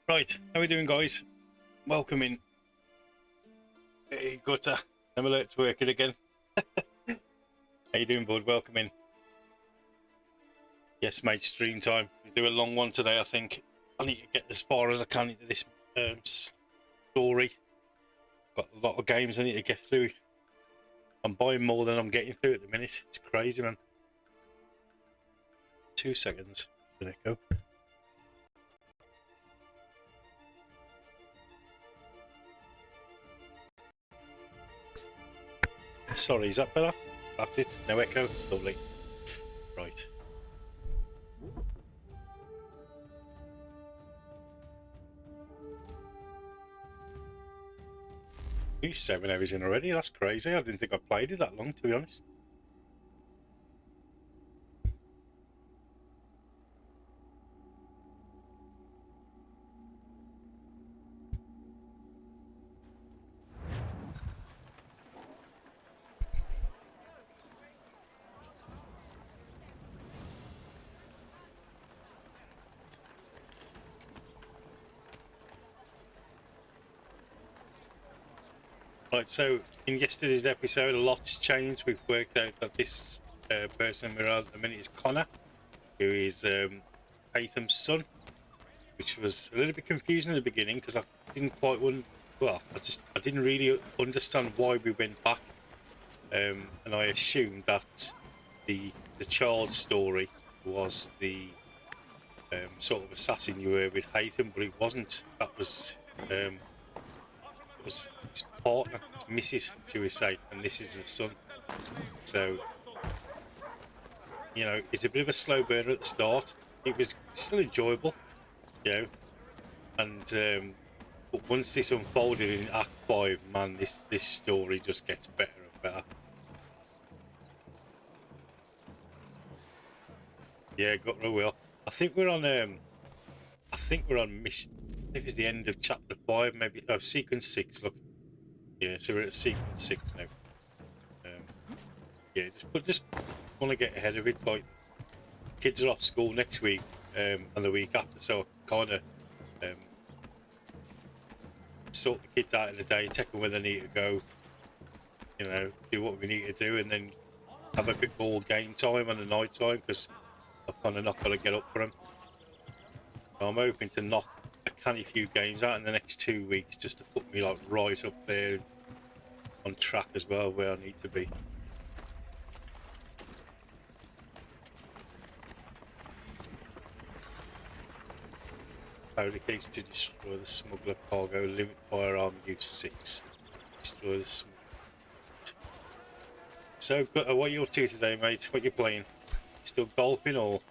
Right, how we doing, guys? Welcome in. Hey, Gutter. I'm alert's working again. How you doing, bud? Welcome in. Yes, mate, stream time. We do a long one today, I think. I need to get as far as I can into this story. Got a lot of games I need to get through. I'm buying more than I'm getting through at the minute. It's crazy, man. 2 seconds. An echo. Sorry, is that better? That's it. No echo. Lovely. Right. He's 7 hours in already. That's crazy. I didn't think I played it that long, to be honest. Right, so in yesterday's episode, a lot's changed. We've worked out that this person we're on at the minute is Connor, who is Haytham's son, which was a little bit confusing in the beginning because I didn't quite I didn't really understand why we went back, and I assumed that the child story was the sort of assassin you were with Haytham, but it wasn't. That was his partner, his missus, should we say, and this is the son. So, you know, it's a bit of a slow burner at the start. It was still enjoyable, you know, and but once this unfolded in Act 5, man, this story just gets better and better. Yeah, got real well. I think we're on mission. I think it's the end of chapter 5, maybe. Oh, sequence 6. Look, yeah. So we're at sequence 6 now. Yeah, just want to get ahead of it. Like, kids are off school next week and the week after, so I kind of sort the kids out in the day, take them where they need to go. You know, do what we need to do, and then have a bit more game time on the night time because I've kind of not got to get up for them. So I'm hoping to knock a canny few games out in the next 2 weeks just to put me like right up there on track as well where I need to be. Powder kegs to destroy the smuggler cargo, limit firearm use 6. Destroy the smuggler. So, what are you up to today, mate? What you playing? Still golfing or?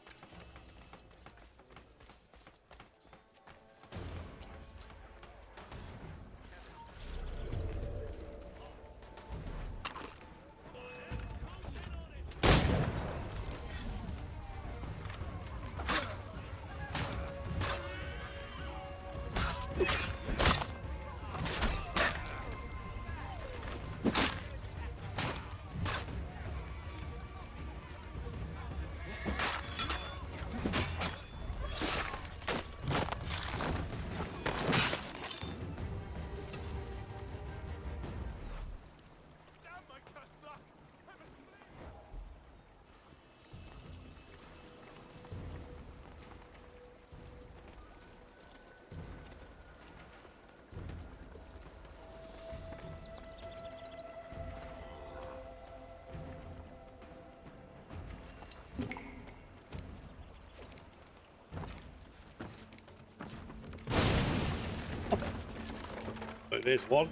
So there's one.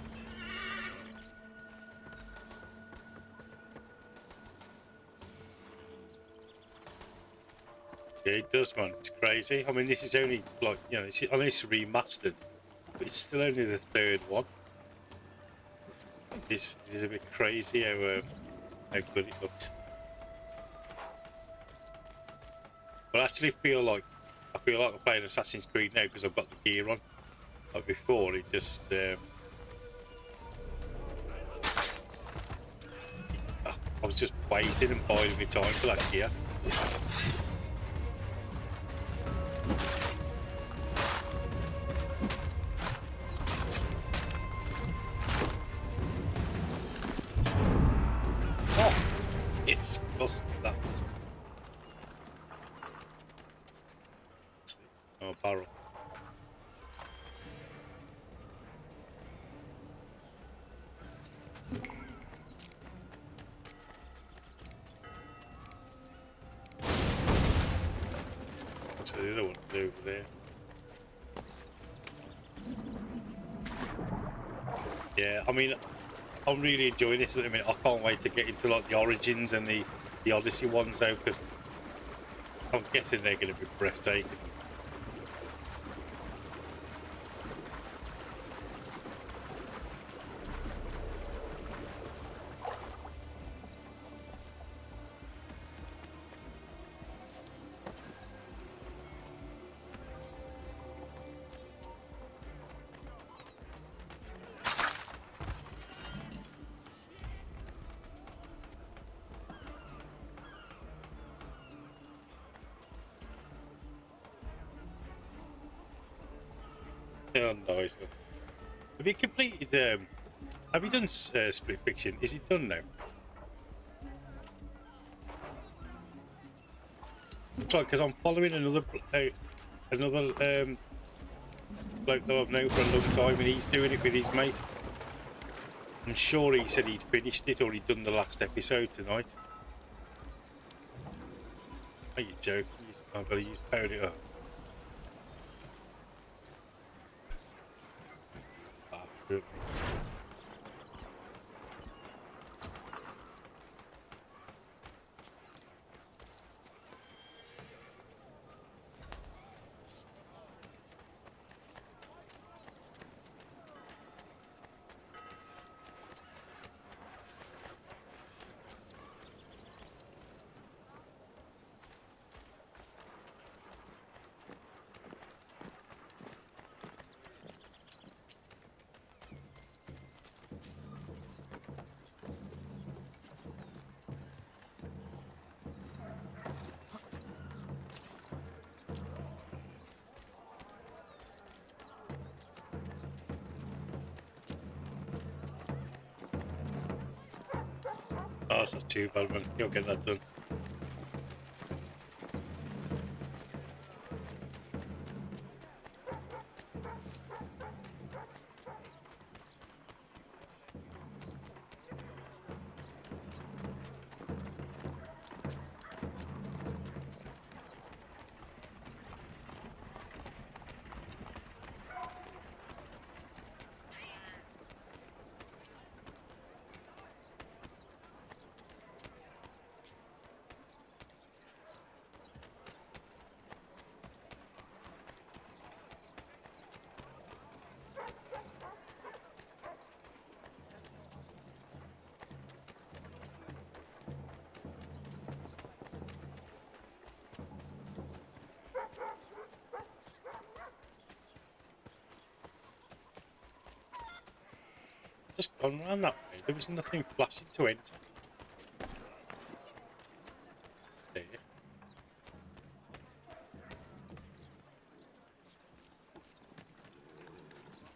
Yeah, it does, man. It's crazy. I mean, this is only like, you know, I know it's remastered, but it's still only the 3rd one. It is a bit crazy how good it looks. But I actually feel like I'm playing Assassin's Creed now because I've got the gear on. Like before, it just I was just waiting and biding my time for that gear. Oh, barrel. So the other one's over there. Yeah, I mean, I'm really enjoying this at the minute. I can't wait to get into like the Origins and the Odyssey ones though, because I'm guessing they're going to be breathtaking. Oh, nice. Have you completed? Have you done Split Fiction? Is it done now? Sorry, because I'm following another bloke that I've known for a long time, and he's doing it with his mate. I'm sure he said he'd finished it or he'd done the last episode tonight. Are you joking? I've got to use powered it up. Ah, good. Oh, that's not too bad, man. You'll get that done. Just gone around that way. There was nothing flashing to enter. There.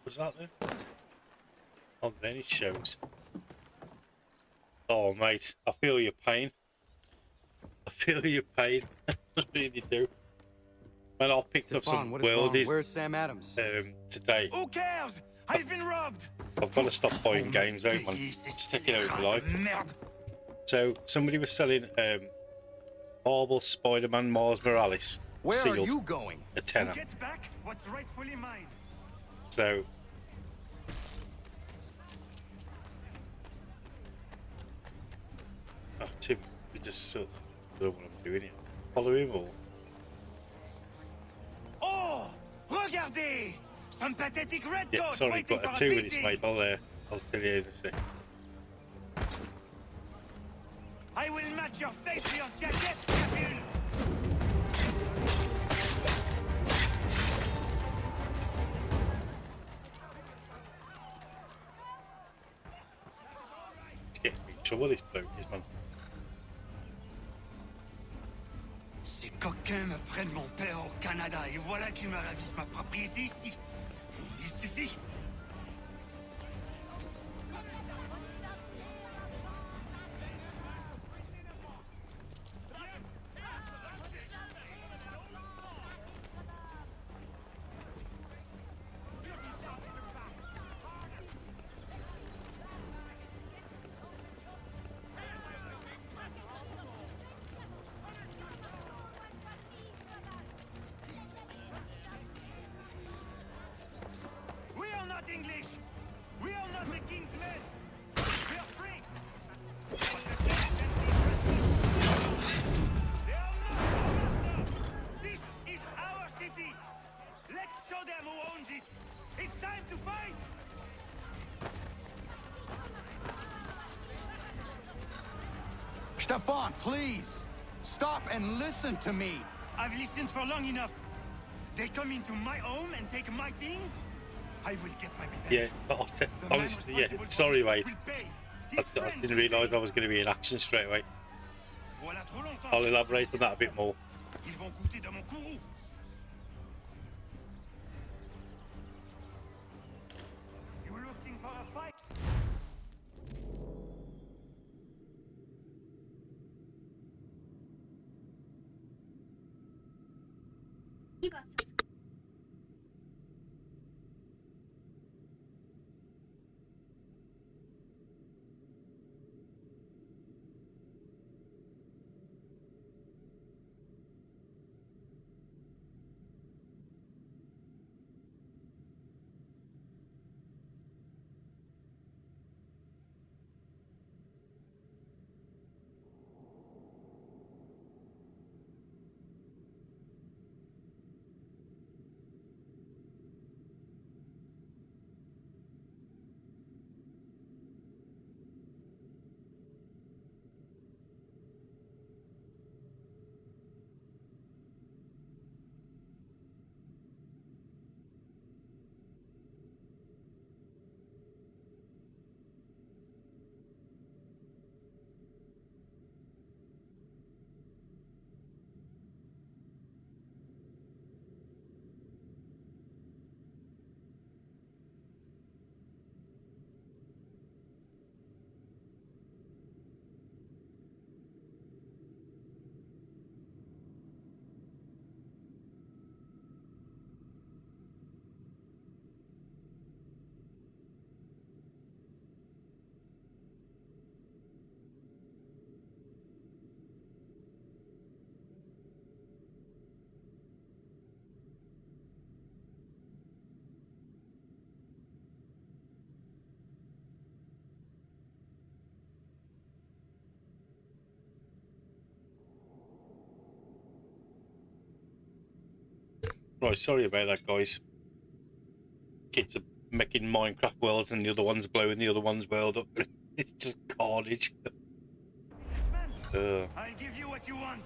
Was that there? Oh, then it shows. Oh, mate, I feel your pain. I feel your pain. I really do. Man, I picked up some worldies Where's Sam Adams? today. Who cares? I've been robbed. I've got to stop buying games out, man. It's taking over my life. So somebody was selling Marvel Spider-Man Miles Morales Where sealed, are you going? a tenner. Get back what's rightfully mine. So Tim, we just sort of don't know what I'm doing here. Follow him or? Oh, regardez! Some pathetic red Yeah, dots sorry, waiting got a for 2 minutes, beating. mate. I'll tell you in a sec. I will match your face to your jacket, Captain. He's getting me in trouble, this bloke is, man. Ces coquins me prennent mon père au Canada et voilà qu'ils me ravissent ma propriété ici. Il suffit. Stefan, please! Stop and listen to me! I've listened for long enough. They come into my home and take my things. I will get my revenge. Yeah, The man honestly, yeah. responsible for Sorry, this mate. will pay. I His friends didn't will realise pay. I was going to be in action straight away. Voilà trop longtemps I'll qu'ils elaborate sont on that a bit more. Ils vont goûter dans mon courroux. You looking for a fight? Right, sorry about that, guys. Kids are making Minecraft worlds and the other one's blowing the other one's world up. It's just carnage. I'll give you what you want.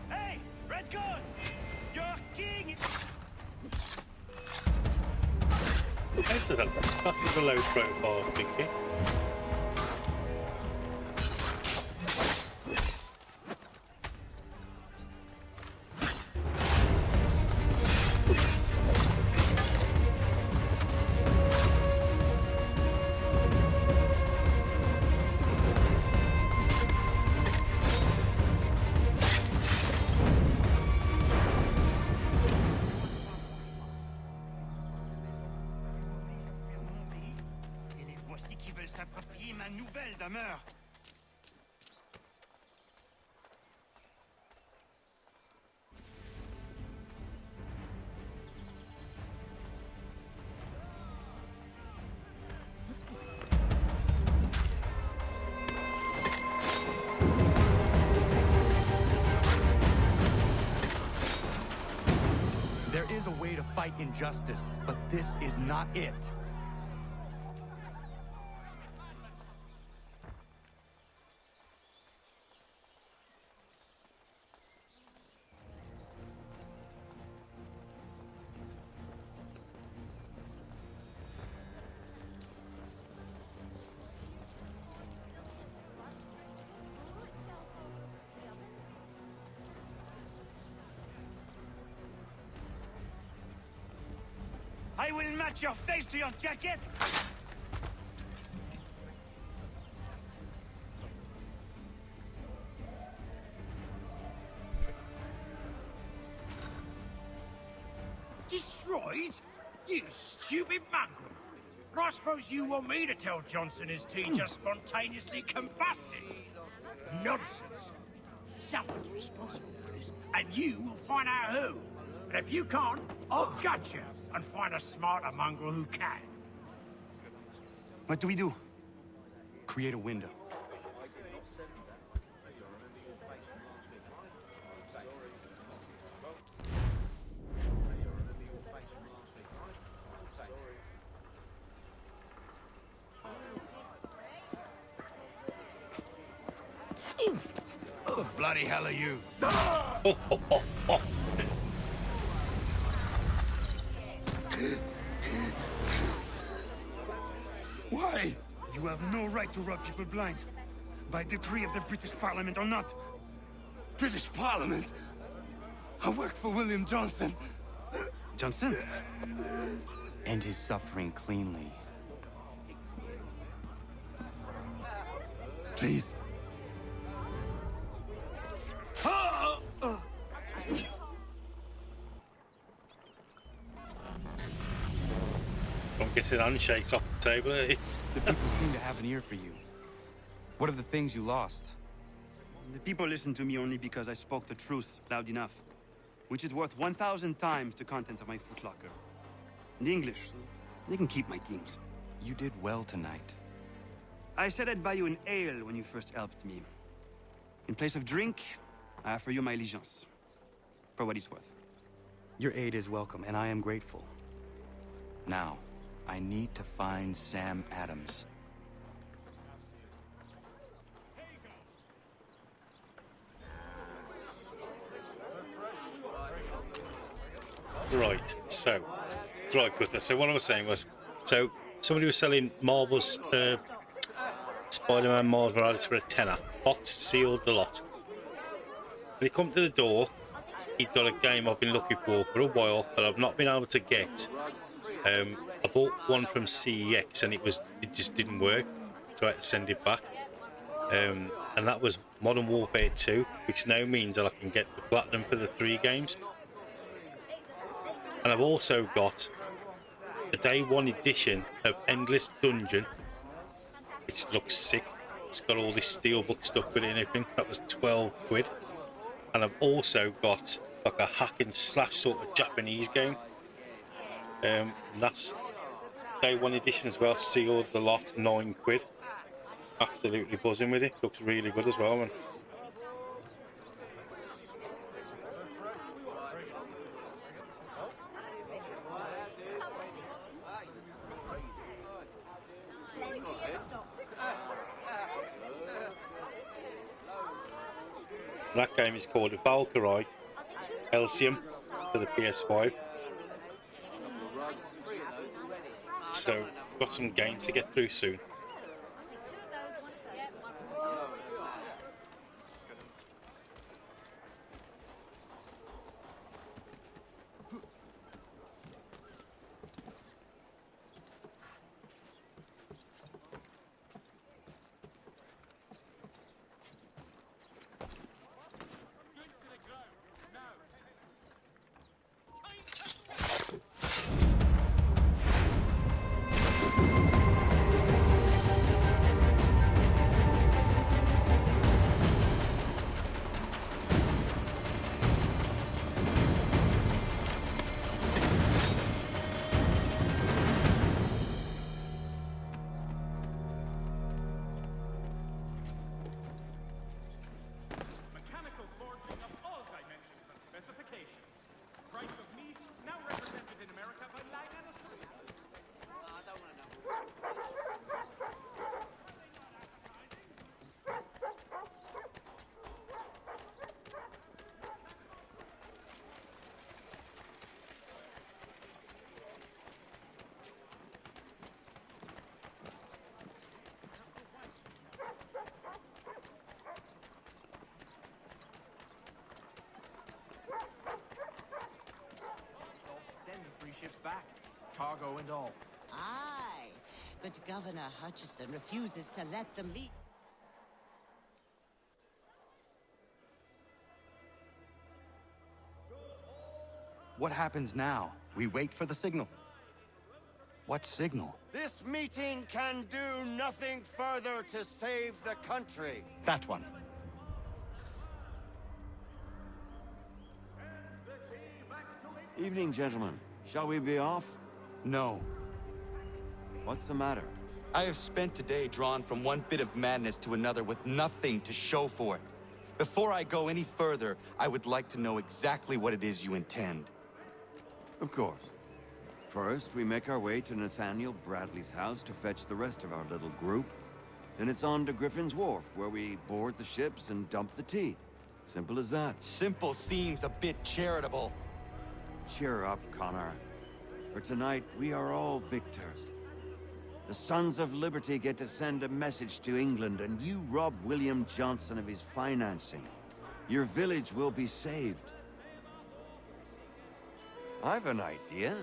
Hey, Red Coat! Your king! How does that look? That's a low profile thinking. Et les voici qui veulent s'approprier ma nouvelle demeure. There is a way to fight injustice, but this is not it. I will match your face to your jacket! Destroyed? You stupid mongrel! I suppose you want me to tell Johnson his tea just spontaneously combusted. Nonsense. Someone's responsible for this, and you will find out who. And if you can't, I'll gut you and find a smarter mongrel who can. What do we do? Create a window. Bloody hell are you? Why? You have no right to rob people blind. By decree of the British Parliament or not. British Parliament? I work for William Johnson. Johnson? End his suffering cleanly. Please. I'm guessing handshakes off the table. The people seem to have an ear for you. What are the things you lost? The people listen to me only because I spoke the truth loud enough. Which is worth 1,000 times the content of my footlocker. The English, they can keep my things. You did well tonight. I said I'd buy you an ale when you first helped me. In place of drink, I offer you my allegiance. For what it's worth. Your aid is welcome, and I am grateful. Now, I need to find Sam Adams. Right, so, right, Gunther. So what I was saying was, so somebody was selling marbles, Spider-Man Miles Morales for a tenner, boxed, sealed, the lot. When he come to the door, he'd got a game I've been looking for a while that I've not been able to get. I bought one from CEX and it just didn't work, so I had to send it back. And that was Modern Warfare 2, which now means that I can get the platinum for the 3 games. And I've also got a day 1 edition of Endless Dungeon, which looks sick. It's got all this steelbook stuff with it and everything. That was 12 quid. And I've also got like a hack and slash sort of Japanese game. And that's day 1 edition as well, sealed the lot, 9 quid. Absolutely buzzing with it. Looks really good as well, man. That game is called Valkyrie Elysium for the PS5. So, got some games to get through soon. Back, cargo and all. Aye, but Governor Hutchison refuses to let them leave. What happens now? We wait for the signal. What signal? This meeting can do nothing further to save the country. That one. Evening, gentlemen. Shall we be off? No. What's the matter? I have spent today drawn from one bit of madness to another with nothing to show for it. Before I go any further, I would like to know exactly what it is you intend. Of course. First, we make our way to Nathaniel Bradley's house to fetch the rest of our little group. Then it's on to Griffin's Wharf, where we board the ships and dump the tea. Simple as that. Simple seems a bit charitable. Cheer up, Connor. For tonight, we are all victors. The Sons of Liberty get to send a message to England, and you rob William Johnson of his financing. Your village will be saved. I've an idea.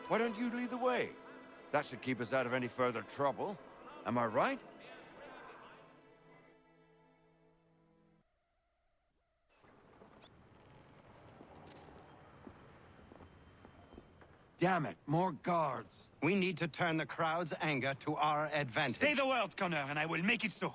Why don't you lead the way? That should keep us out of any further trouble. Am I right? Damn it, more guards. We need to turn the crowd's anger to our advantage. Say the word, Connor, and I will make it so.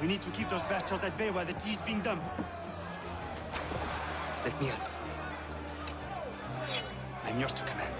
We need to keep those bastards at bay while the tea's being dumped. Let me up. I'm yours to command.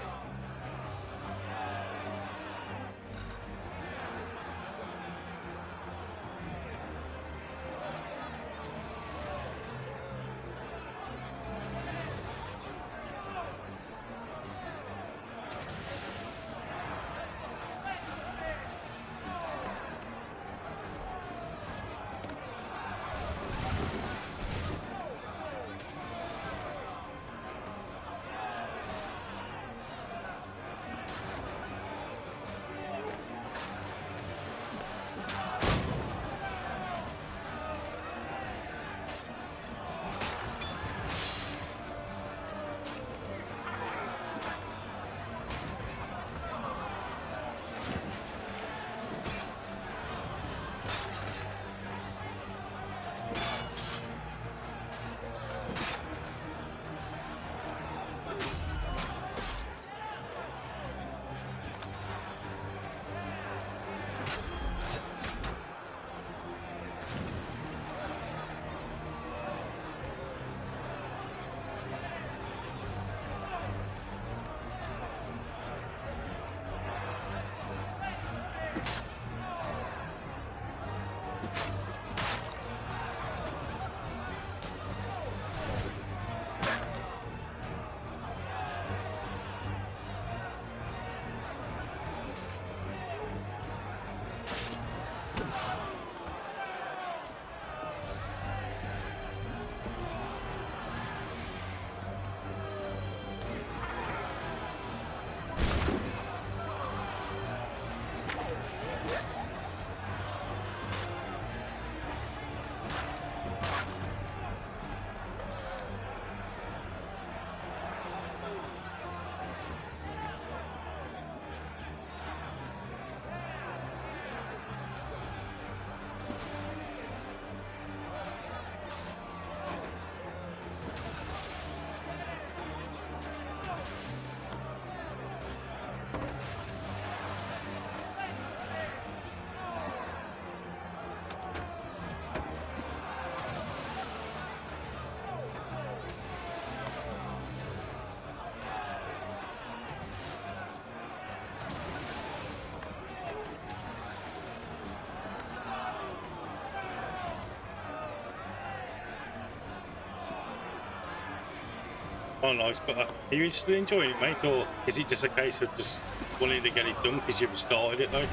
Oh, nice. But are you still enjoying it, mate, or is it just a case of just wanting to get it done because you've started it, though?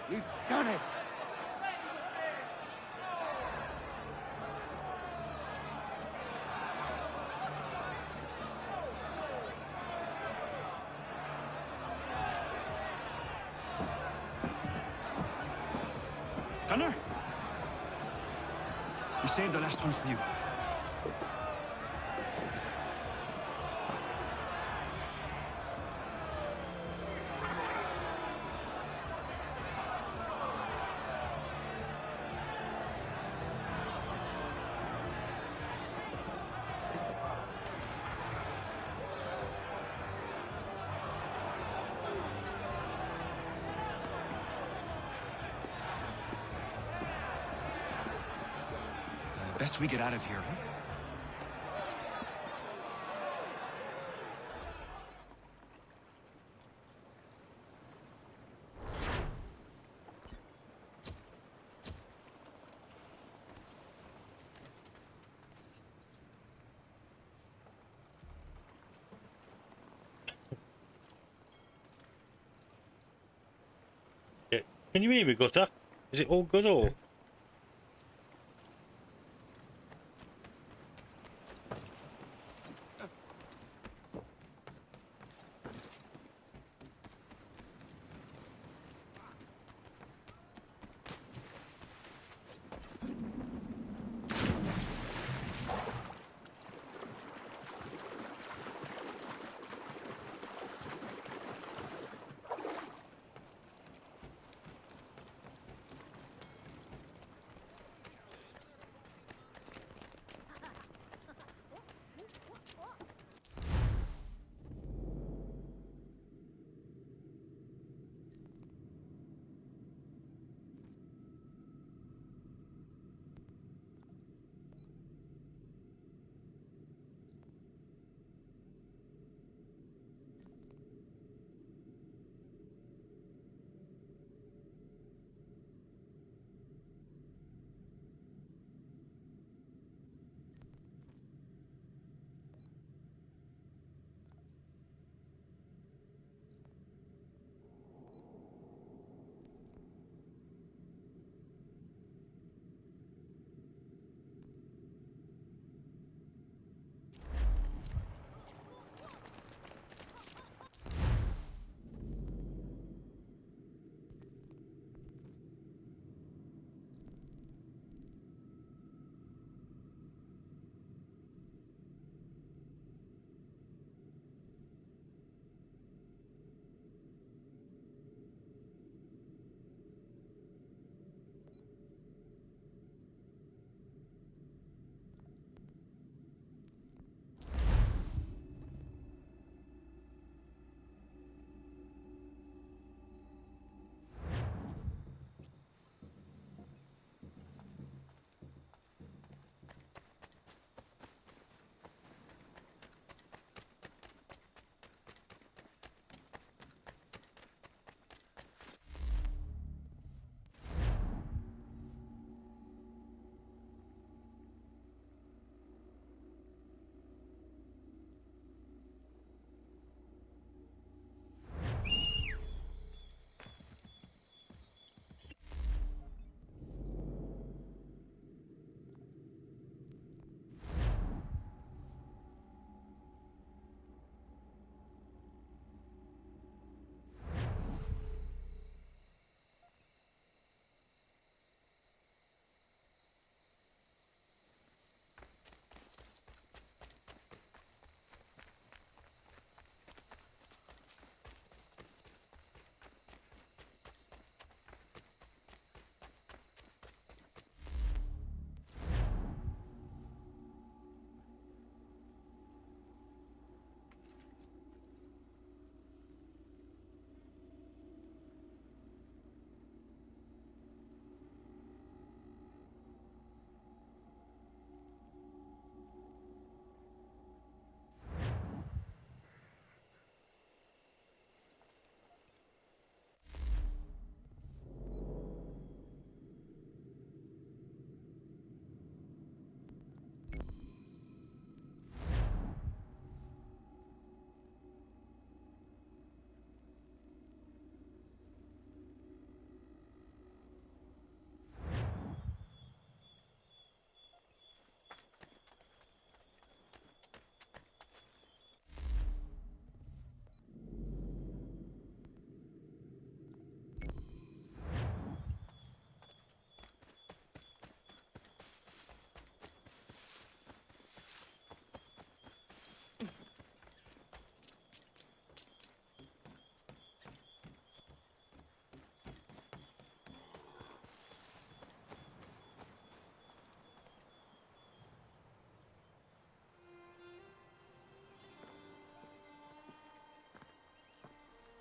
We've done it! Gunnar? We saved the last one for you. Best we get out of here, huh? Yeah. Can you hear me, Gutter? Is it all good, or...?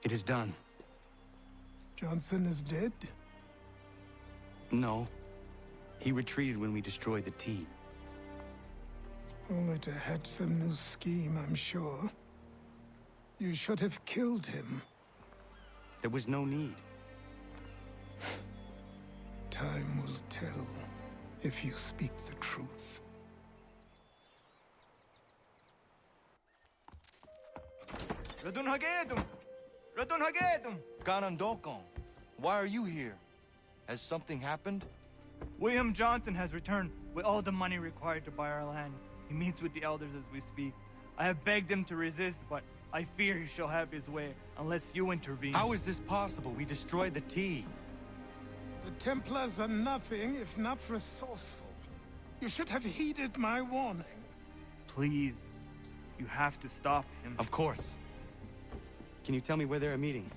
It is done. Johnson is dead? No. He retreated when we destroyed the tea. Only to hatch some new scheme, I'm sure. You should have killed him. There was no need. Time will tell if you speak the truth. Radun Hagedum! Radun Hagedum! Ganandokon, why are you here? Has something happened? William Johnson has returned with all the money required to buy our land. He meets with the elders as we speak. I have begged him to resist, but I fear he shall have his way unless you intervene. How is this possible? We destroyed the tea. The Templars are nothing if not resourceful. You should have heeded my warning. Please, you have to stop him. Of course. Can you tell me where they're meeting?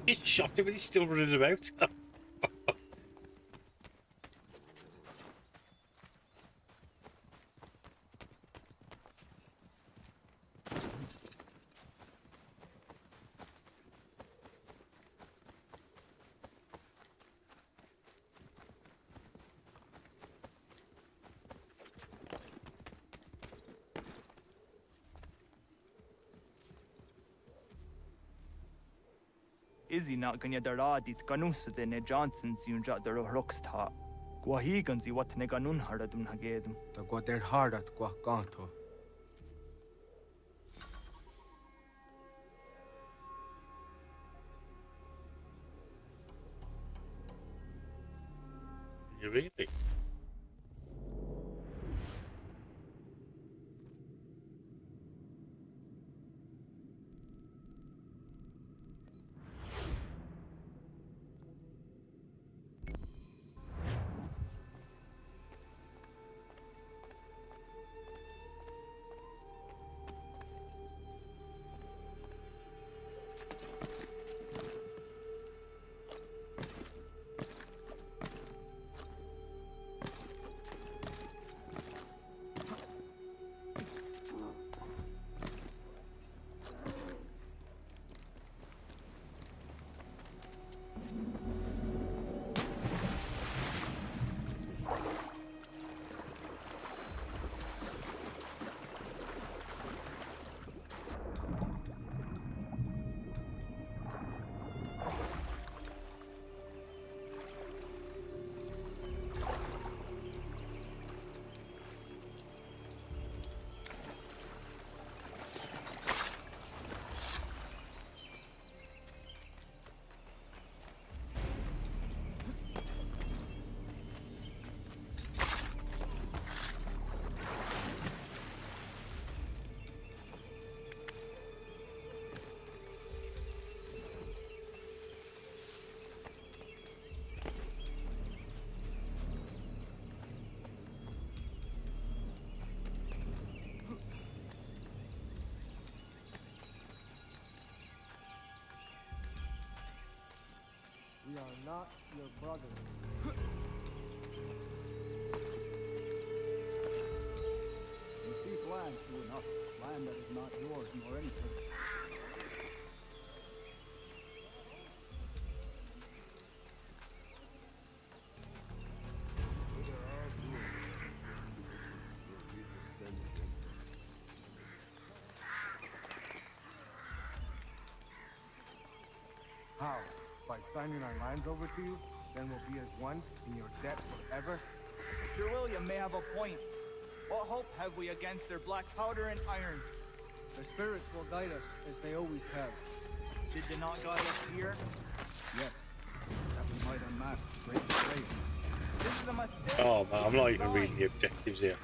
He shot him and he's still running about. Izzy not gonna daradi tkanusa ne Johnson's yun jat der rocksta. Gwahigan zi wat ne ganun haradum hagedum. Ta gwa der hardat gwa ganto. You really? are not your brothers. You seek land, true enough. Land that is not yours nor anything. How? By signing our lands over to you? Then we'll be as one in your debt forever? Sir William may have a point. What hope have we against their black powder and iron? The spirits will guide us, as they always have. Did they not guide us here? Yes. That we might unmask great disgrace. This is a mistake. Oh man, I'm not even reading the objectives here.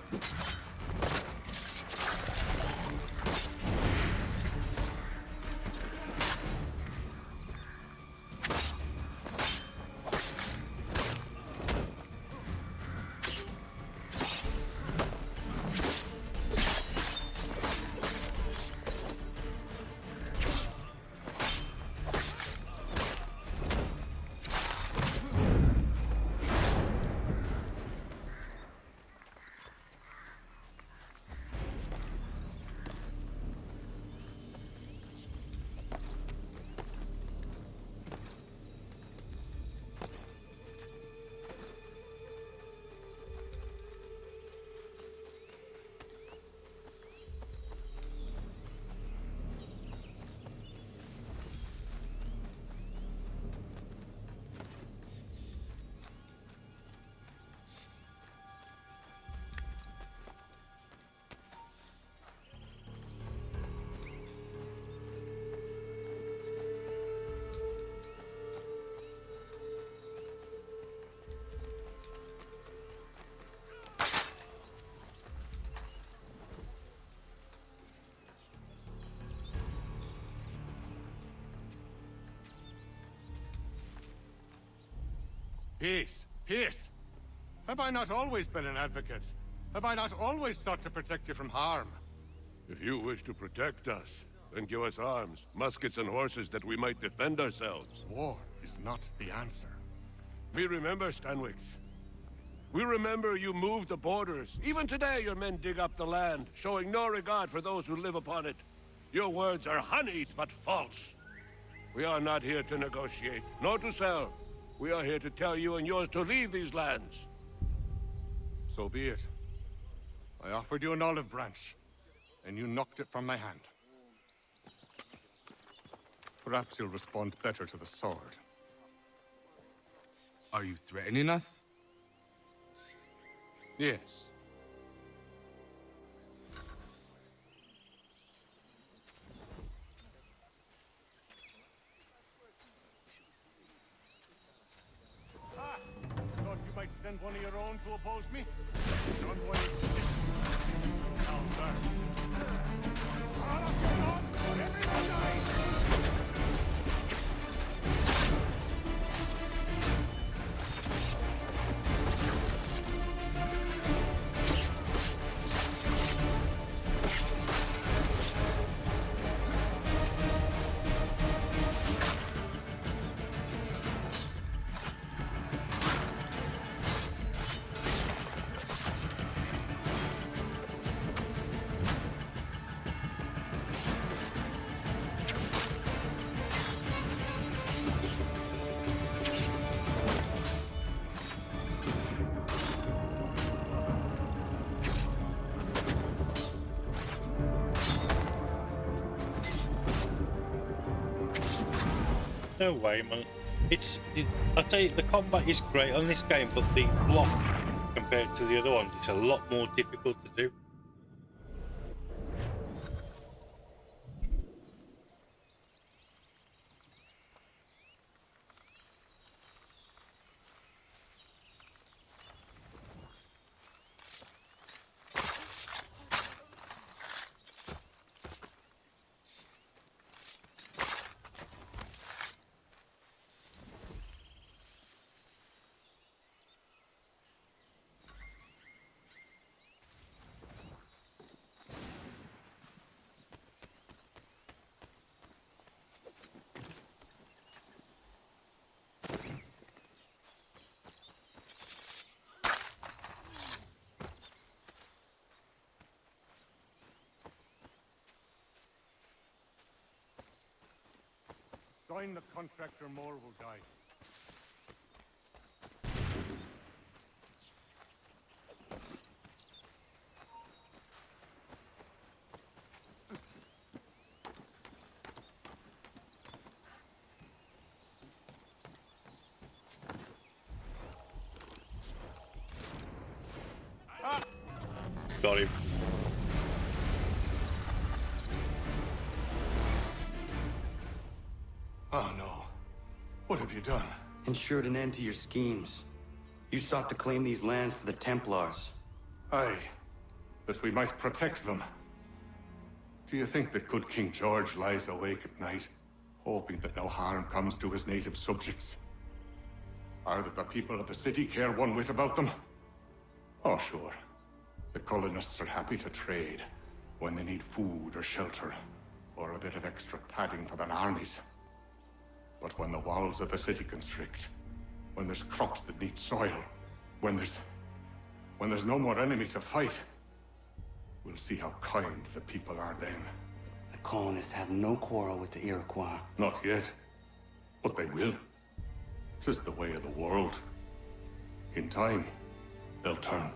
Peace! Peace! Have I not always been an advocate? Have I not always sought to protect you from harm? If you wish to protect us, then give us arms, muskets and horses that we might defend ourselves. War is not the answer. We remember, Stanwix. We remember you moved the borders. Even today your men dig up the land, showing no regard for those who live upon it. Your words are honeyed, but false. We are not here to negotiate, nor to sell. We are here to tell you and yours to leave these lands. So be it. I offered you an olive branch, and you knocked it from my hand. Perhaps you'll respond better to the sword. Are you threatening us? Yes. Thought you might send one of your own to oppose me? Don't worry. Now learn. All of you on! Everyone dies! No way, man. I tell you, the combat is great on this game, but the block compared to the other ones, it's a lot more difficult to do. Sign the contract or more will die. Got him. Oh no. What have you done? Ensured an end to your schemes. You sought to claim these lands for the Templars. Aye, that we might protect them. Do you think that good King George lies awake at night, hoping that no harm comes to his native subjects? Or that the people of the city care one whit about them? Oh, sure. The colonists are happy to trade when they need food or shelter, or a bit of extra padding for their armies. But when the walls of the city constrict, when there's crops that need soil, when there's no more enemy to fight, we'll see how kind the people are then. The colonists have no quarrel with the Iroquois. Not yet, but they will. 'Tis the way of the world. In time, they'll turn.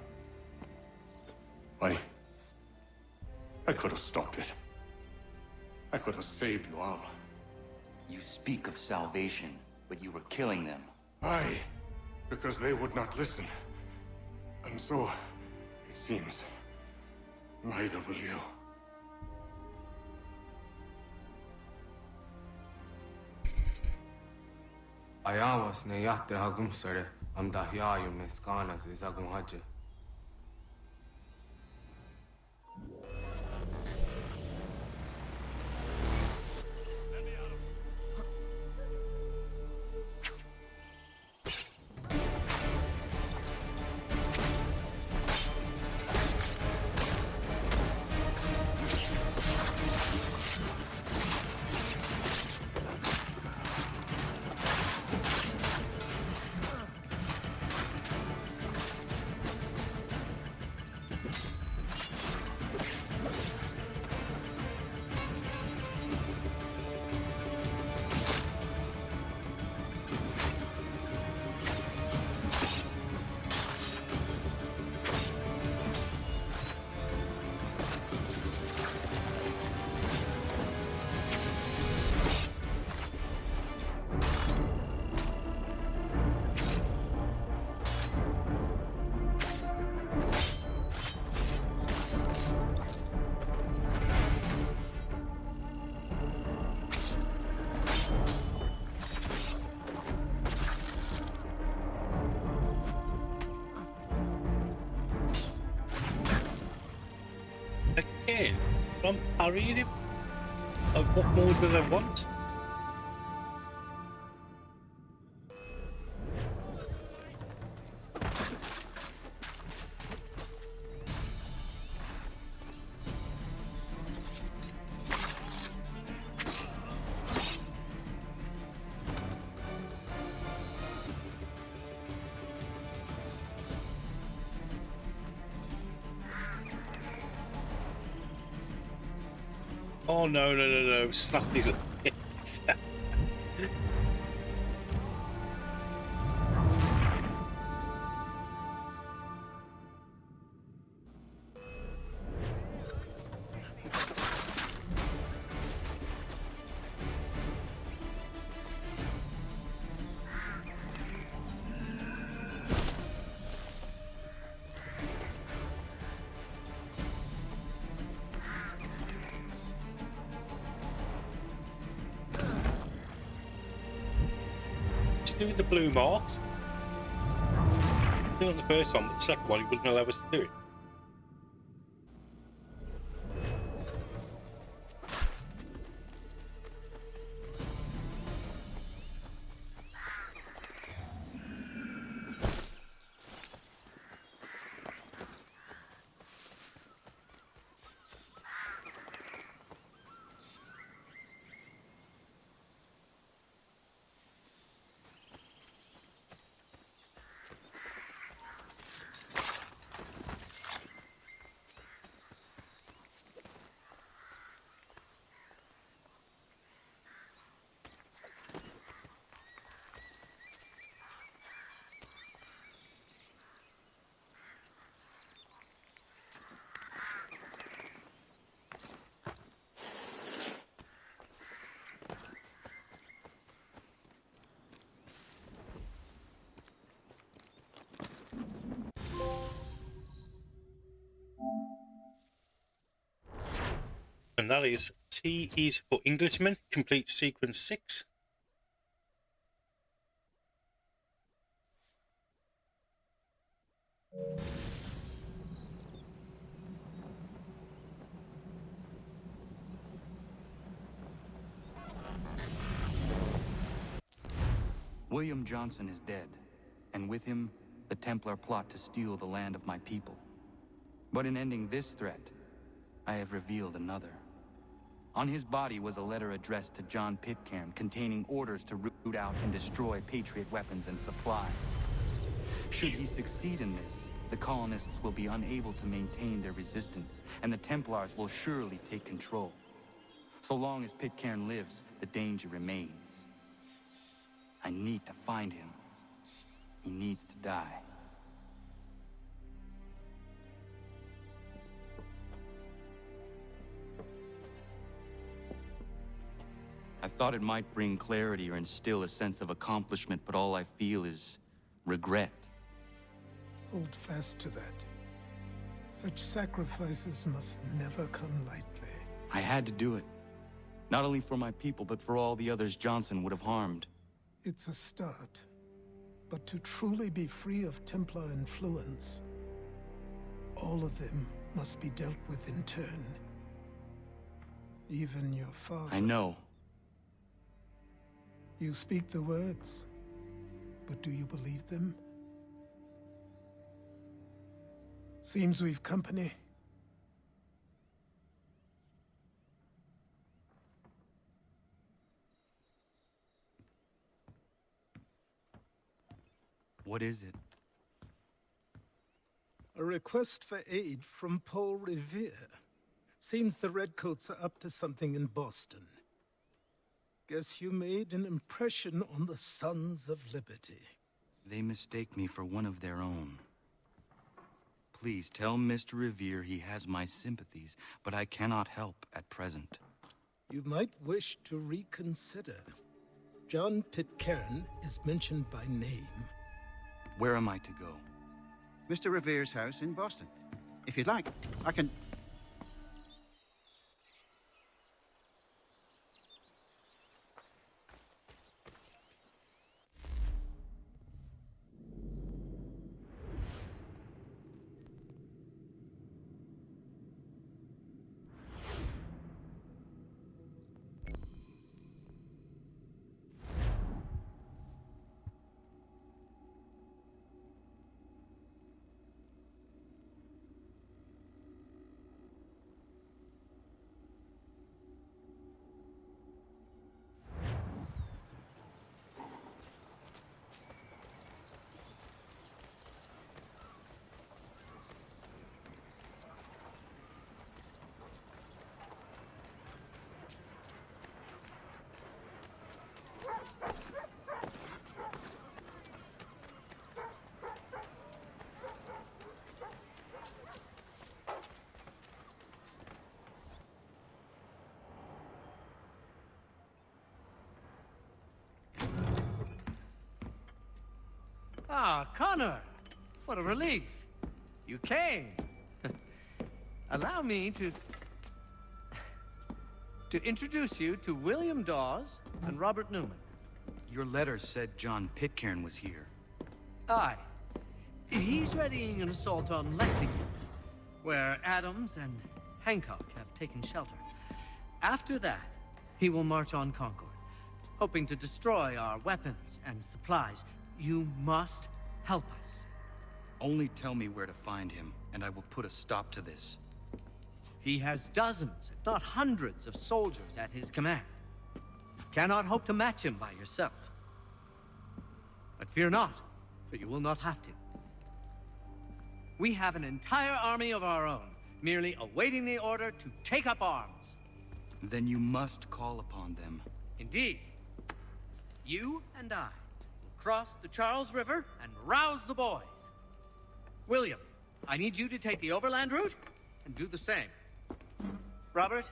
I could have stopped it. I could have saved you all. You speak of salvation, but you were killing them. Aye, because they would not listen. And so, it seems, neither will you. Ayawas ne yatte hagum sare am dahyayum ne skanas izagum haje. Again, I'm parrying him. Like, what more do they want? Oh no, snap these little bits. Doing the blue marks. Doing the first one, but the second one he wouldn't allow us to do it. is T is for Englishman. Complete sequence 6. William Johnson is dead, and with him, the Templar plot to steal the land of my people. But in ending this threat, I have revealed another. On his body was a letter addressed to John Pitcairn containing orders to root out and destroy Patriot weapons and supply. Should he succeed in this, the colonists will be unable to maintain their resistance, and the Templars will surely take control. So long as Pitcairn lives, the danger remains. I need to find him. He needs to die. I thought it might bring clarity or instill a sense of accomplishment, but all I feel is regret. Hold fast to that. Such sacrifices must never come lightly. I had to do it. Not only for my people, but for all the others Johnson would have harmed. It's a start. But to truly be free of Templar influence, all of them must be dealt with in turn. Even your father. I know. You speak the words, but do you believe them? Seems we've company. What is it? A request for aid from Paul Revere. Seems the Redcoats are up to something in Boston. Guess you made an impression on the Sons of Liberty. They mistake me for one of their own. Please tell Mr. Revere he has my sympathies, but I cannot help at present. You might wish to reconsider. John Pitcairn is mentioned by name. Where am I to go? Mr. Revere's house in Boston. If you'd like, I can... Ah, Connor! What a relief. You came. Allow me to introduce you to William Dawes and Robert Newman. Your letter said John Pitcairn was here. Aye. He's readying an assault on Lexington, where Adams and Hancock have taken shelter. After that, he will march on Concord, hoping to destroy our weapons and supplies. You must help us. Only tell me where to find him, and I will put a stop to this. He has dozens, if not hundreds, of soldiers at his command. You cannot hope to match him by yourself. But fear not, for you will not have to. We have an entire army of our own, merely awaiting the order to take up arms. Then you must call upon them. Indeed. You and I will cross the Charles River and rouse the boys. William, I need you to take the overland route and do the same. Robert,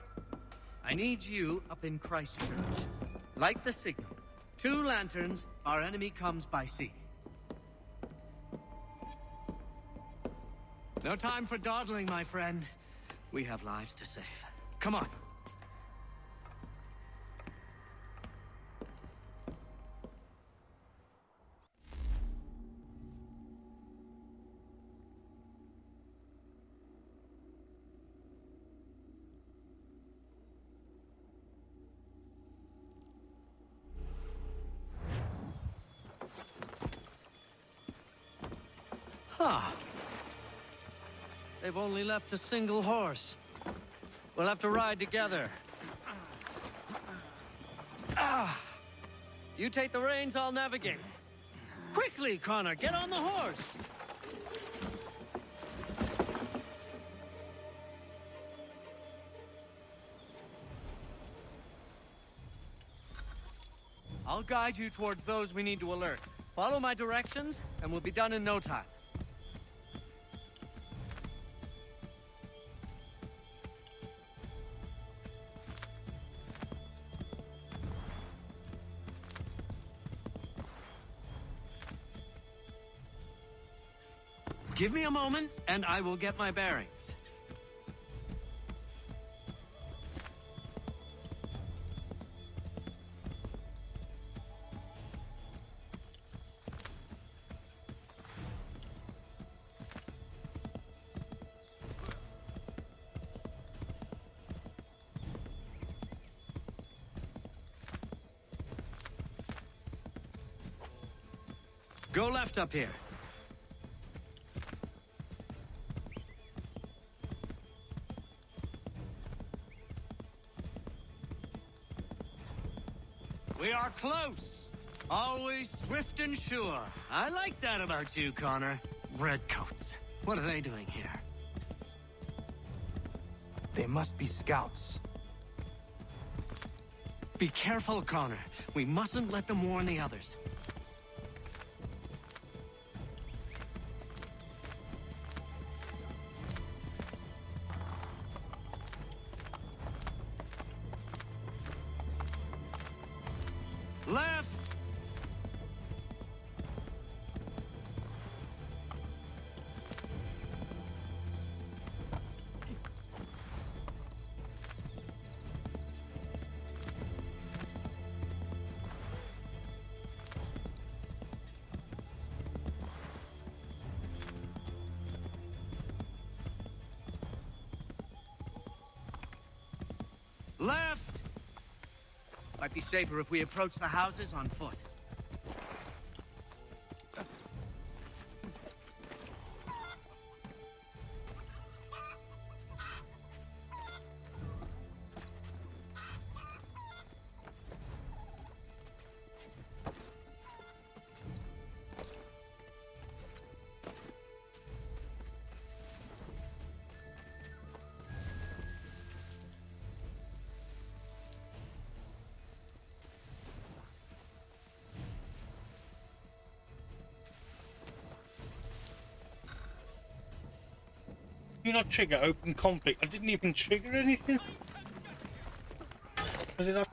I need you up in Christchurch. Light the signal. 2 lanterns, our enemy comes by sea. No time for dawdling, my friend. We have lives to save. Come on. Ah. They've only left a single horse. We'll have to ride together. Ah! You take the reins, I'll navigate. Quickly, Connor, get on the horse! I'll guide you towards those we need to alert. Follow my directions, and we'll be done in no time. Give me a moment, and I will get my bearings. Go left up here. We are close. Always swift and sure. I like that about you, Connor. Redcoats. What are they doing here? They must be scouts. Be careful, Connor. We mustn't let them warn the others. Left! Left! Might be safer if we approach the houses on foot. Do not trigger open conflict. I didn't even trigger anything. Was it that?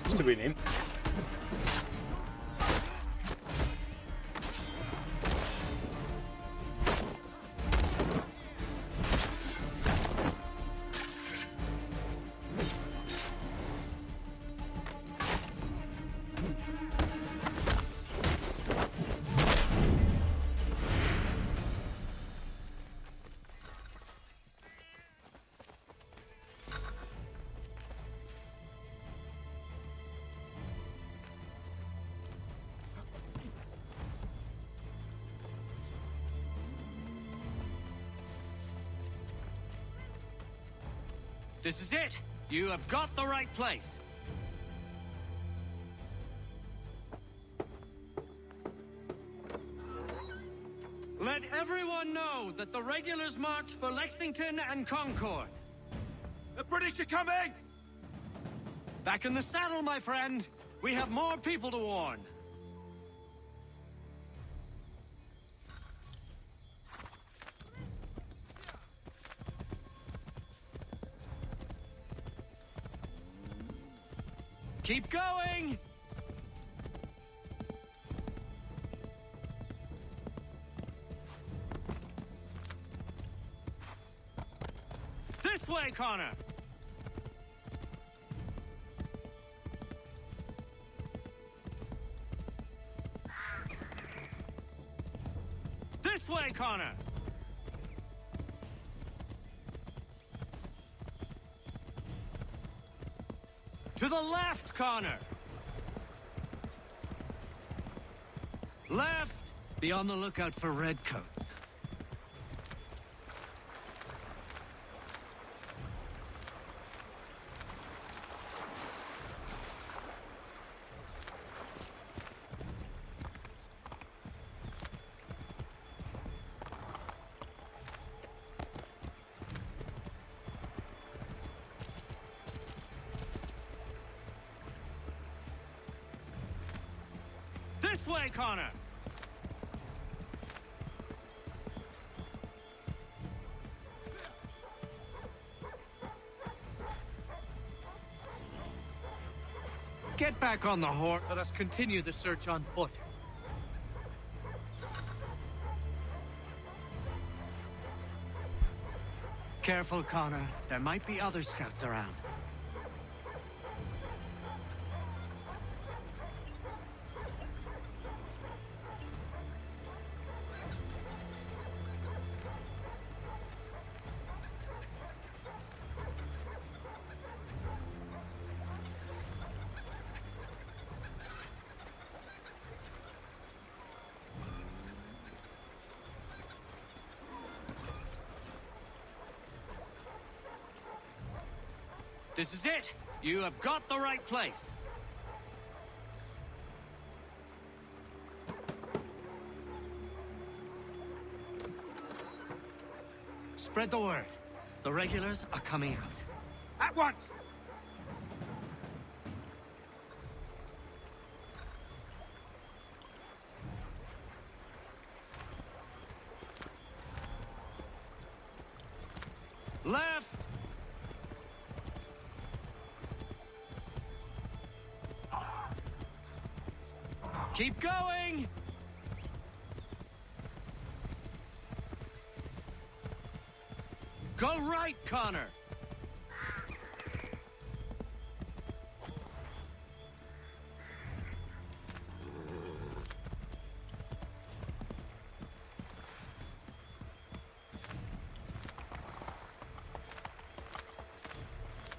Must have been him. This is it! You have got the right place! Let everyone know that the regulars marched for Lexington and Concord. The British are coming! Back in the saddle, my friend! We have more people to warn! Keep going! This way, Connor! This way, Connor! To the left, Connor! Left! Be on the lookout for redcoats. This way, Connor! Get back on the horse. Let us continue the search on foot. Careful, Connor. There might be other scouts around. This is it! You have got the right place! Spread the word. The regulars are coming out. At once! Left! Keep going! Go right, Connor!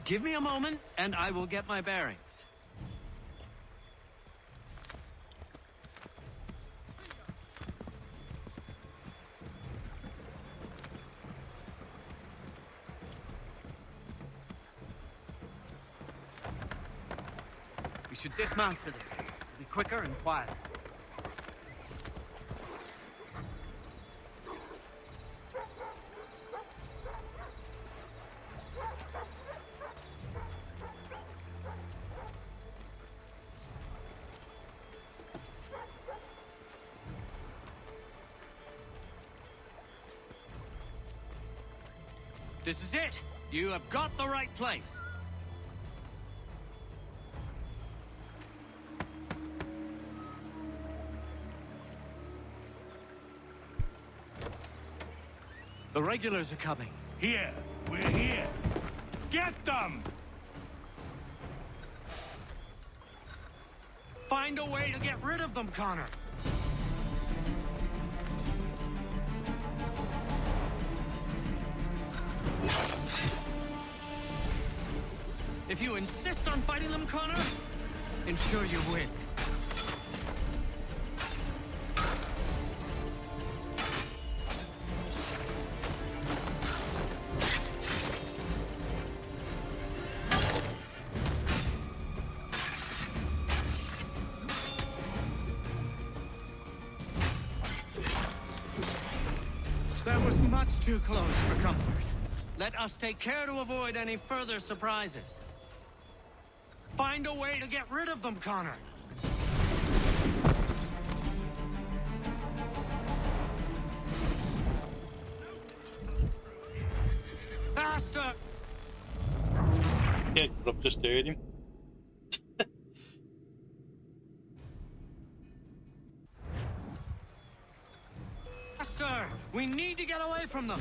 Give me a moment, and I will get my bearings. We should dismount for this. It'll be quicker and quieter. This is it! You have got the right place! The regulars are coming. Here! We're here! Get them! Find a way to get rid of them, Connor! If you insist on fighting them, Connor, ensure you win. That was much too close for comfort. Let us take care to avoid any further surprises. Find a way to get rid of them, Connor. Faster! Yeah, Rob just heard him. Faster! We need to get away from them.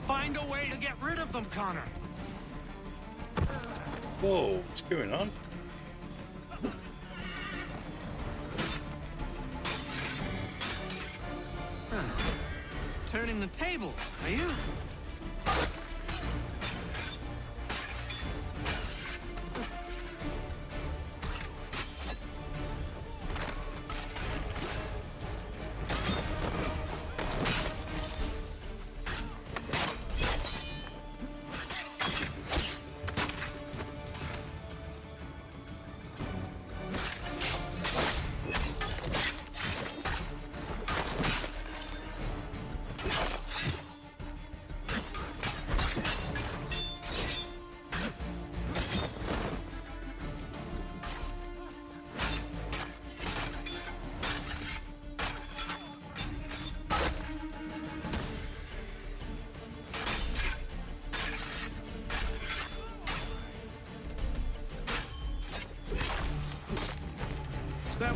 Find a way to get rid of them, Connor. Whoa, what's going on? Turning the table, are you?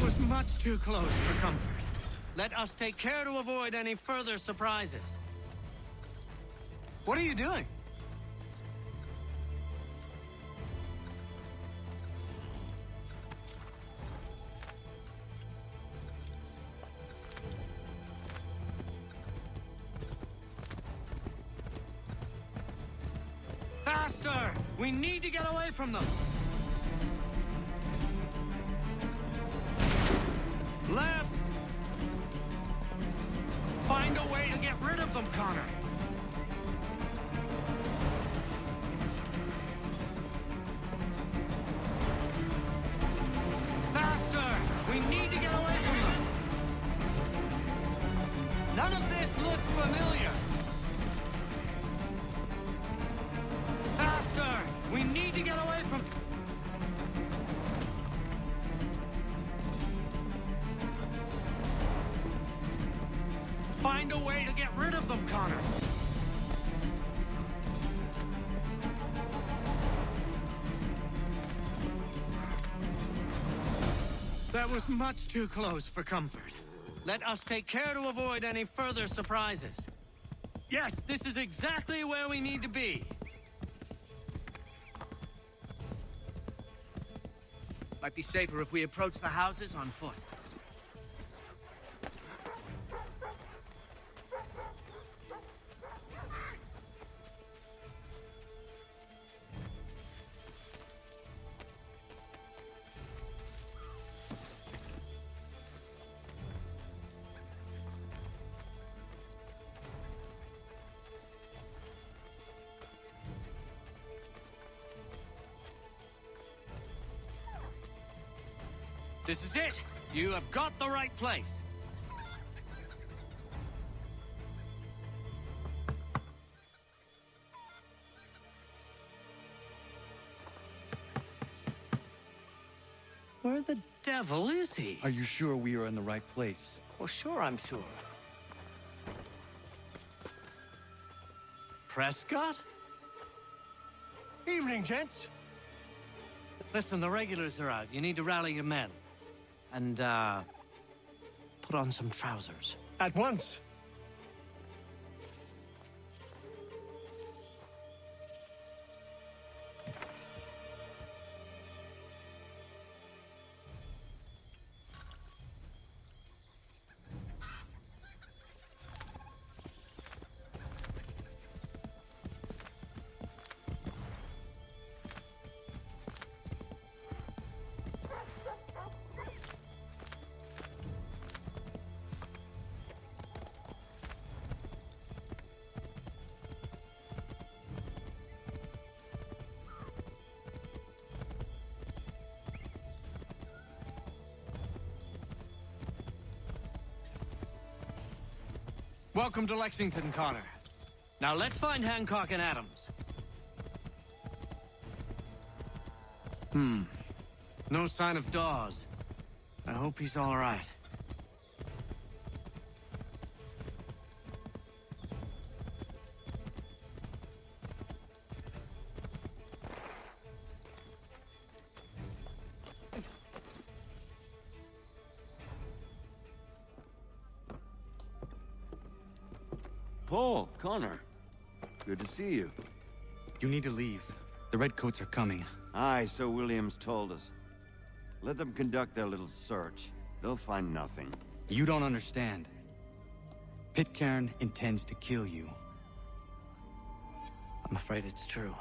That was much too close for comfort. Let us take care to avoid any further surprises. What are you doing? Faster! We need to get away from them! Left! Find a way to get rid of them, Connor! Faster! We need to get away from them! None of this looks familiar! Faster! We need to get away from... Find a way to get rid of them, Connor! That was much too close for comfort. Let us take care to avoid any further surprises. Yes, this is exactly where we need to be. Might be safer if we approach the houses on foot. This is it! You have got the right place! Where the devil is he? Are you sure we are in the right place? Well, sure, I'm sure. Prescott? Evening, gents. Listen, the regulars are out. You need to rally your men. And, put on some trousers. At once. Welcome to Lexington, Connor. Now let's find Hancock and Adams. No sign of Dawes. I hope he's all right. Paul, Connor. Good to see you. You need to leave. The Redcoats are coming. Aye, so Williams told us. Let them conduct their little search. They'll find nothing. You don't understand. Pitcairn intends to kill you. I'm afraid it's true.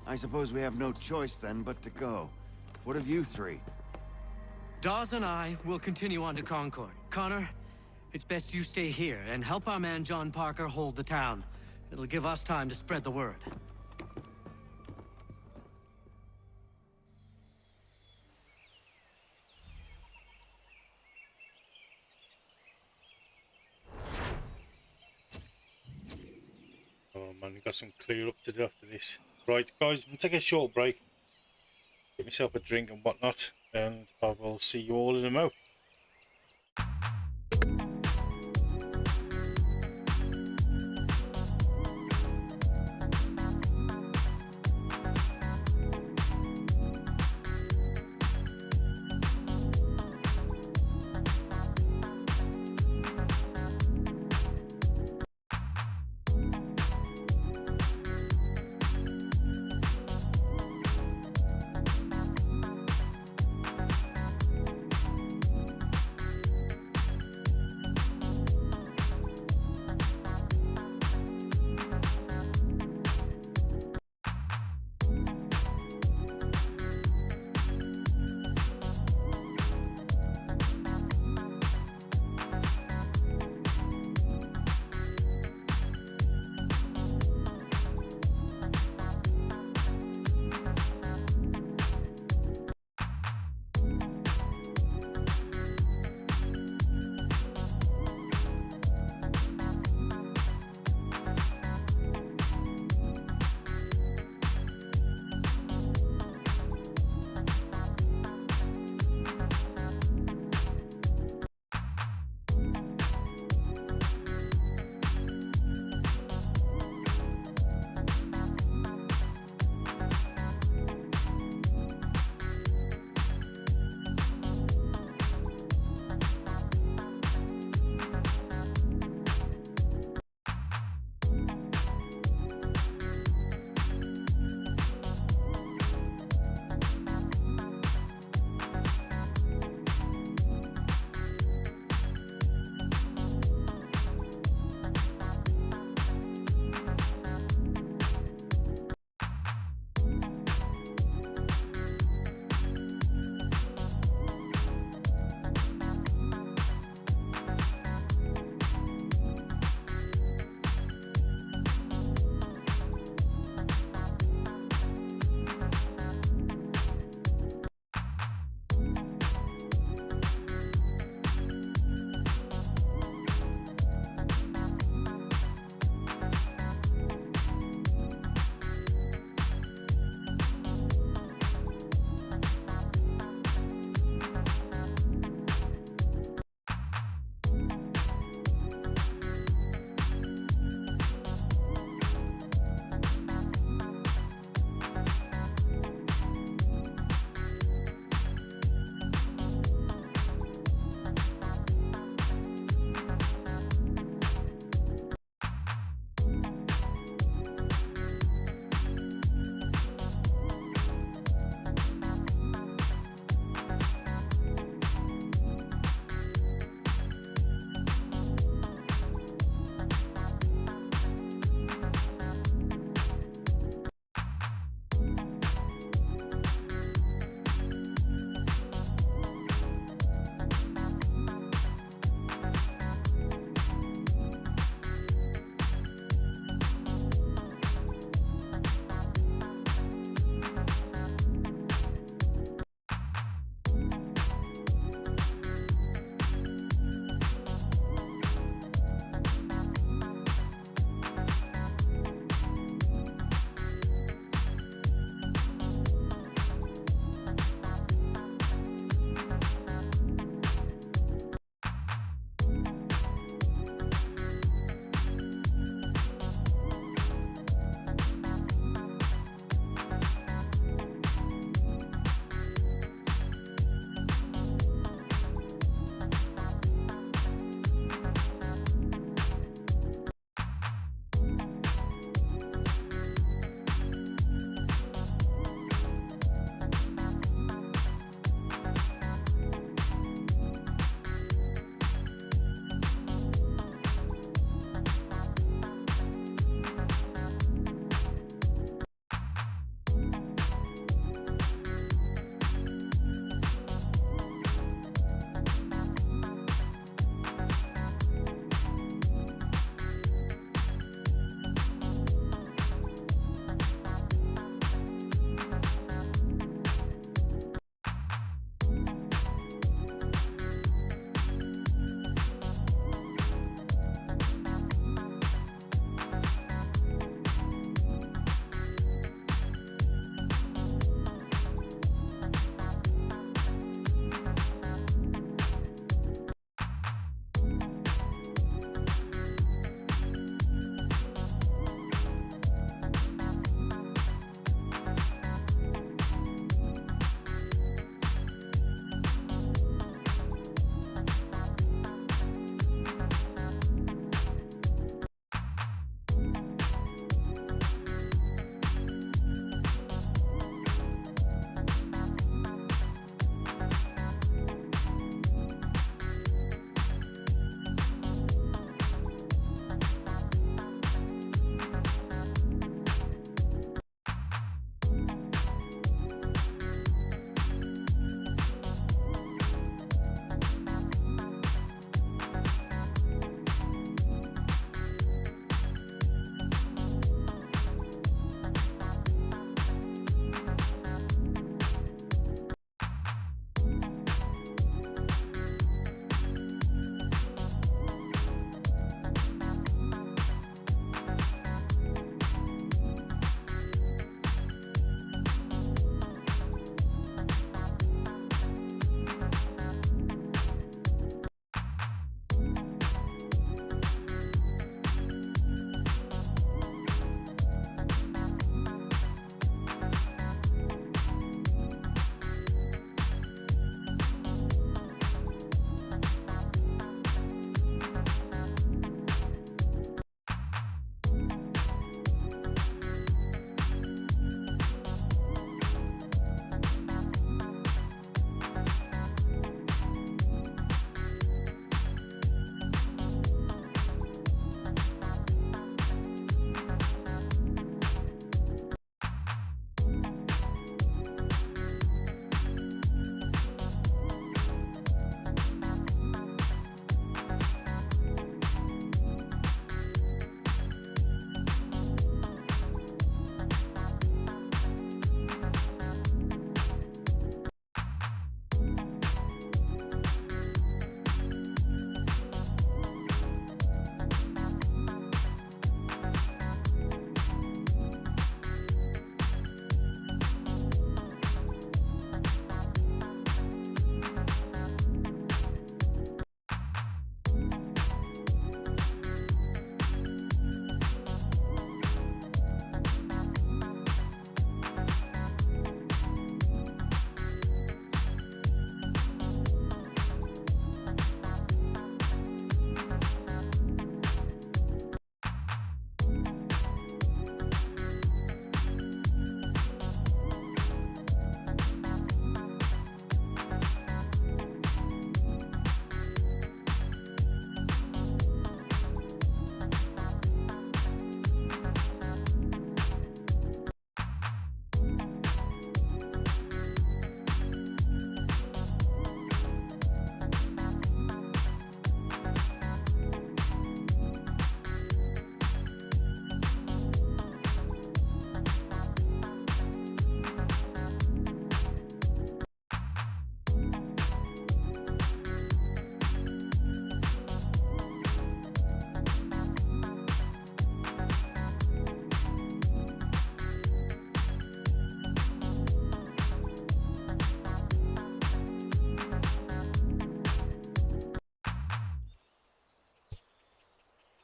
I suppose we have no choice then but to go. What of you three? Dawes and I will continue on to Concord. Connor, it's best you stay here and help our man John Parker hold the town. It'll give us time to spread the word. Oh man, got some clear up to do after this. Right, guys, I'm gonna take a short break, get myself a drink and whatnot, and I will see you all in a mo.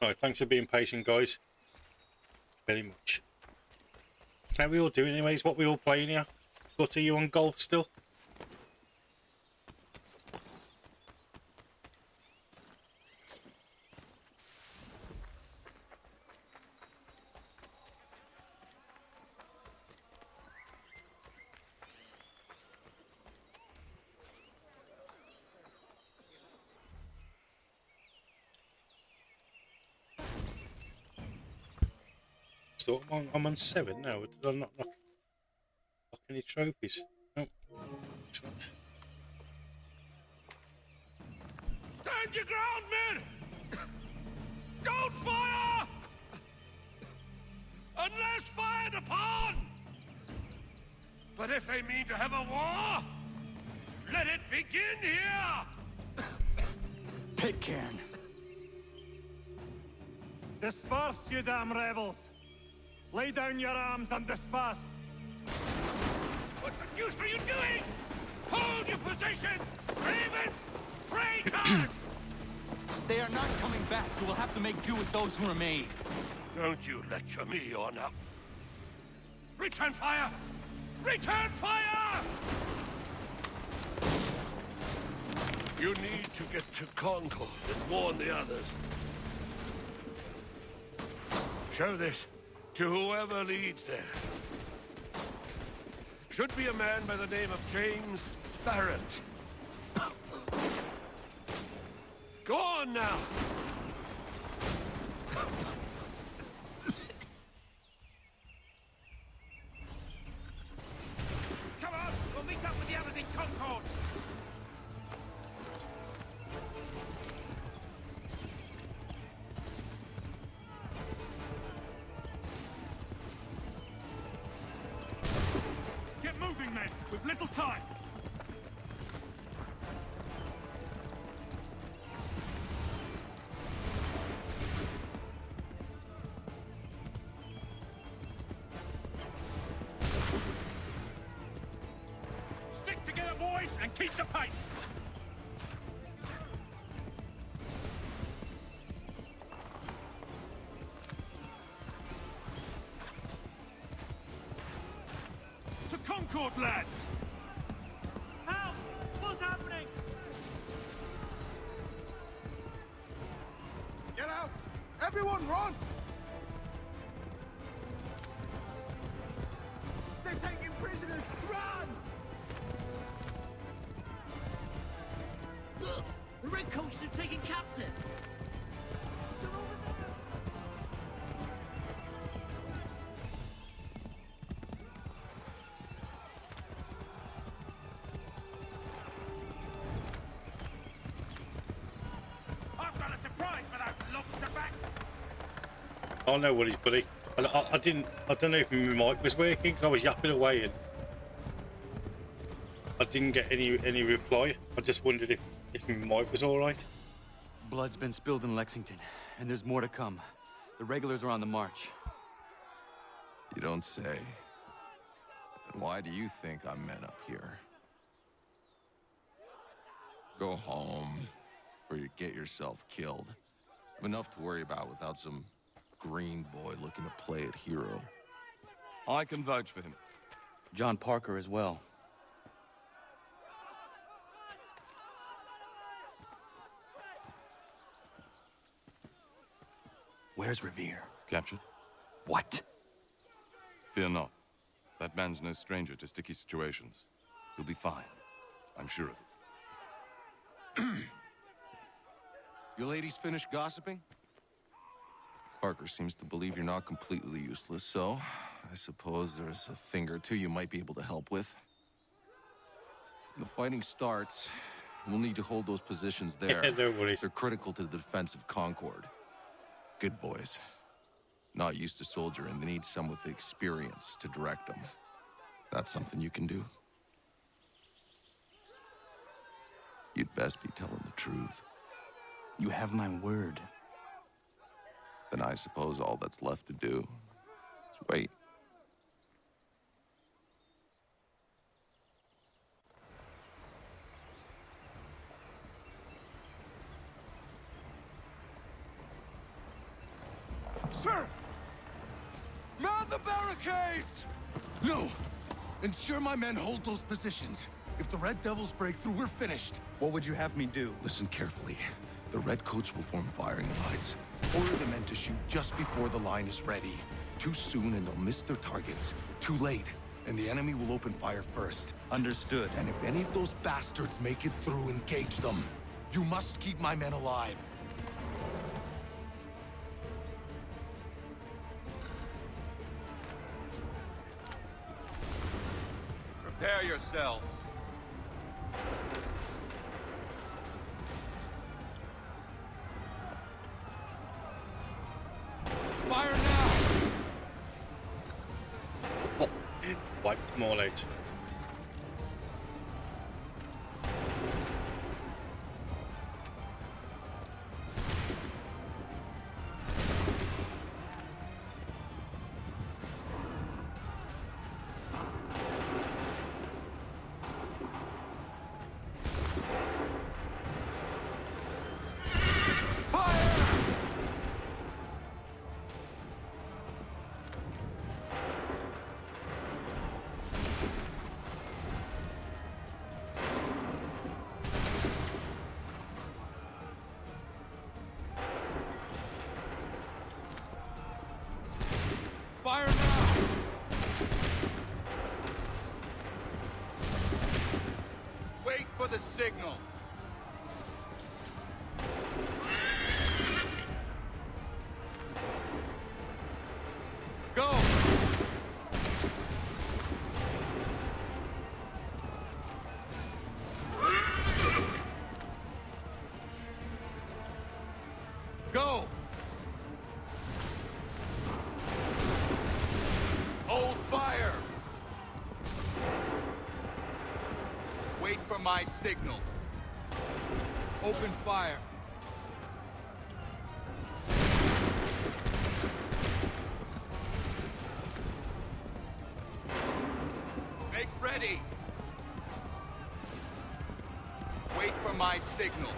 Right, thanks for being patient, guys. Very much. How we all doing, anyways? What we all playing here? Got you on golf still? So I'm on 7 now. Did I not knock any trophies? No. Excellent. Stand your ground, men! Don't fire! Unless fired upon! But if they mean to have a war, let it begin here! Pitcairn. Disperse, you damn rebels! Lay down your arms and disperse! What the deuce are you doing? Hold your positions! Ravens! Traitors! They are not coming back. You will have to make do with those who remain. Don't you lecture me on up. Return fire! Return fire! You need to get to Concord and warn the others. Show this to whoever leads there. Should be a man by the name of James Barrett. Go on now! Come on, we'll meet up with the others in Concord. Get moving, men! We've little time! Stick together, boys, and keep the pace! To Concord, lads! Help! What's happening? Get out! Everyone run! They're taking prisoners! Run! Look! The Redcoats are taking captives! I've got a surprise for those lobster backs. Oh no worries, buddy. I don't know if my mic was working because I was yapping away and I didn't get any reply. I just wondered if my mic was all right. Blood's been spilled in Lexington, and there's more to come. The regulars are on the march. You don't say. And why do you think I'm men up here? Go home, or you get yourself killed. Have enough to worry about without some green boy looking to play it hero. I can vouch for him. John Parker as well. Where's Revere? Captured? What? Fear not. That man's no stranger to sticky situations. He'll be fine. I'm sure of it. You ladies finished gossiping? Parker seems to believe you're not completely useless, so I suppose there's a thing or two you might be able to help with. When the fighting starts, we'll need to hold those positions there. No worries. They're critical to the defense of Concord. Good boys. Not used to soldiering, they need some with the experience to direct them. That's something you can do. You'd best be telling the truth. You have my word. Then I suppose all that's left to do is wait. the barricades! No! Ensure my men hold those positions. If the Red Devils break through, we're finished. What would you have me do? Listen carefully. The Redcoats will form firing lines. Order the men to shoot just before the line is ready. Too soon and they'll miss their targets. Too late, and the enemy will open fire first. Understood. And if any of those bastards make it through, engage them. You must keep my men alive. Prepare yourselves. Fire now! Oh, wiped them all out. Fire now! Wait for the signal. Go! Go! Hold fire! Wait for my signal. Open fire. Make ready. Wait for my signal.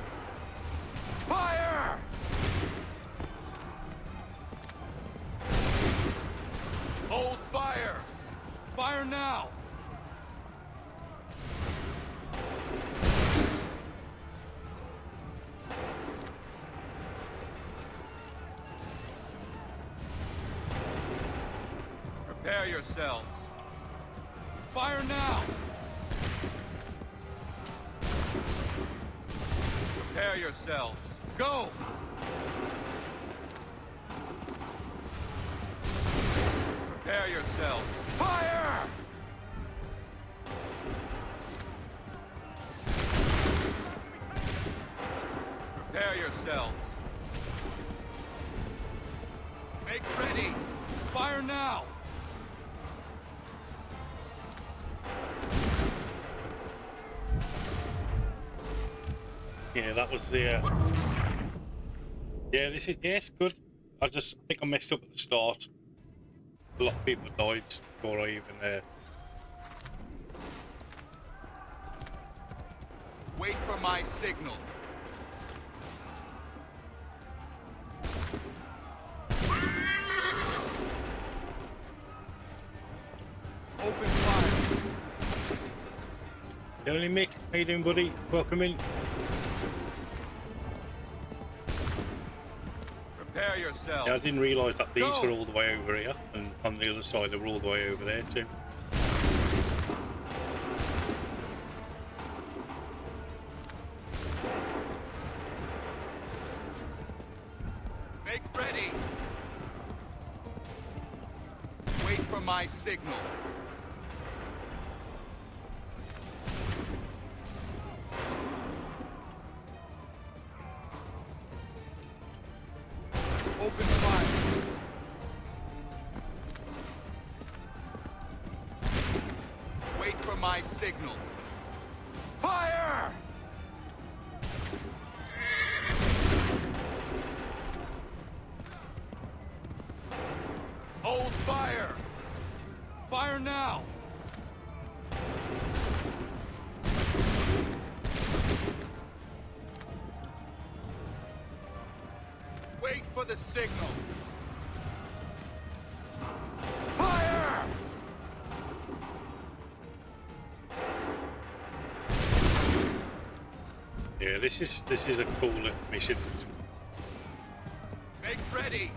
Fire! Hold fire! Fire now! Prepare yourselves. Fire now! Prepare yourselves. Go! Prepare yourselves. Fire! Prepare yourselves. Make ready. Fire now! Yeah, that was the. Yeah, this is good. I think I messed up at the start. A lot of people died before I even. Wait for my signal. Open fire. The only Mick, how you doing, buddy? Welcome in. Prepare yourself. Yeah, I didn't realise that these were all the way over here, and on the other side they were all the way over there too. Make ready. Wait for my signal. Open fire. Wait for my signal. Fire! Hold fire! Fire now! Wait for the signal. Fire! this is a cool mission. Make ready!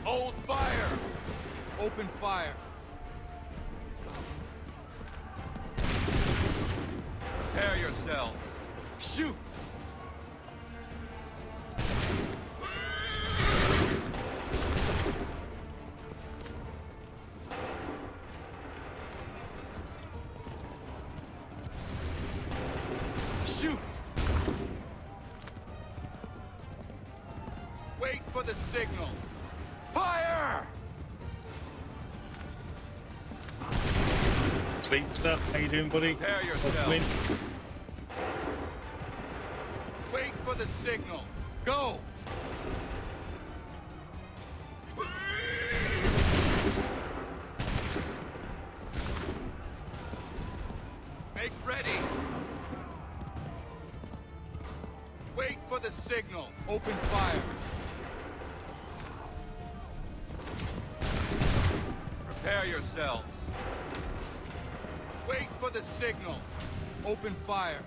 Hold fire! Open fire! Prepare yourselves! Shoot! Shoot! Wait for the signal! Fire! Sleep stuff. How you doing, buddy? Prepare yourself. Wait for the signal. Go! Make ready. Wait for the signal. Open fire. Prepare yourselves. Wait for the signal. Open fire.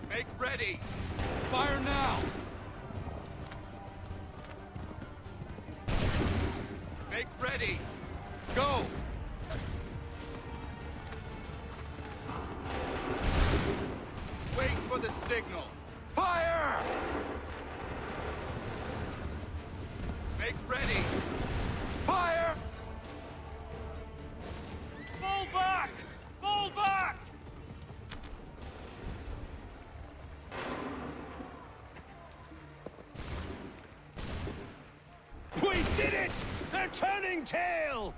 Make ready. Fire now. Make ready. Go. Wait for the signal. Fire! Make ready. Fire! Fall back! Fall back! We did it! They're turning tail!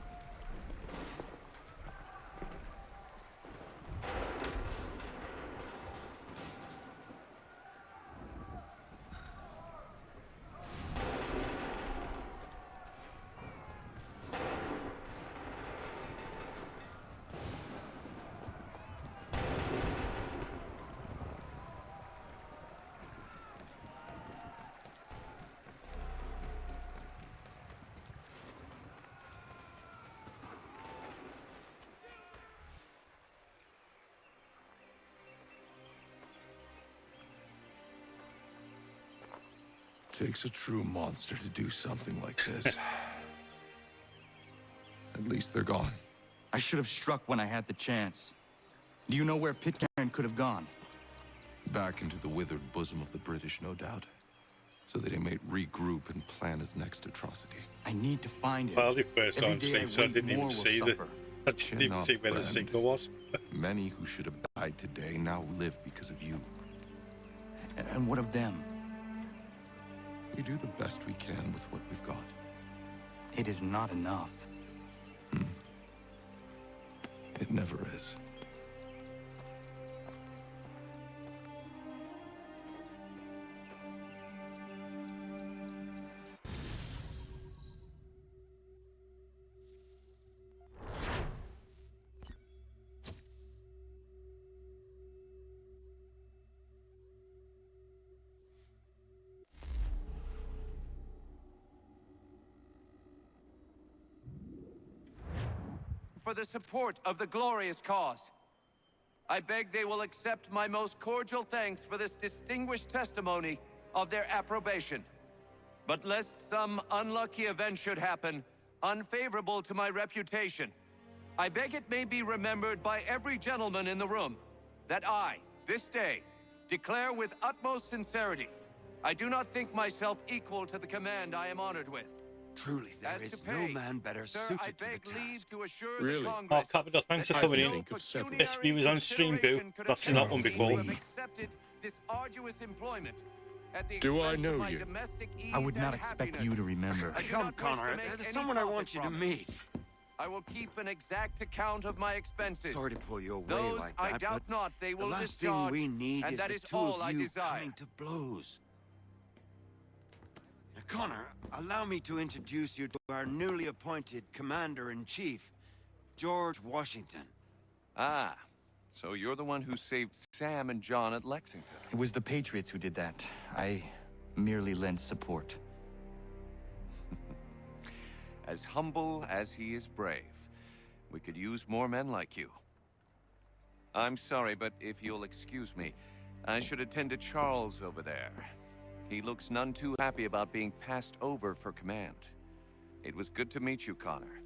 Takes a true monster to do something like this. At least they're gone. I should have struck when I had the chance. Do you know where Pitcairn could have gone? Back into the withered bosom of the British, no doubt. So that he might regroup and plan his next atrocity. I need to find it. Well, the first time sleep, so I didn't even see the. I didn't even Cannot, see where the friend. signal was. Many who should have died today now live because of you. And what of them? We do the best we can with what we've got. It is not enough. It never is. For the support of the glorious cause. I beg they will accept my most cordial thanks for this distinguished testimony of their approbation. But lest some unlucky event should happen, unfavorable to my reputation, I beg it may be remembered by every gentleman in the room that I, this day, declare with utmost sincerity, I do not think myself equal to the command I am honored with. Truly, there is no man better suited to the task. Really? Oh, Capital, thanks for coming in. Best viewers on stream, boo. Not seen that one before. This arduous employment at the Do I expense of know my you? domestic ease I would not and expect happiness. you to remember. I do Come, not wish Connor, to make there's any someone I profit want you to from it. meet. I will keep an exact account of my expenses. Sorry to pull you away Those like I that, doubt but not they will the last thing discharge, we need and is that the is two all of I you desire. coming to blows. Now, Connor, allow me to introduce you to our newly appointed Commander-in-Chief, George Washington. Ah, So you're the one who saved Sam and John at Lexington. It was the Patriots who did that. I merely lent support. As humble as he is brave. We could use more men like you. I'm sorry, but if you'll excuse me, I should attend to Charles over there. He looks none too happy about being passed over for command. It was good to meet you, Connor.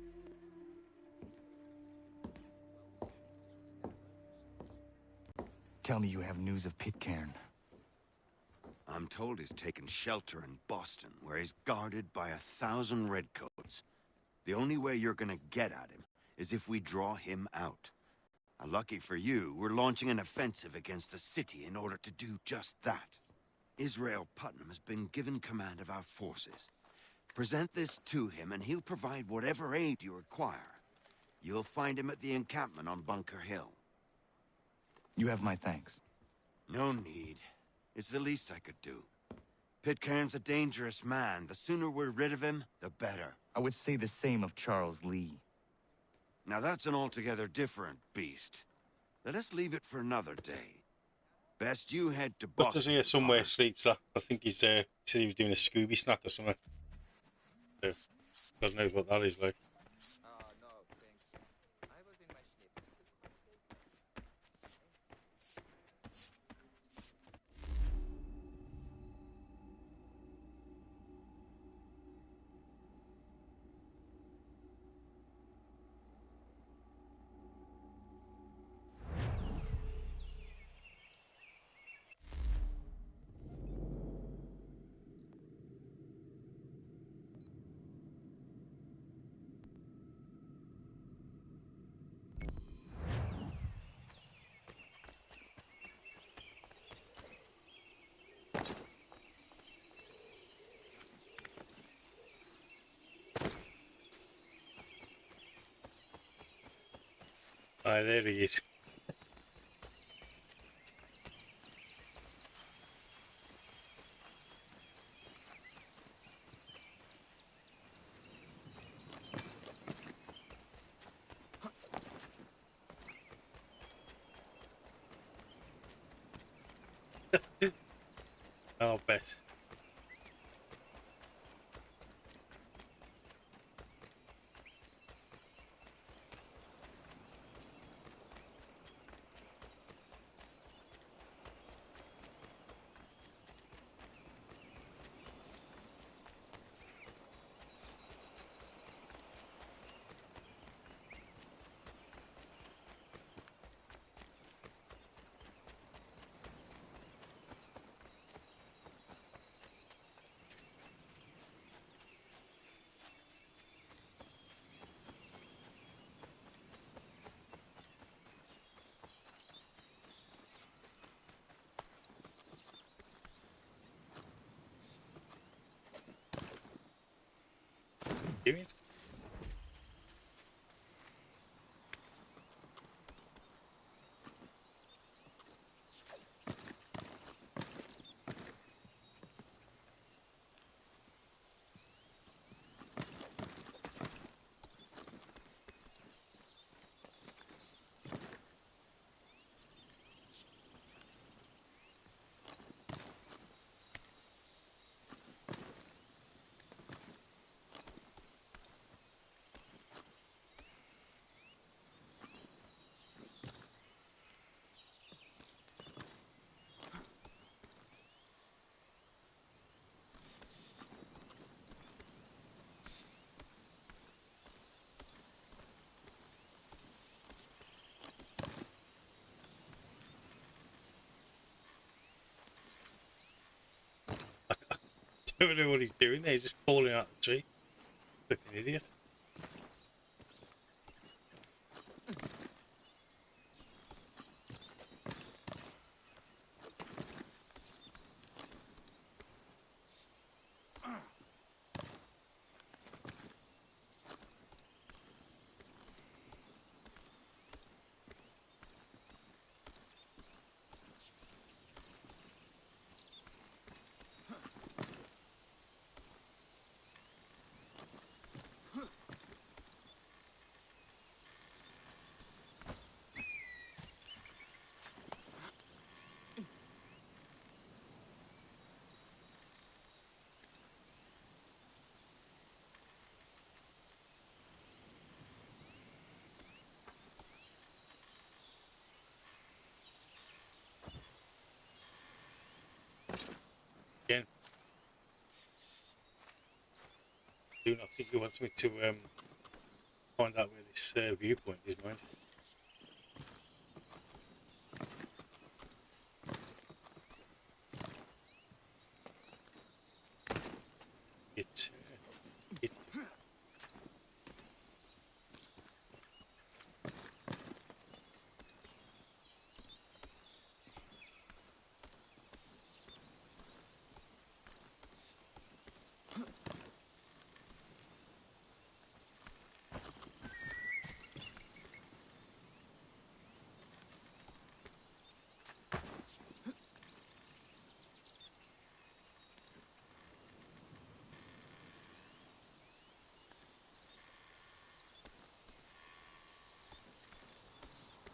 Tell me you have news of Pitcairn. I'm told he's taken shelter in Boston, where he's guarded by 1,000 redcoats. The only way you're gonna get at him is if we draw him out. Lucky for you, we're launching an offensive against the city in order to do just that. Israel Putnam has been given command of our forces. Present this to him and he'll provide whatever aid you require. You'll find him at the encampment on Bunker Hill. You have my thanks. No need. It's the least I could do. Pitcairn's a dangerous man. The sooner we're rid of him, the better. I would say the same of Charles Lee. Now that's an altogether different beast. Let us leave it for another day. Best you head to But Boston. does he somewhere sleeps that? I think he's he said he was doing a Scooby snack or something. So, God knows what that is like. Ah, there he is. I'll bet. Doing? I don't know what he's doing there. He's just falling out the tree. Fucking idiot. again. I think he wants me to find out where this viewpoint is, mind. It.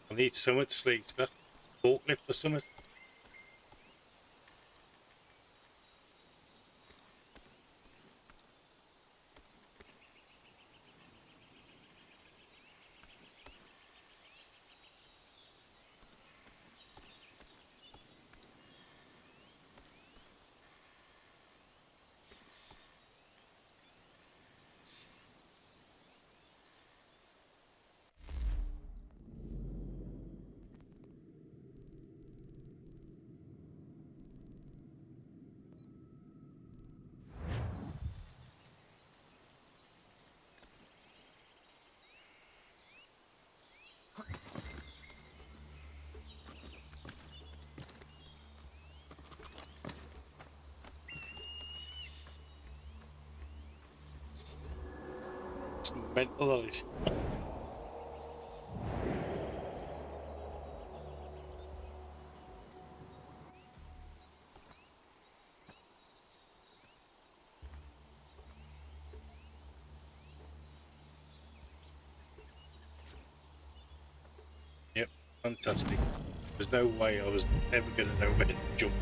I need somewhere to sleep, that forklift or something. It's mental, that is. Yep, fantastic. There's no way I was ever going to know where to jump.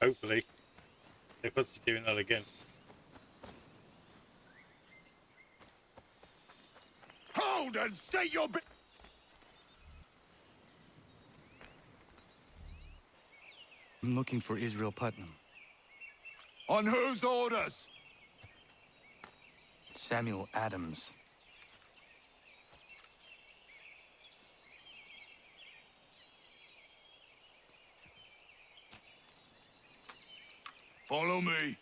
Hopefully. They're doing that again. Hold and state your I'm looking for Israel Putnam. On whose orders? Samuel Adams. Follow me.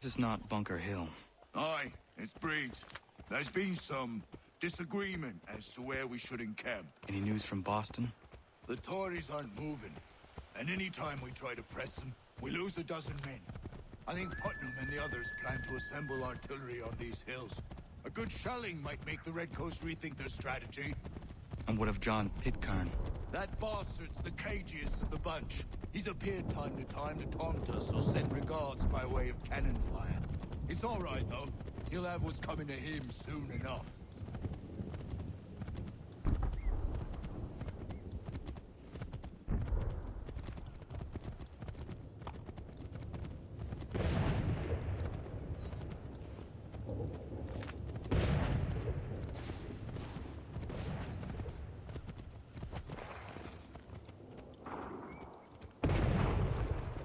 This is not Bunker Hill. Aye, it's Breeds. There's been some disagreement as to where we should encamp. Any news from Boston? The Tories aren't moving, and any time we try to press them, we lose a dozen men. I think Putnam and the others plan to assemble artillery on these hills. A good shelling might make the Redcoats rethink their strategy. And what of John Pitcairn? That bastard's the cagiest of the bunch. He's appeared time to time to taunt us or send regards by way of cannon fire. It's all right, though. He'll have what's coming to him soon enough.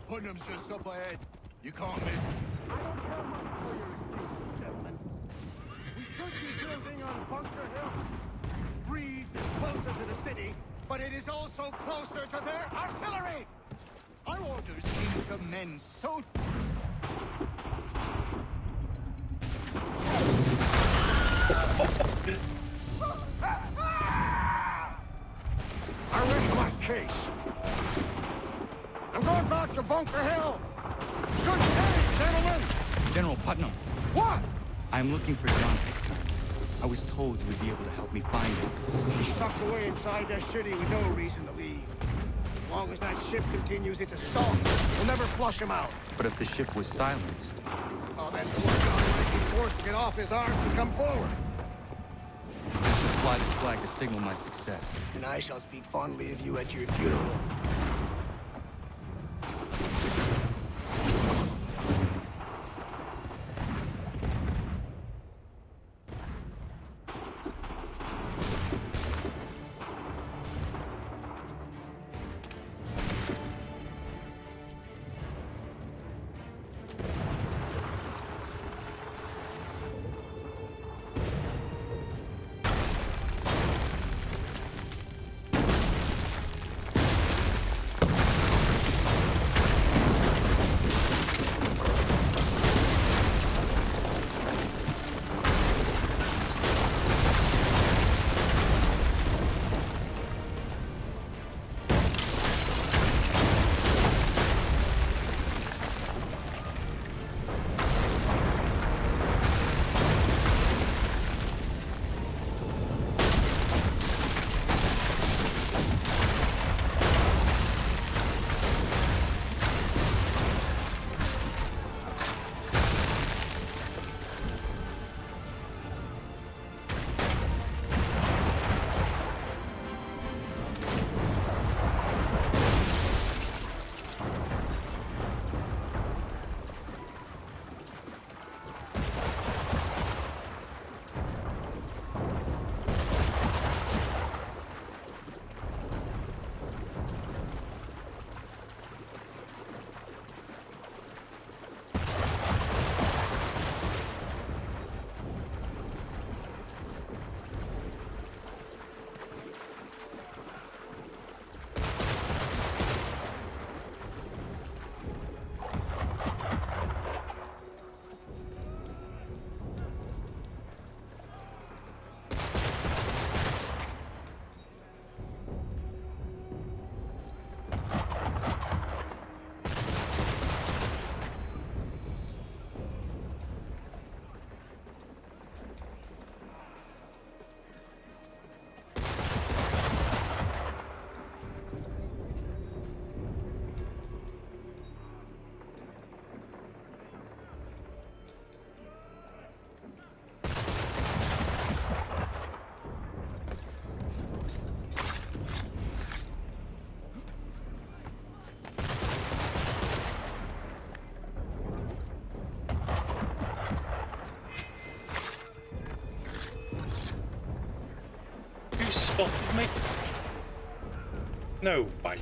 Putnam's just up ahead. You can't miss him. I don't care much for your excuses, gentlemen. We should be building on Bunker Hill. Breeds is closer to the city, but it is also closer to their artillery! Our orders came from men so... I rest my case. I'm going back to Bunker Hill. Good day, gentlemen. General Putnam. What? I'm looking for John Pitcairn. I was told you would be able to help me find it. He's stuck away inside that city with no reason to leave. As long as that ship continues its assault, we'll never flush him out. But if the ship was silenced... Oh, then the one John might be forced to get off his arse and come forward. I should fly this flag to signal my success. And I shall speak fondly of you at your funeral. You spotted me? No way.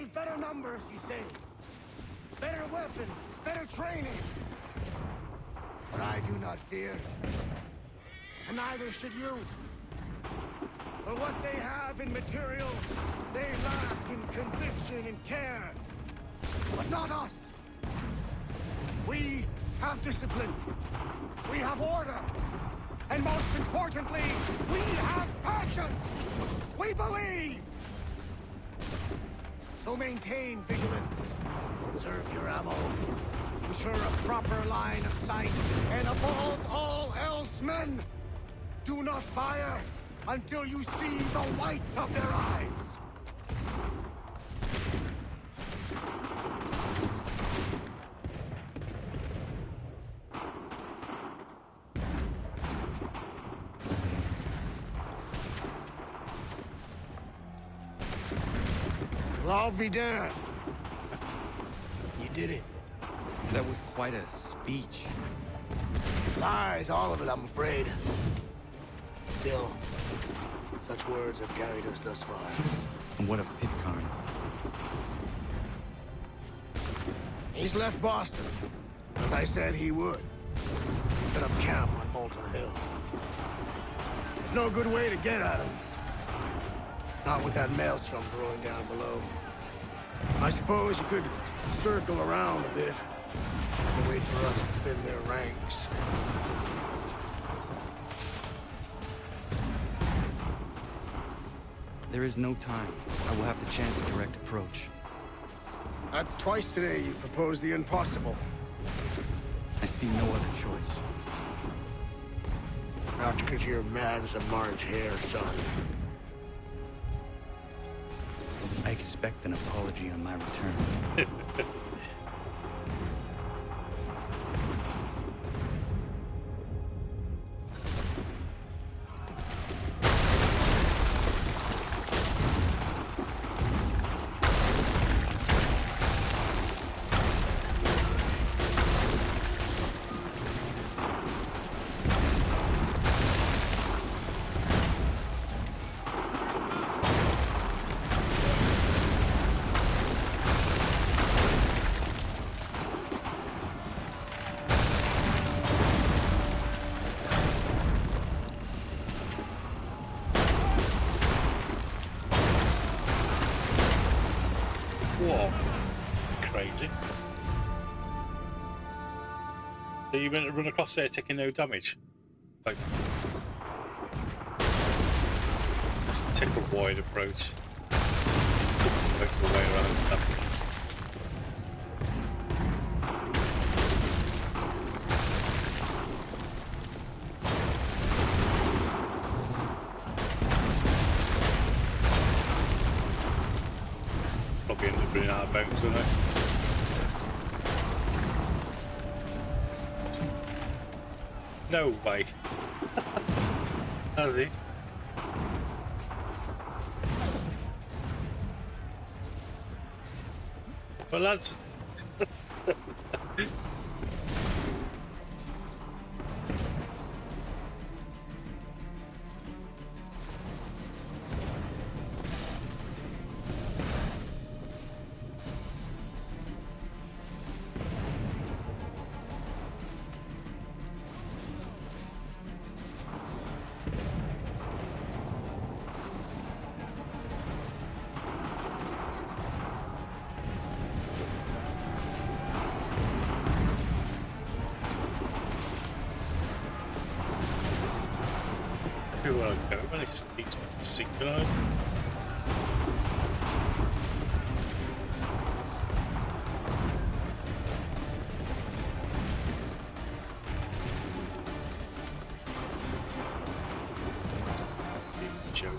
need better numbers, you say? Better weapons, better training. But I do not fear. And neither should you. For what they have in material, they lack in conviction and care. But not us. We have discipline. We have order. And most importantly, we have passion. We believe. So maintain vigilance. Observe your ammo. Ensure a proper line of sight. And above all else, men, do not fire until you see the whites of their eyes. Well, I'll be damned. You did it. That was quite a speech. Lies, all of it, I'm afraid. Still, such words have carried us thus far. And what of Pitcairn? He's left Boston, as I said he would. Set up camp on Molten Hill. There's no good way to get at him. Not with that maelstrom brewing down below. I suppose you could circle around a bit and wait for us to thin their ranks. There is no time. I will have to chance a direct approach. That's twice today you proposed the impossible. I see no other choice. Not because you're mad as a March hare, son. I expect an apology on my return. Whoa. Crazy. So you went to run across there taking no damage? Like, just take a wide approach. Make your way around that. Probably end up running out of bounds, wouldn't it? No way. Has he? Well, lads. Everywhere I go, when it's synchronized. Joke.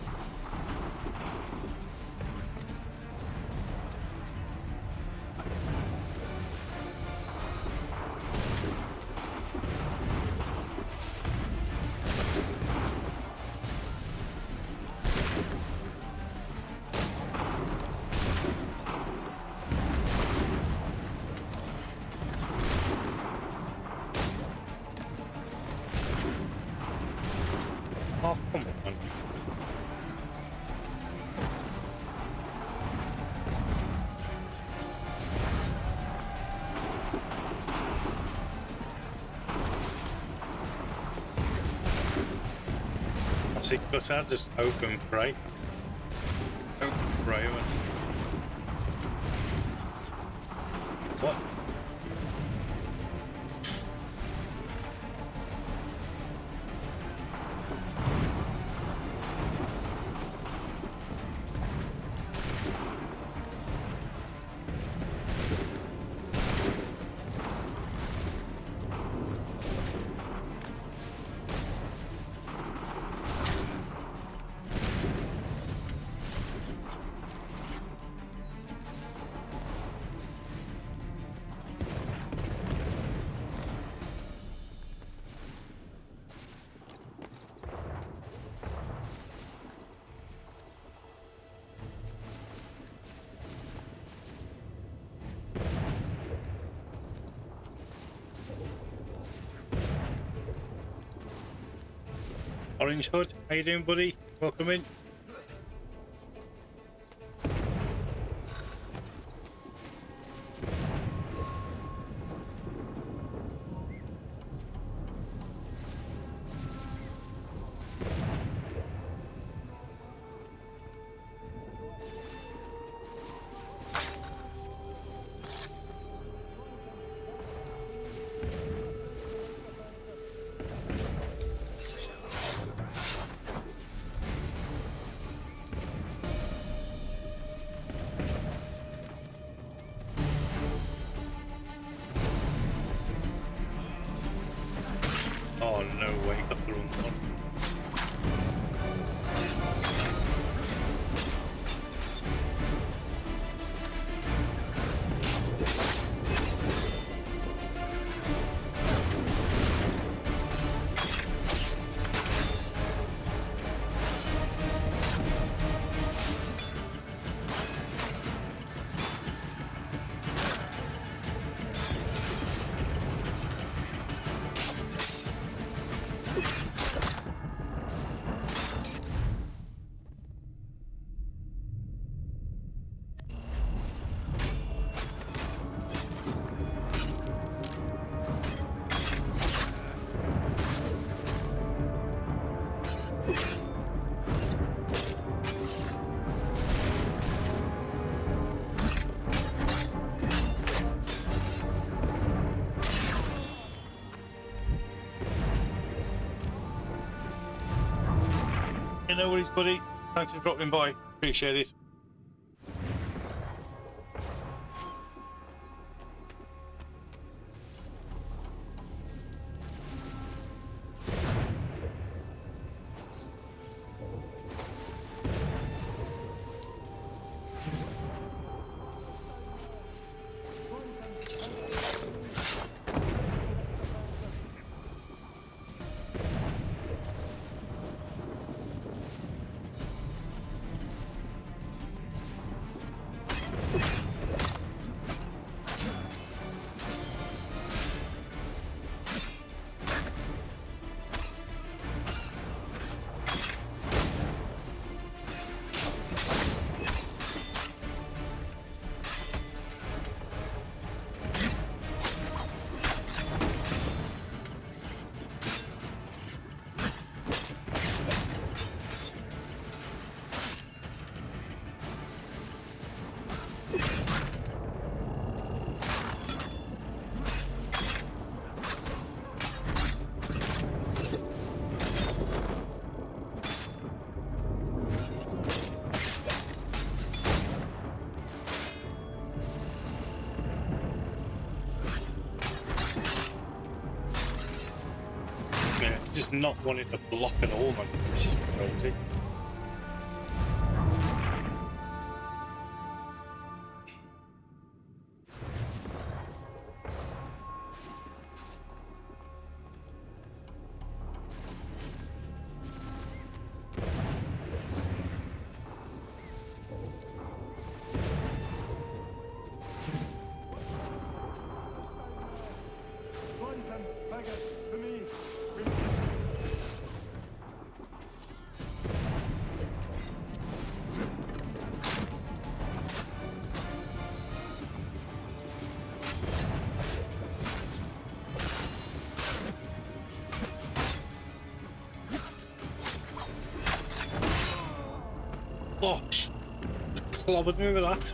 see, because I'll just open pray. Open pray. What? Orange Hood, how you doing, buddy? Welcome in. Oh no way, got the wrong one. No worries, buddy. Thanks for dropping by. Appreciate it. Just not wanting to block at all, man. This is crazy. clobbered me with that.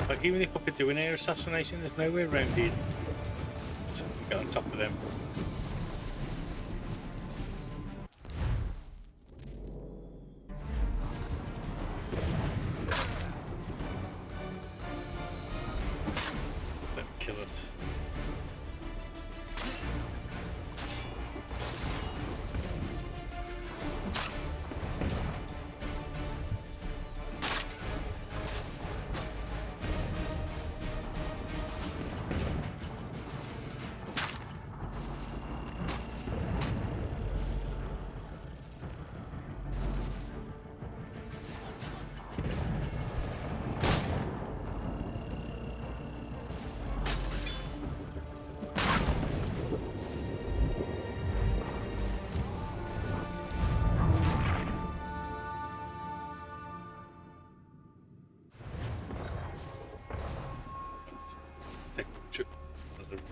Like, even if I could do an air assassination, there's no way around it. So I can get on top of them. Let them kill us.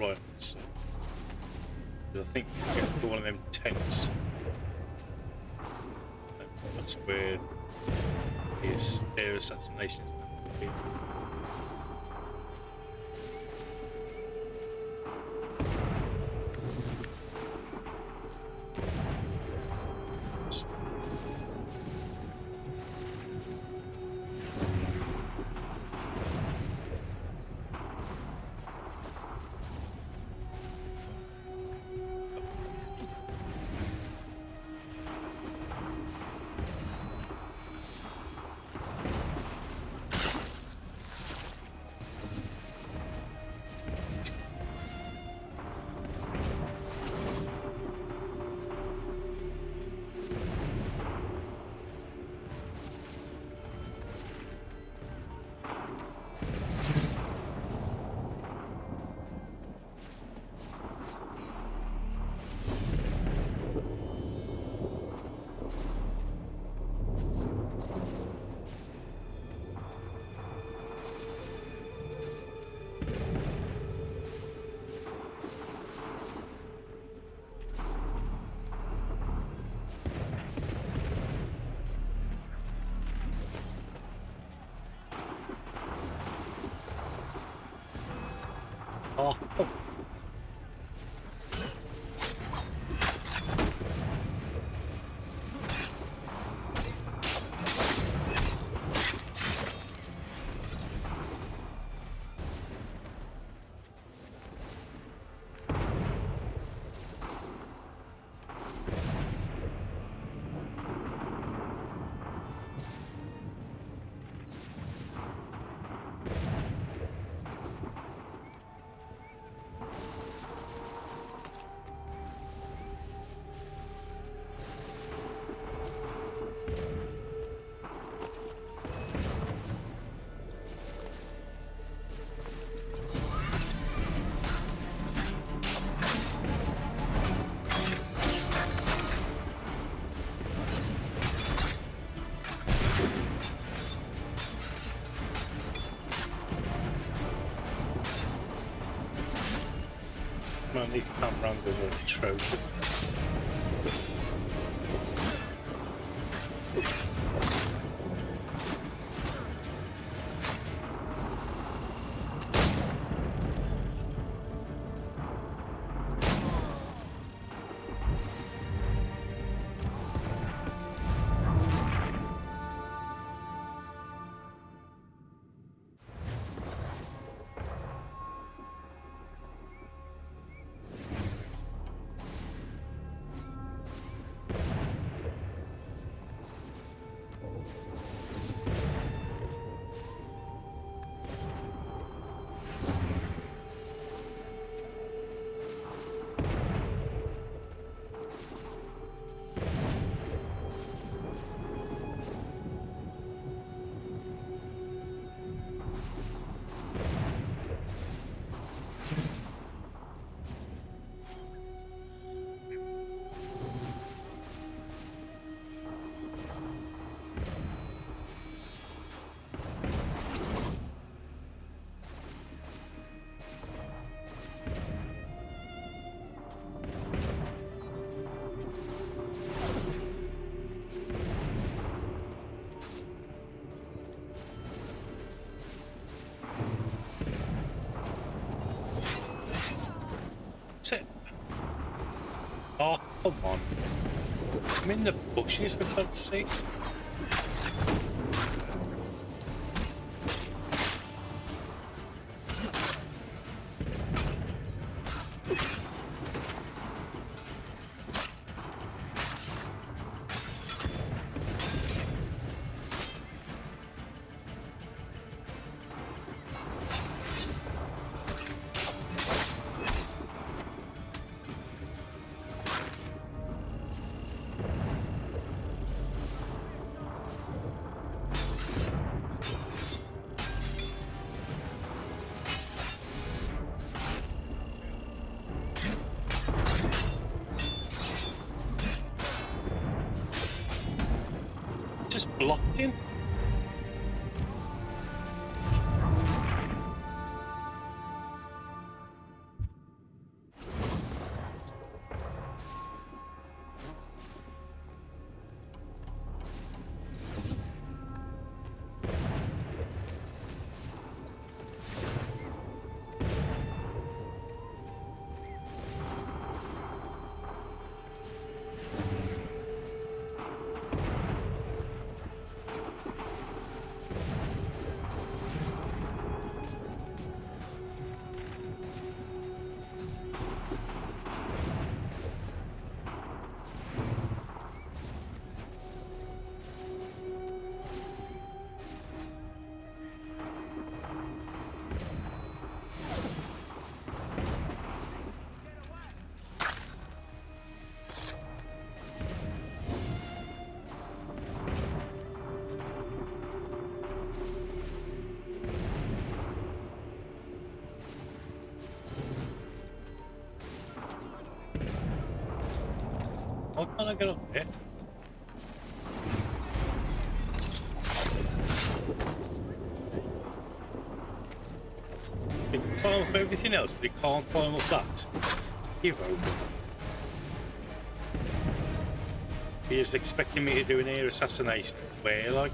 Right, so, I think you get to one of them tents. That's where his air assassination is going to be. Oh. Man, these cameras are atrocious. Oh, come on. I'm in the bushes, for God's sake. Just blocked in. How can I get up there? You can climb up everything else, but you can't climb up that. Hero. He is expecting me to do an air assassination. Where, like?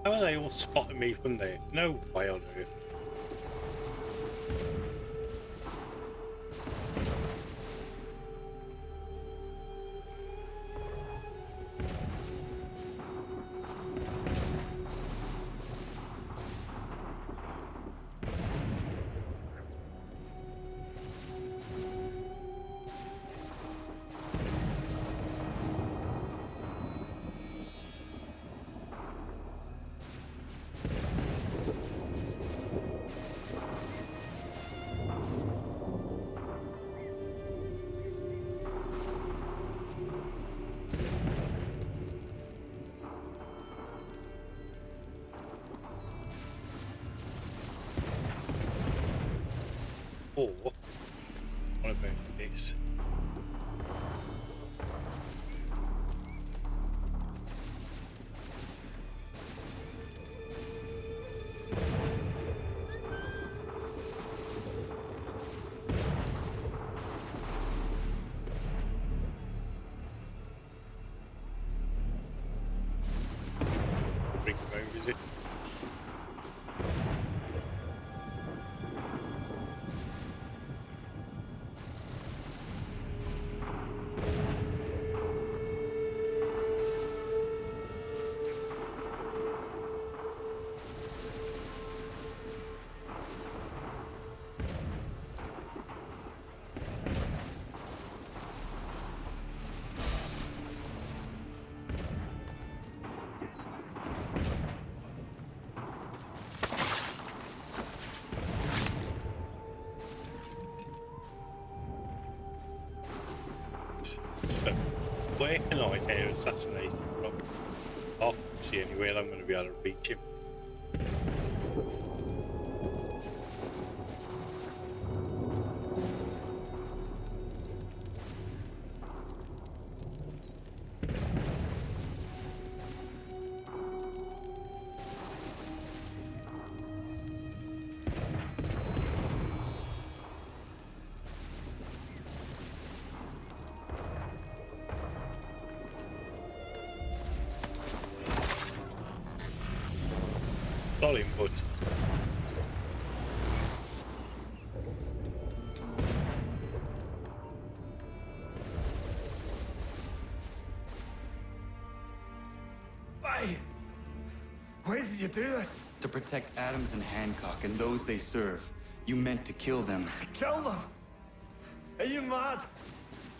How are they all spotting me from there? No way on earth. Or what about this? Bring them over, is it? So, where can I air assassinate him from? I can't see anywhere I'm going to be able to reach him. Got him, but Why did you do this? To protect Adams and Hancock and those they serve. You meant to kill them. Kill them? Are you mad?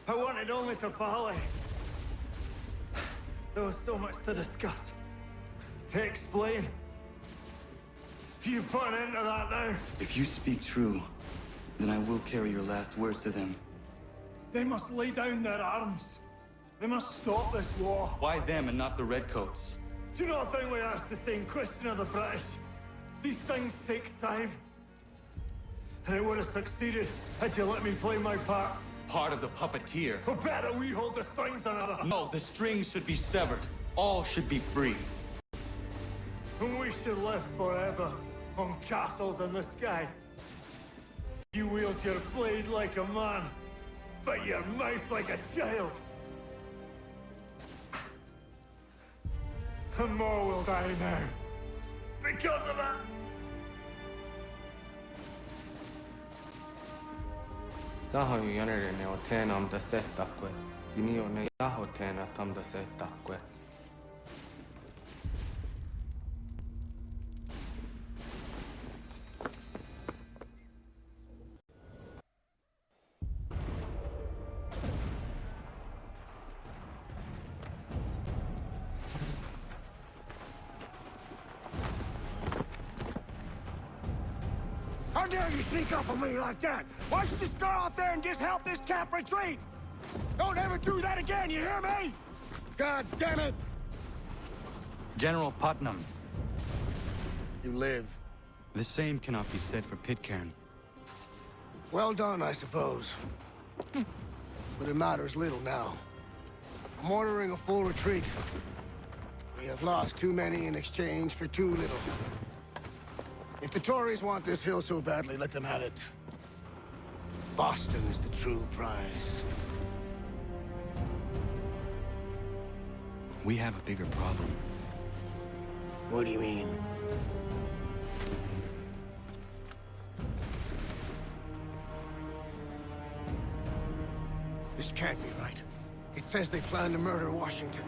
I wanted only to parley. There was so much to discuss, to explain. You put an end to that now. If you speak true, then I will carry your last words to them. They must lay down their arms. They must stop this war. Why them and not the Redcoats? Do you not think we asked the same question of the British? These things take time. And it would have succeeded had you let me play my part. Part of the puppeteer. Or better, we hold the strings another. No, the strings should be severed. All should be free. And we should live forever on castles in the sky. You wield your blade like a man, but your mouth like a child. And more will die now. Because of that. Sahoin jänerene o teenam da setakwe. Tini o ne jaho teena tam da setakwe. How dare you sneak up on me like that? Why don't you just go out there and just help this camp retreat? Don't ever do that again, you hear me? God damn it! General Putnam. You live. The same cannot be said for Pitcairn. Well done, I suppose. But it matters little now. I'm ordering a full retreat. We have lost too many in exchange for too little. If the Tories want this hill so badly, let them have it. Boston is the true prize. We have a bigger problem. What do you mean? This can't be right. It says they plan to murder Washington.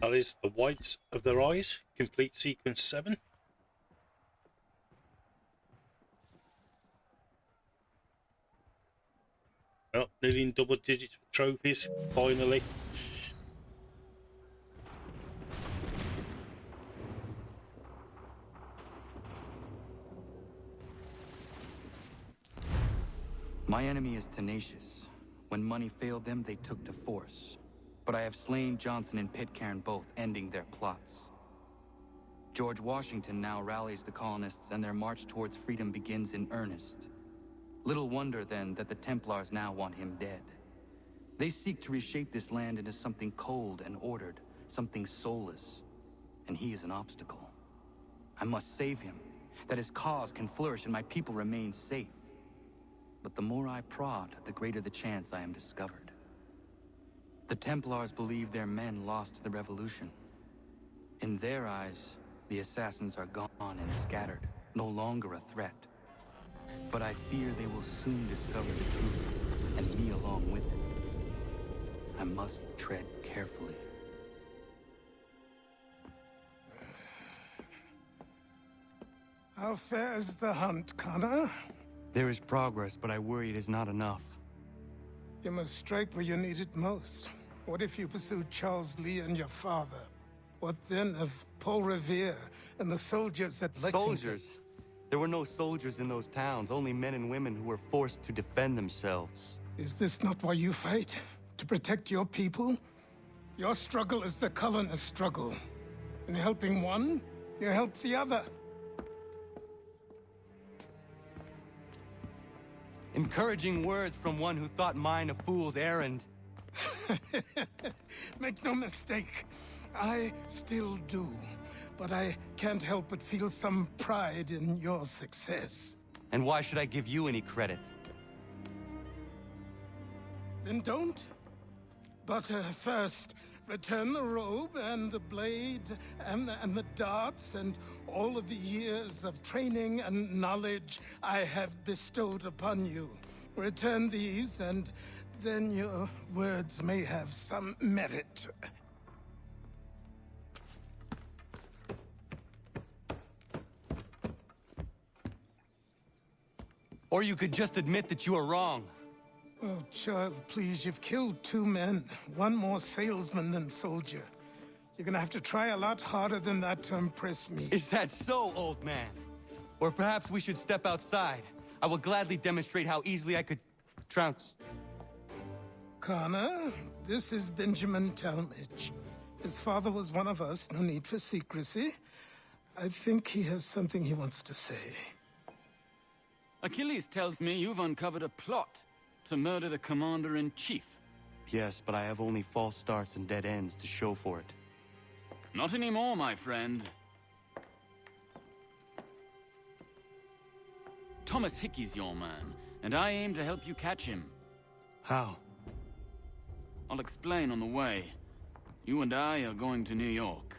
That is the whites of their eyes. Complete sequence 7. Well, nearly in double digits with trophies, finally. My enemy is tenacious. When money failed them, they took to force. But I have slain Johnson and Pitcairn both, ending their plots. George Washington now rallies the colonists, and their march towards freedom begins in earnest. Little wonder, then, that the Templars now want him dead. They seek to reshape this land into something cold and ordered, something soulless. And he is an obstacle. I must save him, that his cause can flourish and my people remain safe. But the more I prod, the greater the chance I am discovered. The Templars believe their men lost the revolution. In their eyes, the assassins are gone and scattered, no longer a threat. But I fear they will soon discover the truth, and me along with it. I must tread carefully. How fares the hunt, Connor? There is progress, but I worry it is not enough. You must strike where you need it most. What if you pursued Charles Lee and your father? What then of Paul Revere and the soldiers at Lexington? Soldiers? There were no soldiers in those towns, only men and women who were forced to defend themselves. Is this not why you fight? To protect your people? Your struggle is the colonist struggle. In helping one, you help the other. Encouraging words from one who thought mine a fool's errand. Make no mistake, I still do. But I can't help but feel some pride in your success. And why should I give you any credit? Then don't. But first, return the robe and the blade and the darts and all of the years of training and knowledge I have bestowed upon you. Return these, and then your words may have some merit. Or you could just admit that you are wrong. Oh, child, please, you've killed 2 men. One more salesman than soldier. You're gonna have to try a lot harder than that to impress me. Is that so, old man? Or perhaps we should step outside. I will gladly demonstrate how easily I could trounce. Connor, this is Benjamin Talmadge. His father was one of us, no need for secrecy. I think he has something he wants to say. Achilles tells me you've uncovered a plot to murder the commander-in-chief. Yes, but I have only false starts and dead ends to show for it. Not anymore, my friend. Thomas Hickey's your man, and I aim to help you catch him. How? I'll explain on the way. You and I are going to New York.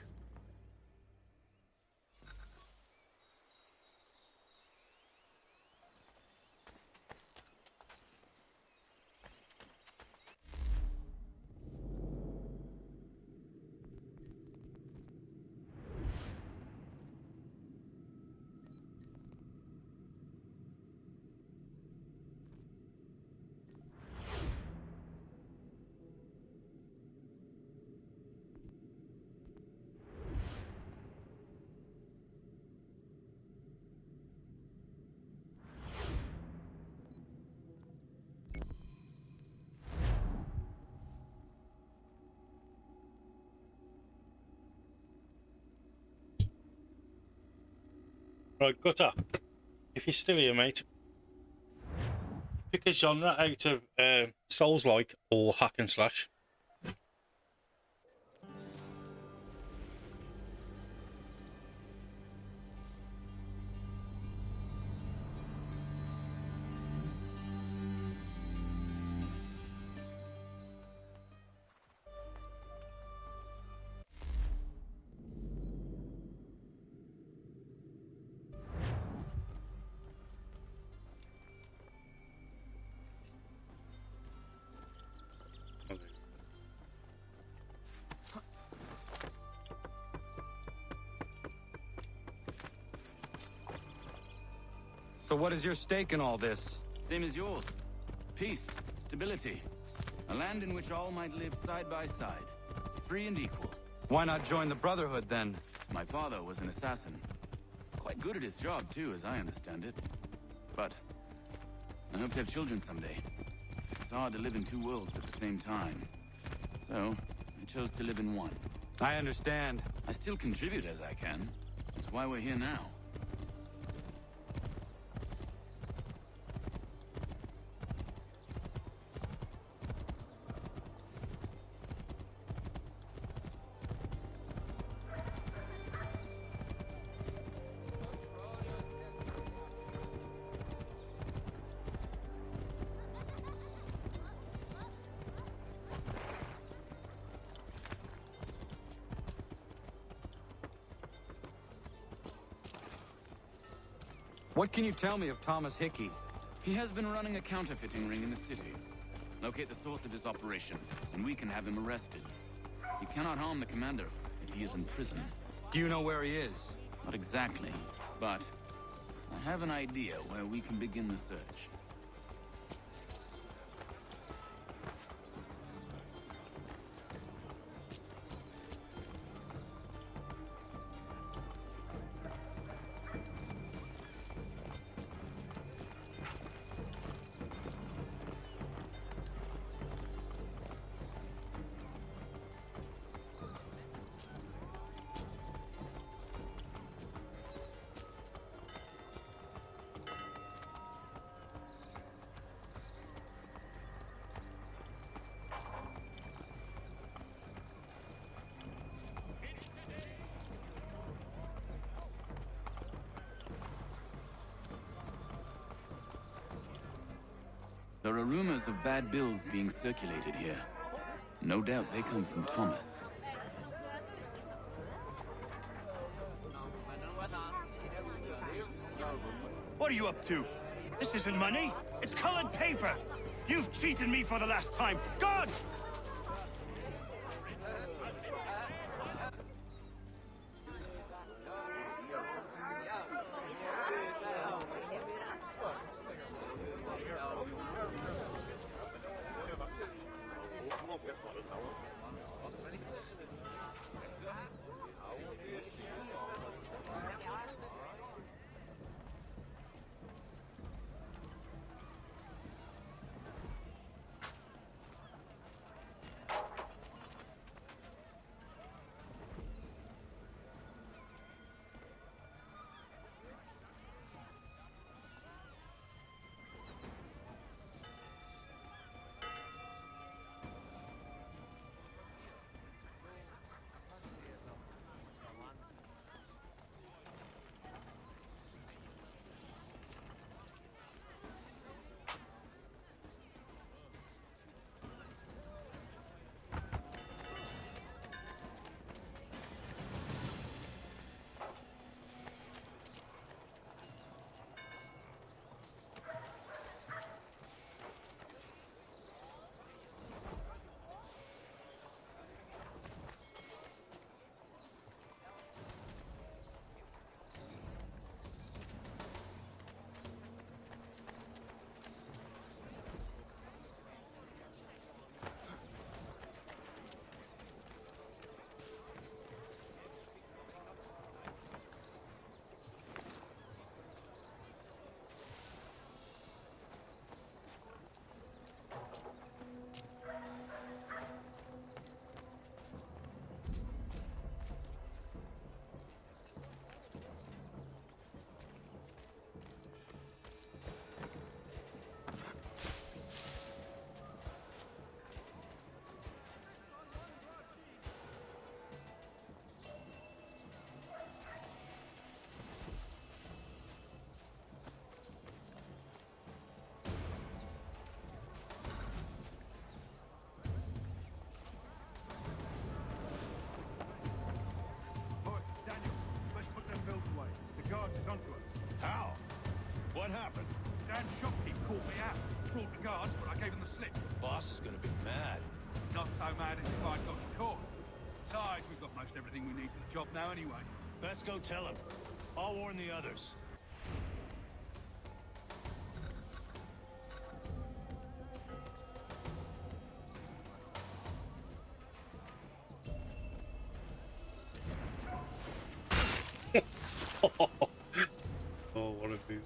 Right, Gutter, if you're still here, mate, pick a genre out of Souls-like or hack and slash. So what is your stake in all this? Same as yours. Peace, stability. A land in which all might live side by side. Free and equal. Why not join the Brotherhood, then? My father was an assassin. Quite good at his job, too, as I understand it. But I hope to have children someday. It's hard to live in two worlds at the same time. So, I chose to live in one. I understand. I still contribute as I can. That's why we're here now. What can you tell me of Thomas Hickey? He has been running a counterfeiting ring in the city. Locate the source of his operation, and we can have him arrested. He cannot harm the commander if he is in prison. Do you know where he is? Not exactly, but I have an idea where we can begin the search. There are rumors of bad bills being circulated here. No doubt they come from Thomas. What are you up to? This isn't money. It's colored paper. You've cheated me for the last time. God! What happened? Dan's shopkeep caught me out. Brought the guards, but I gave him the slip. Boss is gonna be mad. Not so mad as if I'd got you caught. Besides, we've got most everything we need for the job now anyway. Best go tell him. I'll warn the others. Oh, what a move.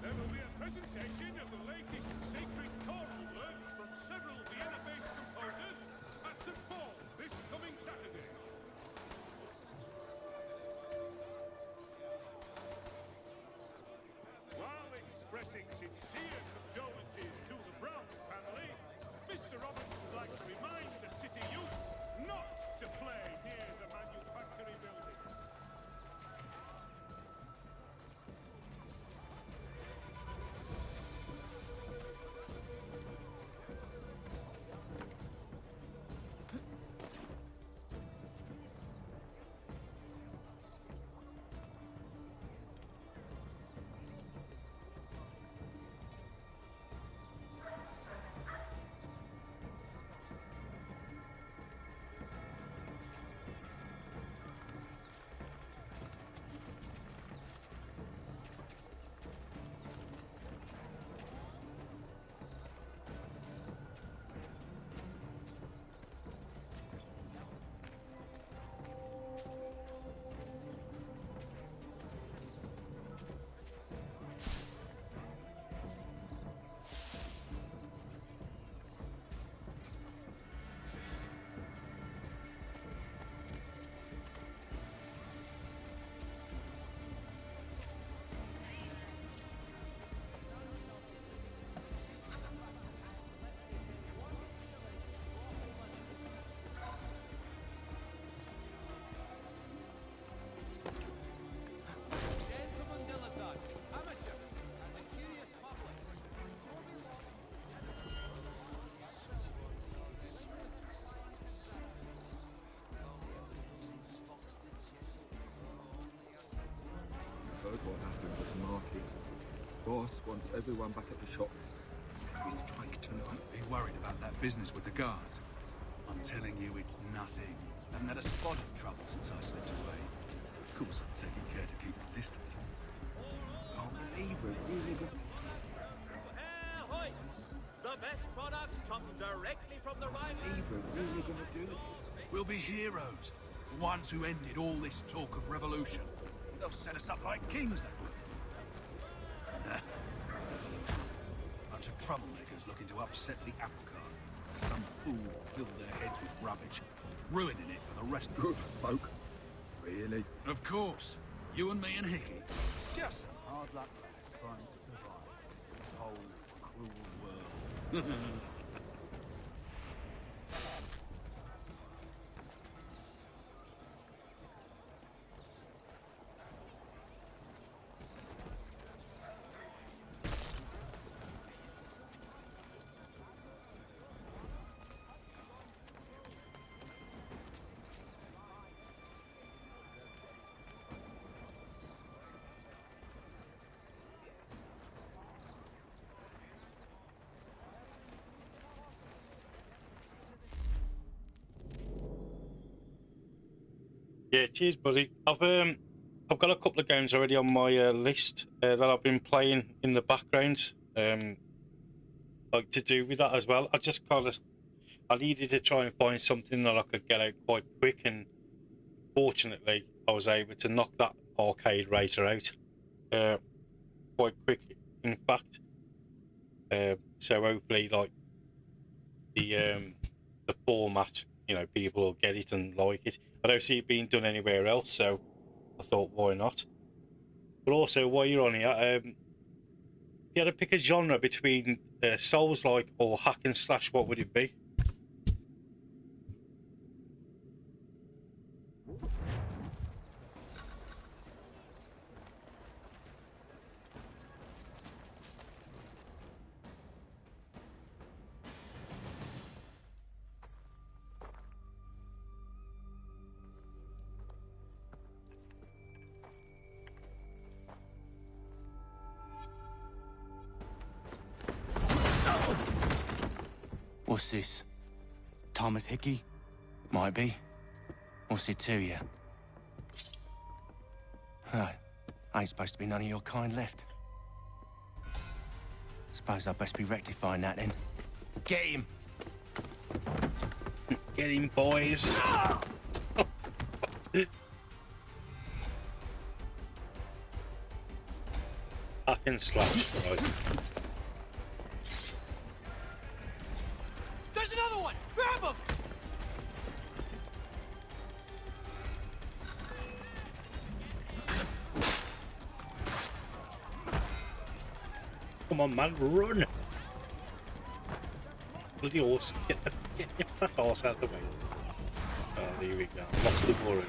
There will be a presentation of the latest sacred choral works from several Vienna-based composers at St. Paul this coming Saturday. While expressing sincere condolences to the Brown family, Mr. Roberts would like to remind the city youth not to play near the manufactory building. Heard what happened at the market. Boss wants everyone back at the shop. We strike tonight. Be worried about that business with the guards. I'm telling you, it's nothing. Haven't had a spot of trouble since I slipped away. Of course, I'm taking care to keep my distance. Can't believe we're really good. The best products come directly from the rival. We're really gonna do this. We'll be heroes. The ones who ended all this talk of revolution. They'll set us up like kings, they will. Bunch of troublemakers looking to upset the apple cart. Some fool filled their heads with rubbish, ruining it for the rest of Good folk. Really? Of course. You and me and Hickey. Just some Hard luck, lads, trying to survive this whole cruel world. Yeah, cheers, buddy. I've got a couple of games already on my list that I've been playing in the background. Like to do with that as well. I needed to try and find something that I could get out quite quick, and fortunately, I was able to knock that arcade racer out quite quick. In fact, so hopefully, like the format, you know, people will get it and like it. I don't see it being done anywhere else, so I thought, why not? But also, while you're on here, if you had to pick a genre between Souls-like or hack and slash, what would it be? What's this? Thomas Hickey? Might be. What's it to you? Right. Ain't supposed to be none of your kind left. Suppose I'd best be rectifying that then. Get him! Get him, boys! I can slash, right? There's another one! Grab him! Come on, man, run! Bloody horse, get your fat horse out of the way. Oh, there we go. Lost him already.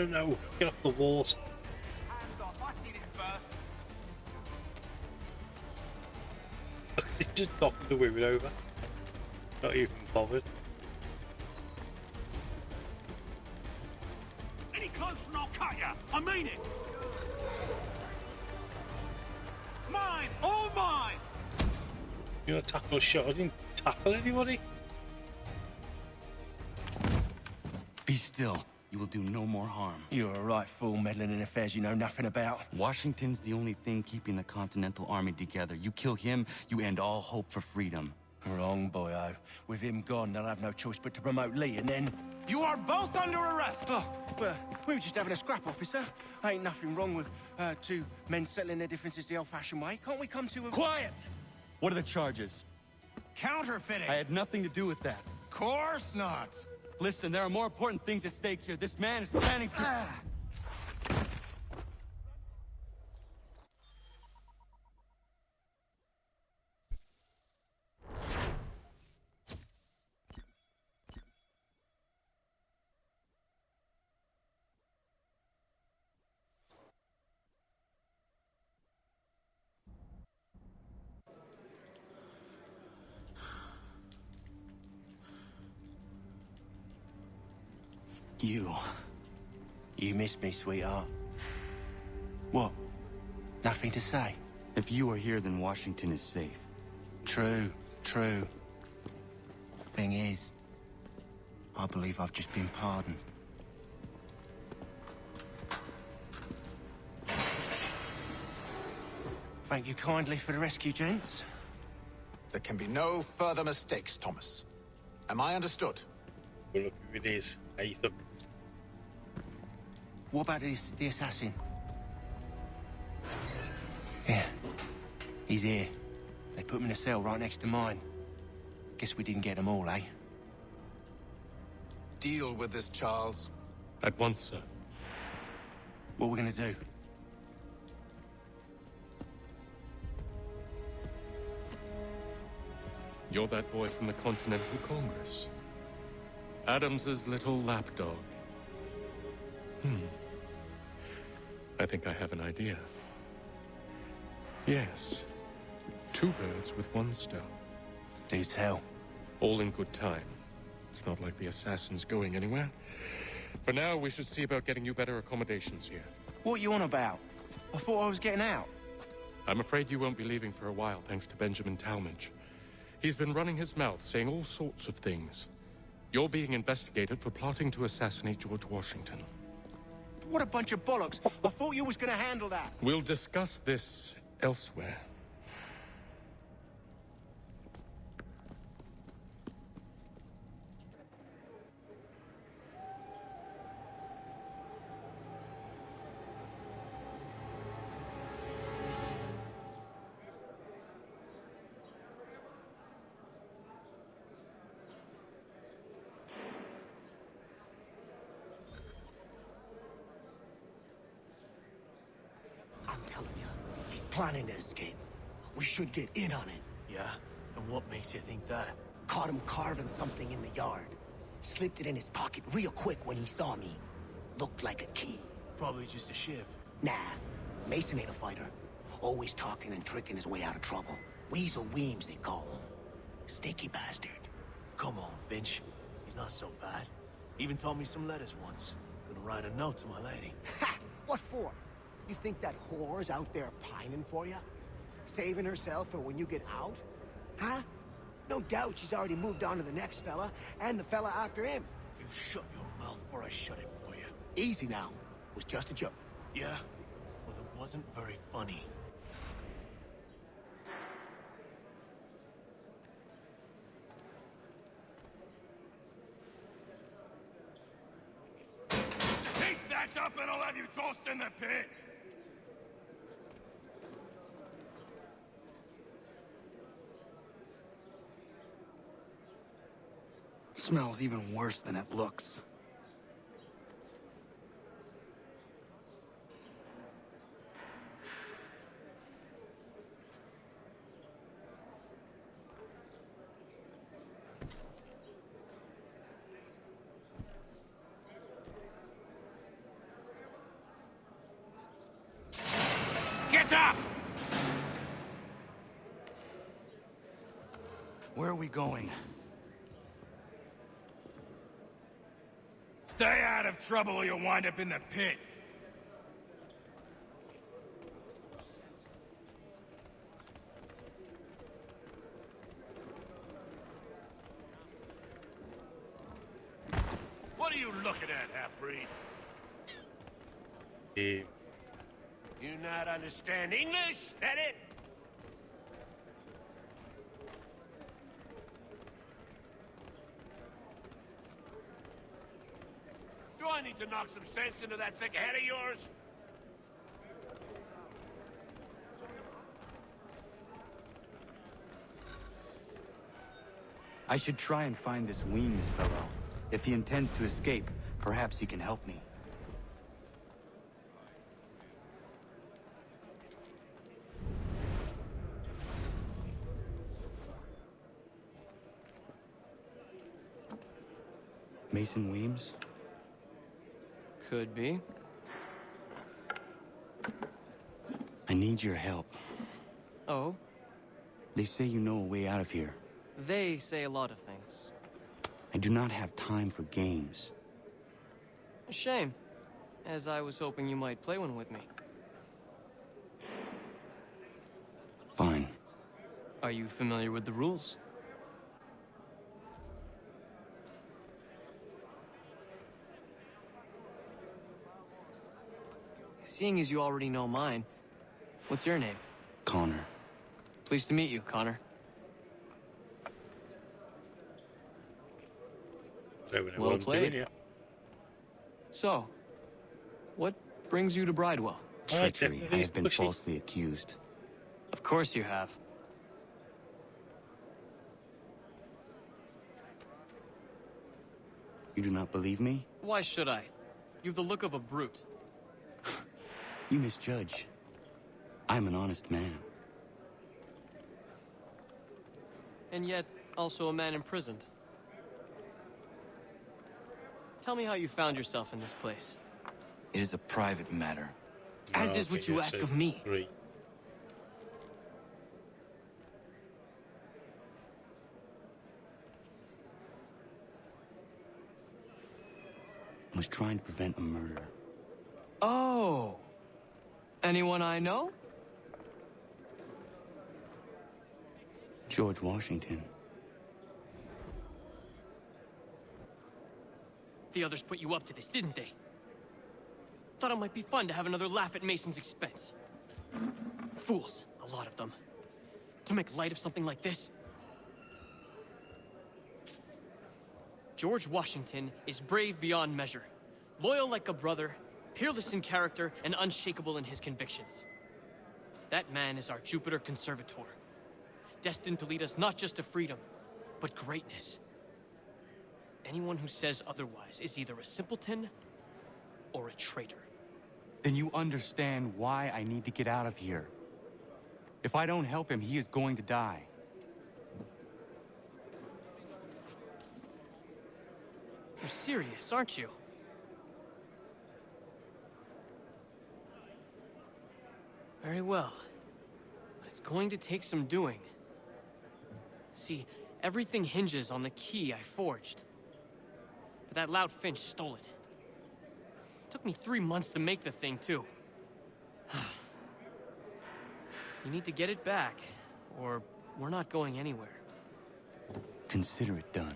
No. Get off the walls. They just knocked the women over. Not even bothered. Any closer and I'll cut ya! I mean it! Mine! All mine! You want to tackle a shot? I didn't tackle anybody. Be still. You will do no more harm. You're a right fool meddling in affairs you know nothing about. Washington's the only thing keeping the Continental Army together. You kill him, you end all hope for freedom. Wrong, boyo. With him gone, they'll have no choice but to promote Lee, and then... You are both under arrest! Oh, well, we were just having a scrap, officer. Ain't nothing wrong with two men settling their differences the old-fashioned way. Can't we come to a... Quiet! What are the charges? Counterfeiting! I had nothing to do with that. Course not! Listen, there are more important things at stake here. This man is planning to... You missed me, sweetheart. What? Nothing to say? If you are here, then Washington is safe. True. Thing is, I believe I've just been pardoned. Thank you kindly for the rescue, gents. There can be no further mistakes, Thomas. Am I understood? Well, look who it is, Ethan. What about the assassin? Yeah, he's here. They put him in a cell right next to mine. Guess we didn't get them all, eh? Deal with this, Charles. At once, sir. What are we gonna do? You're that boy from the Continental Congress. Adams's little lapdog. I think I have an idea. Yes. 2 birds with 1 stone. Do tell. All in good time. It's not like the assassin's going anywhere. For now, we should see about getting you better accommodations here. What are you on about? I thought I was getting out. I'm afraid you won't be leaving for a while, thanks to Benjamin Talmadge. He's been running his mouth, saying all sorts of things. You're being investigated for plotting to assassinate George Washington. What a bunch of bollocks. I thought you was gonna handle that. We'll discuss this elsewhere. I'm telling you, he's planning to escape. We should get in on it. Yeah? And what makes you think that? Caught him carving something in the yard. Slipped it in his pocket real quick when he saw me. Looked like a key. Probably just a shiv. Nah, Mason ain't a fighter. Always talking and tricking his way out of trouble. Weasel Weems, they call him. Sneaky bastard. Come on, Finch. He's not so bad. Even taught me some letters once. Gonna write a note to my lady. Ha! What for? You think that whore's out there pining for you? Saving herself for when you get out? Huh? No doubt she's already moved on to the next fella, and the fella after him. You shut your mouth before I shut it for you. Easy now. It was just a joke. Yeah? Well, it wasn't very funny. Keep that up and I'll have you tossed in the pit! Smells even worse than it looks. Get up! Where are we going? Stay out of trouble or you'll wind up in the pit. What are you looking at, half-breed? Yeah. You not understand English? That it? Do I need to knock some sense into that thick head of yours? I should try and find this Weems fellow. If he intends to escape, perhaps he can help me. Mason Weems? Could be. I need your help. Oh? They say you know a way out of here. They say a lot of things. I do not have time for games. A shame, as I was hoping you might play one with me. Fine. Are you familiar with the rules? Seeing as you already know mine, what's your name? Connor. Pleased to meet you, Connor. Well played. So, what brings you to Bridewell? Treachery. I have been falsely accused. Of course you have. You do not believe me? Why should I? You've the look of a brute. You misjudge. I'm an honest man. And yet, also a man imprisoned. Tell me how you found yourself in this place. It is a private matter. As is what you ask of me. I was trying to prevent a murder. Oh! Anyone I know? George Washington. The others put you up to this, didn't they? Thought it might be fun to have another laugh at Mason's expense. Fools, a lot of them. To make light of something like this. George Washington is brave beyond measure, loyal like a brother, peerless in character, and unshakable in his convictions. That man is our Jupiter Conservator, destined to lead us not just to freedom, but greatness. Anyone who says otherwise is either a simpleton or a traitor. Then you understand why I need to get out of here. If I don't help him, he is going to die. You're serious, aren't you? Very well. But it's going to take some doing. See, everything hinges on the key I forged. but that loud Finch stole it. Took me 3 months to make the thing, too. You need to get it back, or we're not going anywhere. Consider it done.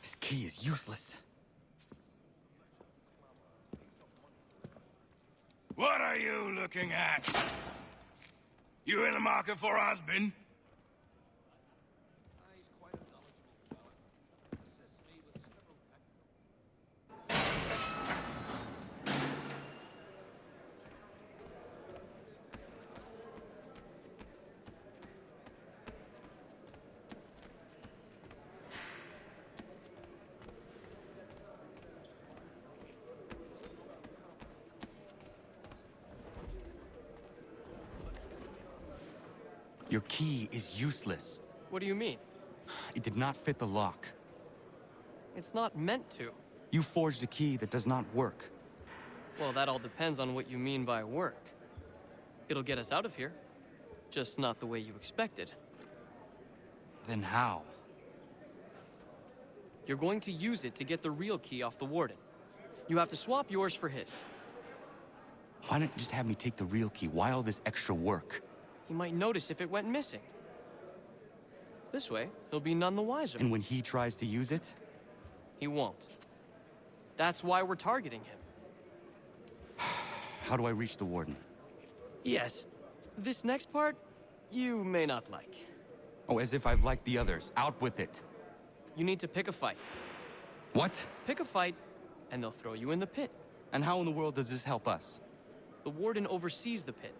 This key is useless. What are you looking at? You in the market for a husband? Your key is useless. What do you mean? It did not fit the lock. It's not meant to. You forged a key that does not work. Well, that all depends on what you mean by work. It'll get us out of here. Just not the way you expected. Then how? You're going to use it to get the real key off the Warden. You have to swap yours for his. Why don't you just have me take the real key? Why all this extra work? He might notice if it went missing. This way, he'll be none the wiser. And when he tries to use it? He won't. That's why we're targeting him. How do I reach the Warden? Yes. This next part, you may not like. Oh, as if I've liked the others. Out with it. You need to pick a fight. What? Pick a fight, and they'll throw you in the pit. And how in the world does this help us? The Warden oversees the pit.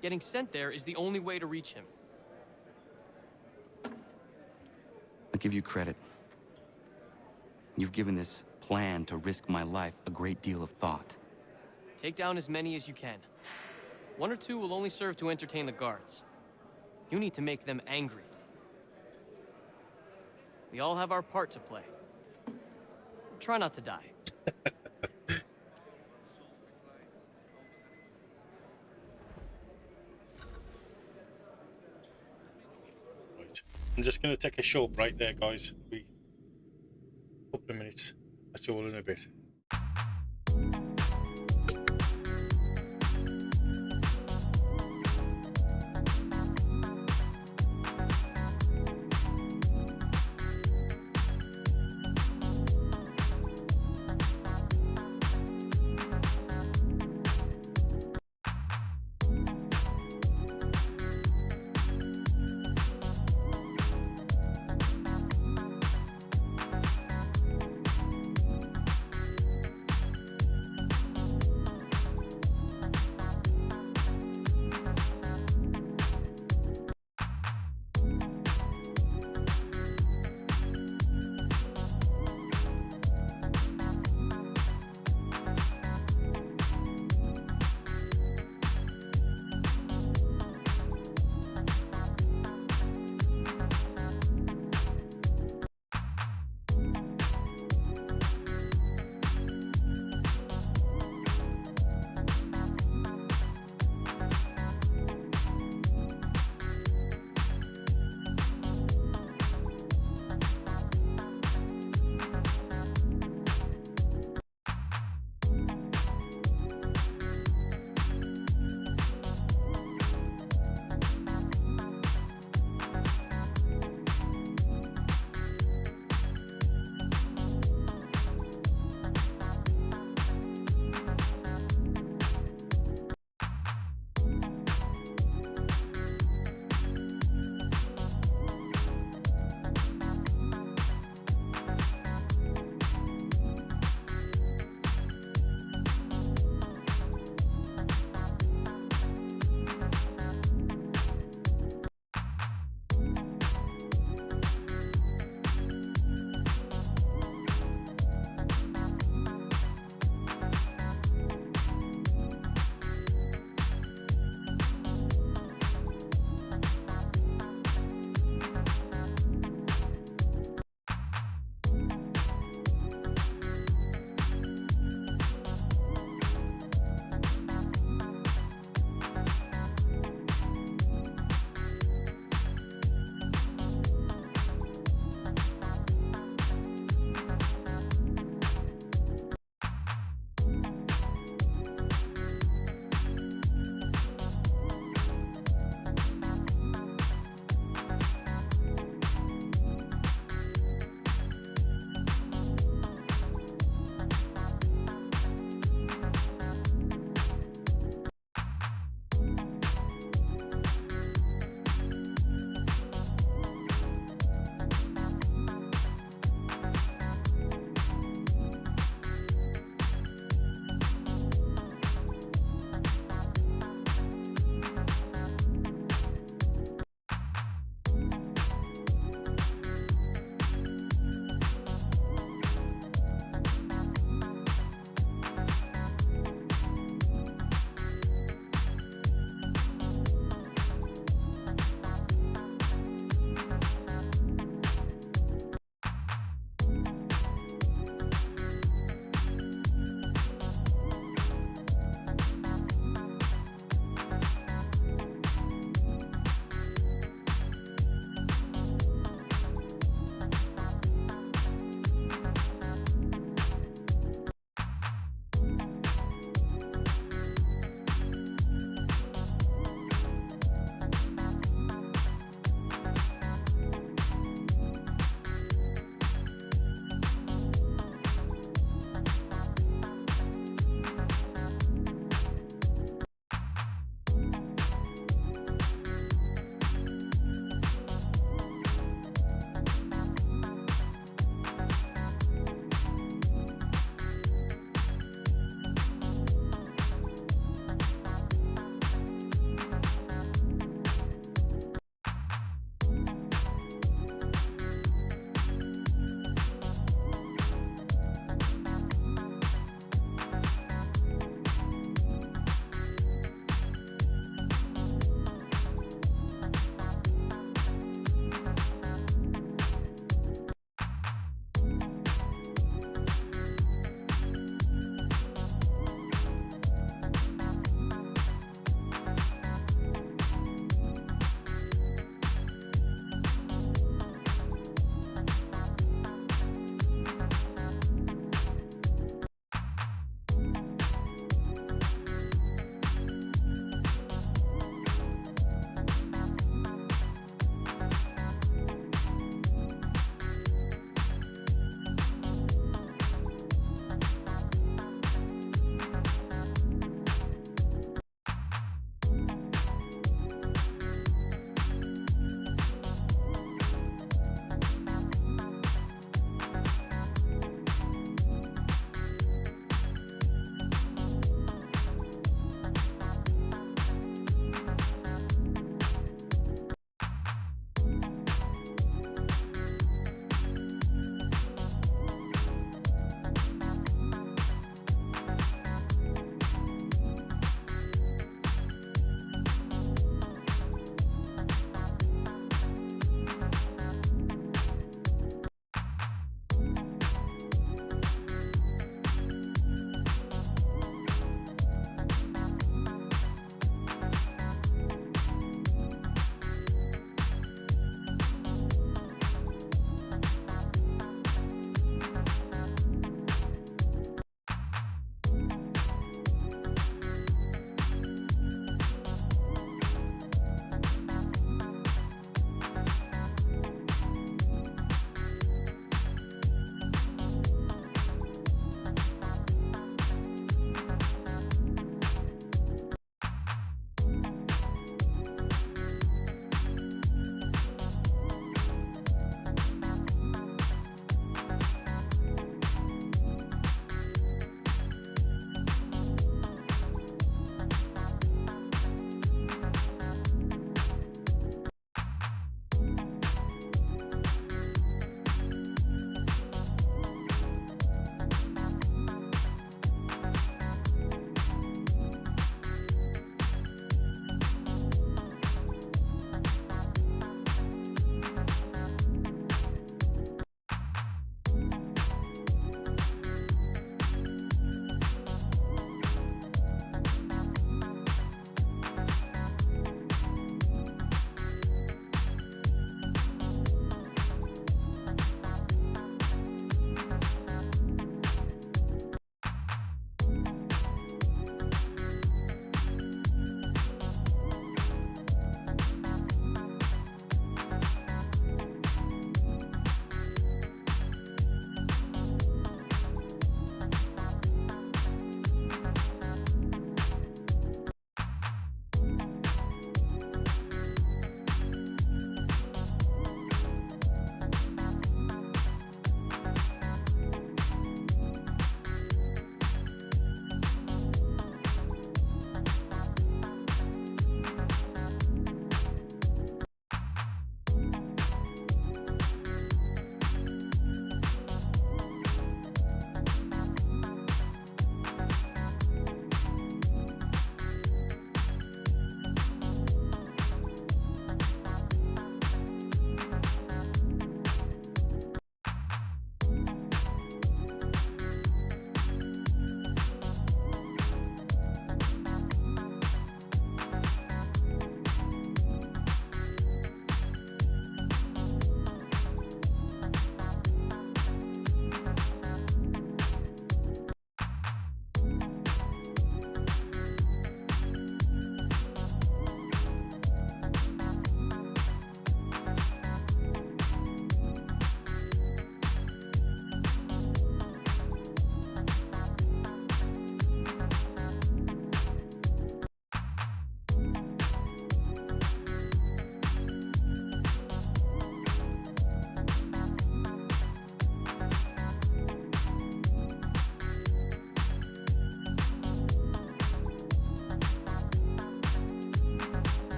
Getting sent there is the only way to reach him. I'll give you credit. You've given this plan to risk my life a great deal of thought. Take down as many as you can. 1 or 2 will only serve to entertain the guards. You need to make them angry. We all have our part to play. Try not to die. I'm just going to take a short break there, guys. A couple of minutes. That's all in a bit.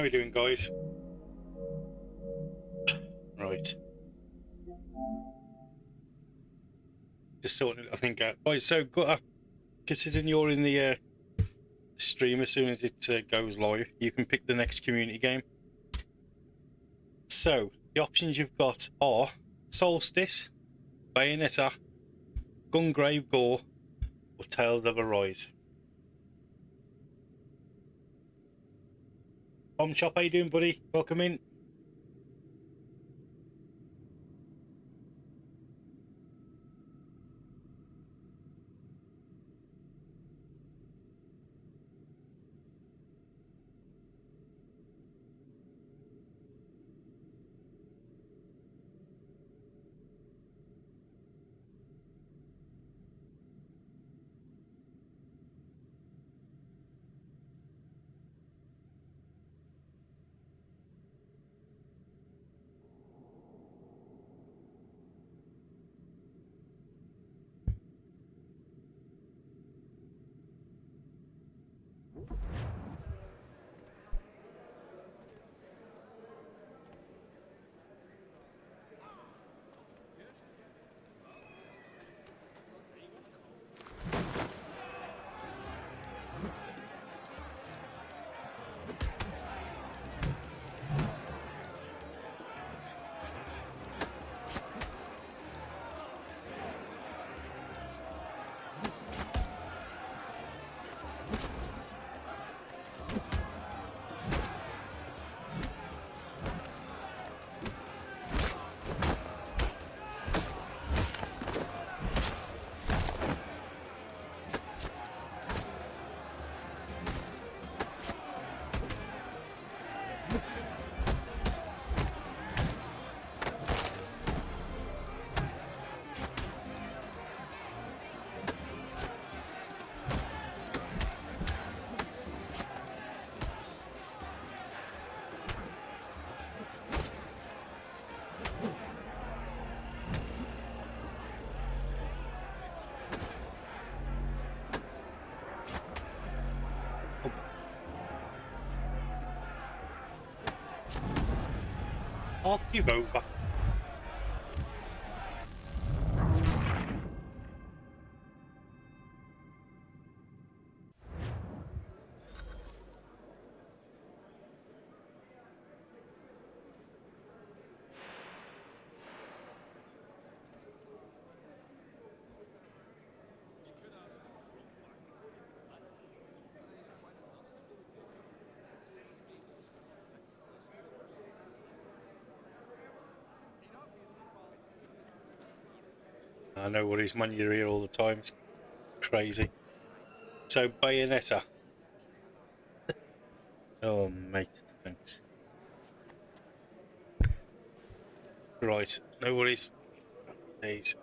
How are we doing, guys? Right. Just sorting it, I think, out. Right, so, considering you're in the stream as soon as it goes live, you can pick the next community game. So, the options you've got are Solstice, Bayonetta, Gungrave Gore, or Tales of Arise. Bomb Shop, how you doing, buddy? Welcome in. Arc you over. I know what he's man, you're here all the time. It's crazy. So, Bayonetta. Oh, mate, thanks. Right, no worries. Please.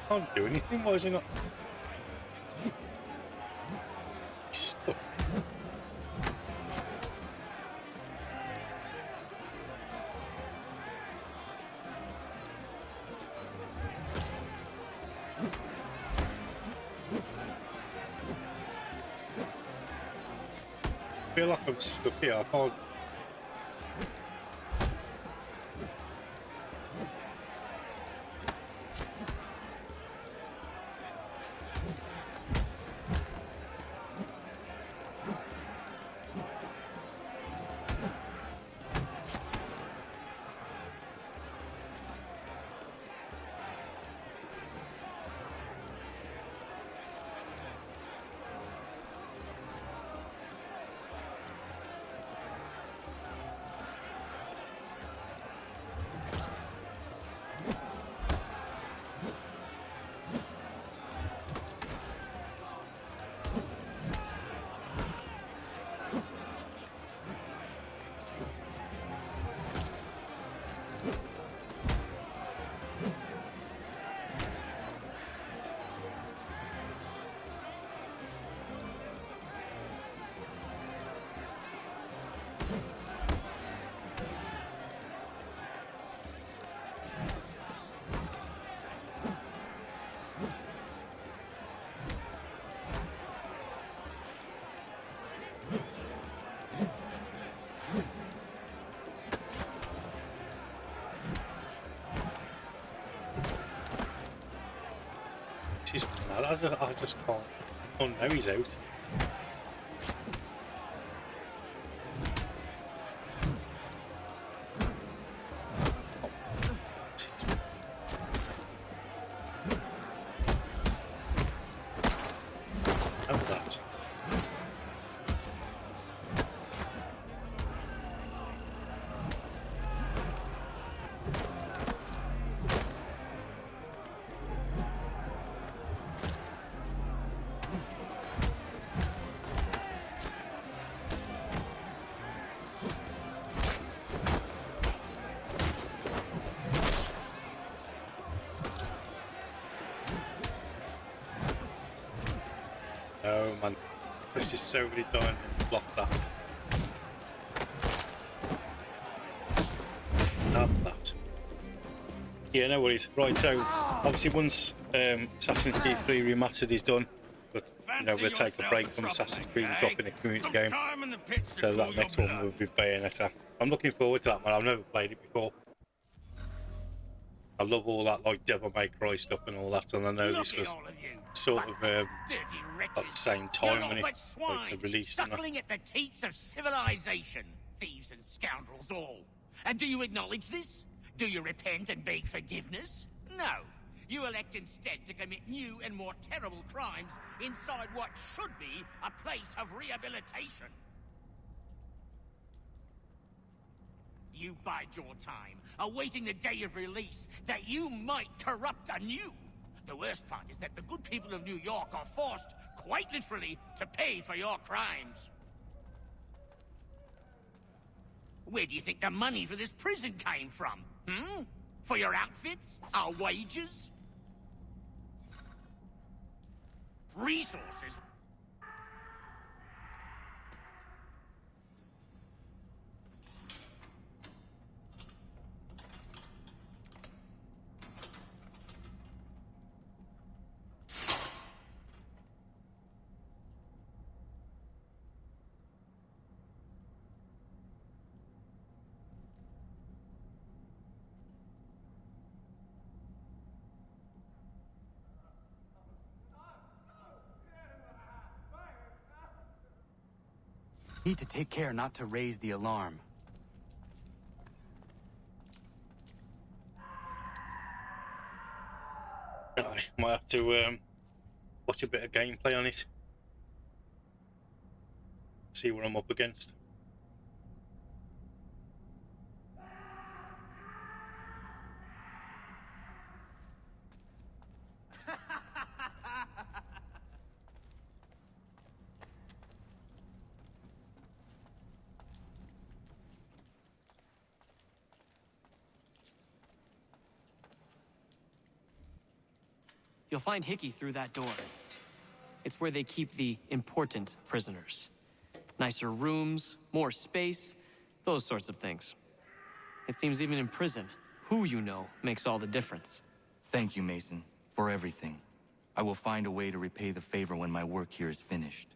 Can't do anything, why is he not? Stuck. I feel like I'm stuck here, I can't. that. I just can't. Oh no, he's out. Oh, that. Oh man, this is so many times to block that. Have that. Yeah, no worries. Right, so obviously once Assassin's Creed 3 Remastered is done, but you know, we'll take a break from Assassin's Creed and drop in a community game. So that next one will be Bayonetta. I'm looking forward to that one. I've never played it before. I love all that like Devil May Cry stuff and all that, and I know this was sort of at the same time when it like, released. Suckling at the teats of civilization, thieves and scoundrels all. And do you acknowledge this? Do you repent and beg forgiveness? No. You elect instead to commit new and more terrible crimes inside what should be a place of rehabilitation. You bide your time, awaiting the day of release, that you might corrupt anew. The worst part is that the good people of New York are forced, quite literally, to pay for your crimes. Where do you think the money for this prison came from? Hmm? For your outfits? Our wages? Resources? Need to take care not to raise the alarm. I might have to watch a bit of gameplay on it. See what I'm up against. You'll find Hickey through that door. It's where they keep the important prisoners. Nicer rooms, more space, those sorts of things. It seems even in prison, who you know makes all the difference. Thank you, Mason, for everything. I will find a way to repay the favor when my work here is finished.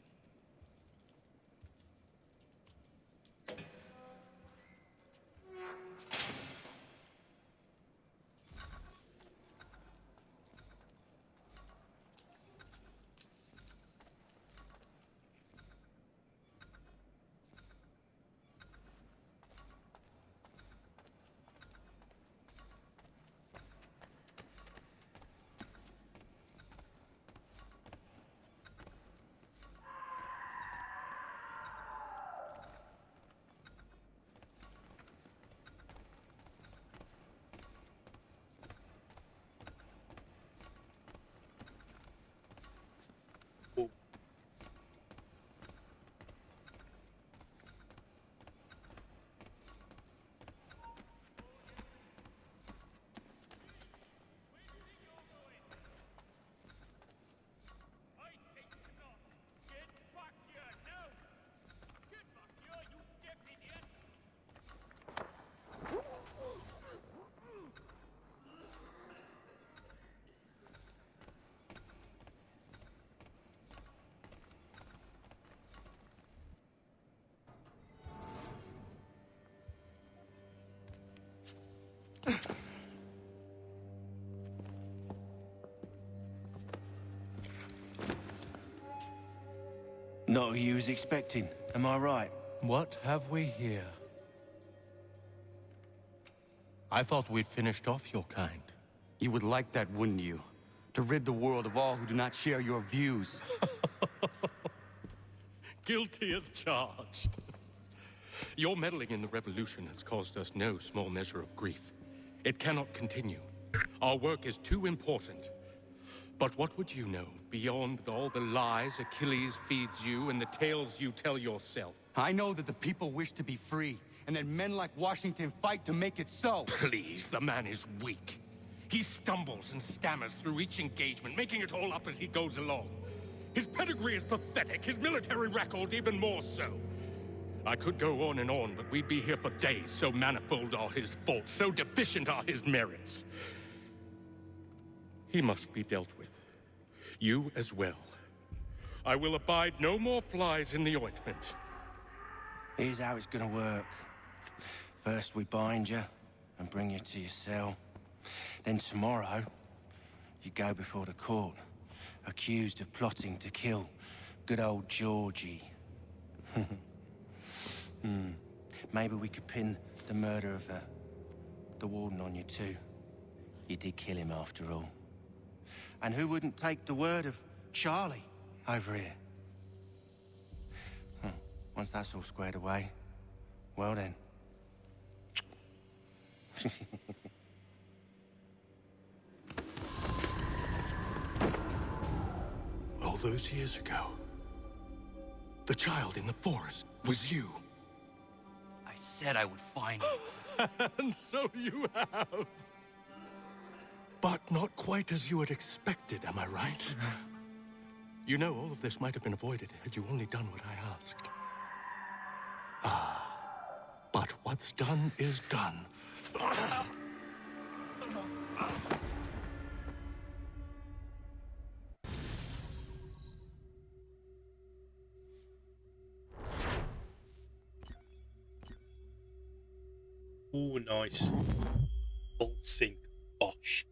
Not who you was expecting, am I right? What have we here? I thought we'd finished off your kind. You would like that, wouldn't you? To rid the world of all who do not share your views. Guilty as charged. Your meddling in the revolution has caused us no small measure of grief. It cannot continue. Our work is too important. But what would you know beyond all the lies Achilles feeds you and the tales you tell yourself? I know that the people wish to be free, and that men like Washington fight to make it so. Please, the man is weak. He stumbles and stammers through each engagement, making it all up as he goes along. His pedigree is pathetic, his military record even more so. I could go on and on, but we'd be here for days, so manifold are his faults, so deficient are his merits. He must be dealt with. You as well. I will abide no more flies in the ointment. Here's how it's gonna work. First we bind you and bring you to your cell. Then tomorrow, you go before the court, accused of plotting to kill good old Georgie. Maybe we could pin the murder of the warden on you too. You did kill him after all. And who wouldn't take the word of Charlie over here? Once that's all squared away, well then. All those years ago, the child in the forest was you. I said I would find you. And so you have. But not quite as you had expected, am I right? You know, all of this might have been avoided had you only done what I asked. But what's done is done. Ooh, nice. Full sync. Bosh.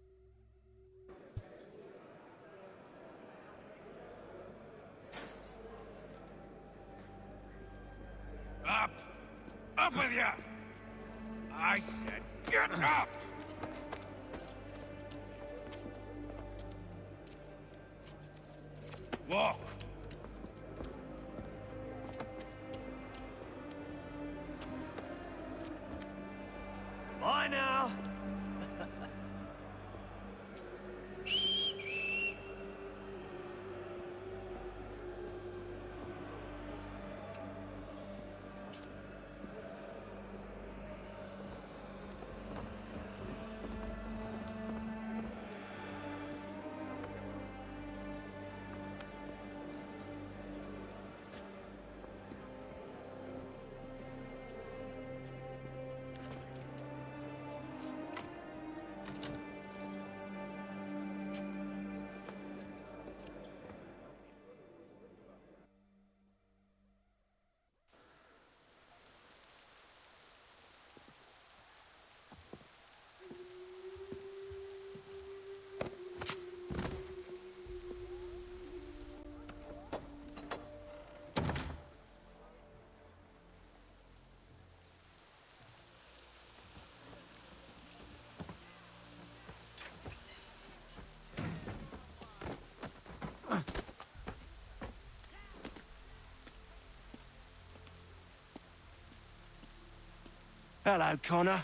Up! Up with ya! I said get up! Walk! Bye now! Hello, Connor.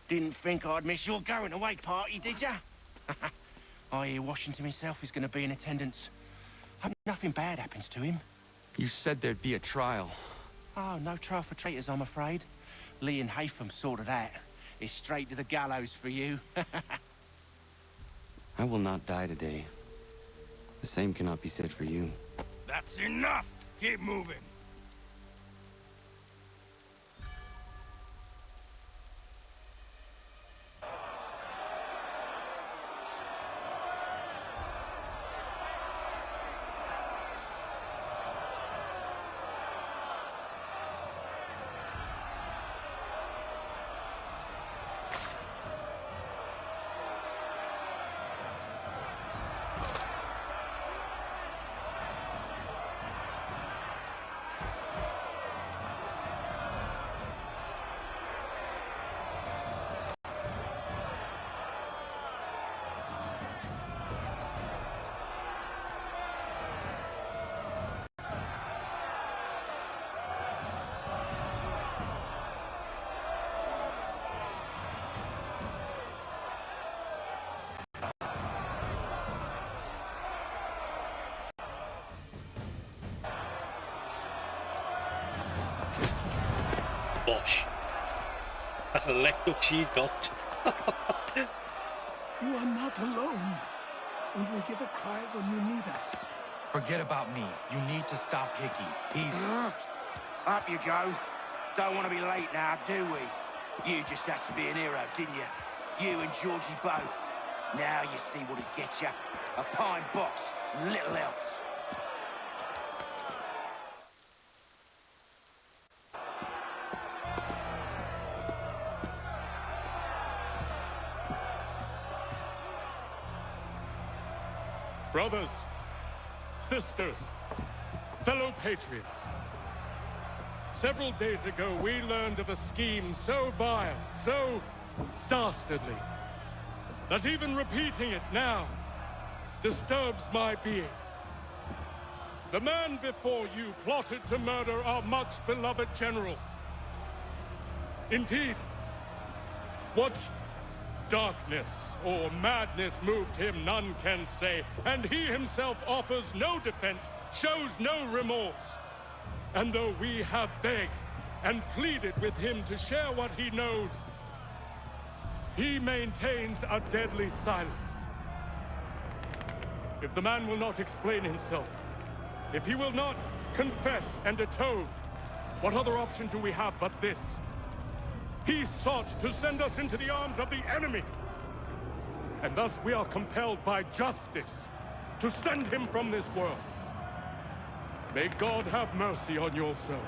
Didn't think I'd miss your going away party, did ya? I hear Washington himself is going to be in attendance. Hope nothing bad happens to him. You said there'd be a trial. Oh, no trial for traitors, I'm afraid. Lee and Haytham sorted that. It's straight to the gallows for you. I will not die today. The same cannot be said for you. That's enough! Keep moving! Bosh. That's a left hook she's got. You are not alone. Only give a cry when you need us. Forget about me. You need to stop Hickey. He's... Up you go. Don't want to be late now, do we? You just had to be an hero, didn't you? You and Georgie both. Now you see what it gets you. A pine box, little else. Brothers, sisters, fellow patriots. Several days ago, we learned of a scheme so vile, so dastardly, that even repeating it now disturbs my being. The man before you plotted to murder our much-beloved general. Indeed, what darkness or madness moved him, none can say, and he himself offers no defense, shows no remorse. And though we have begged and pleaded with him to share what he knows, he maintains a deadly silence. If the man will not explain himself, if he will not confess and atone, what other option do we have but this? He sought to send us into the arms of the enemy. And thus we are compelled by justice to send him from this world. May God have mercy on your soul.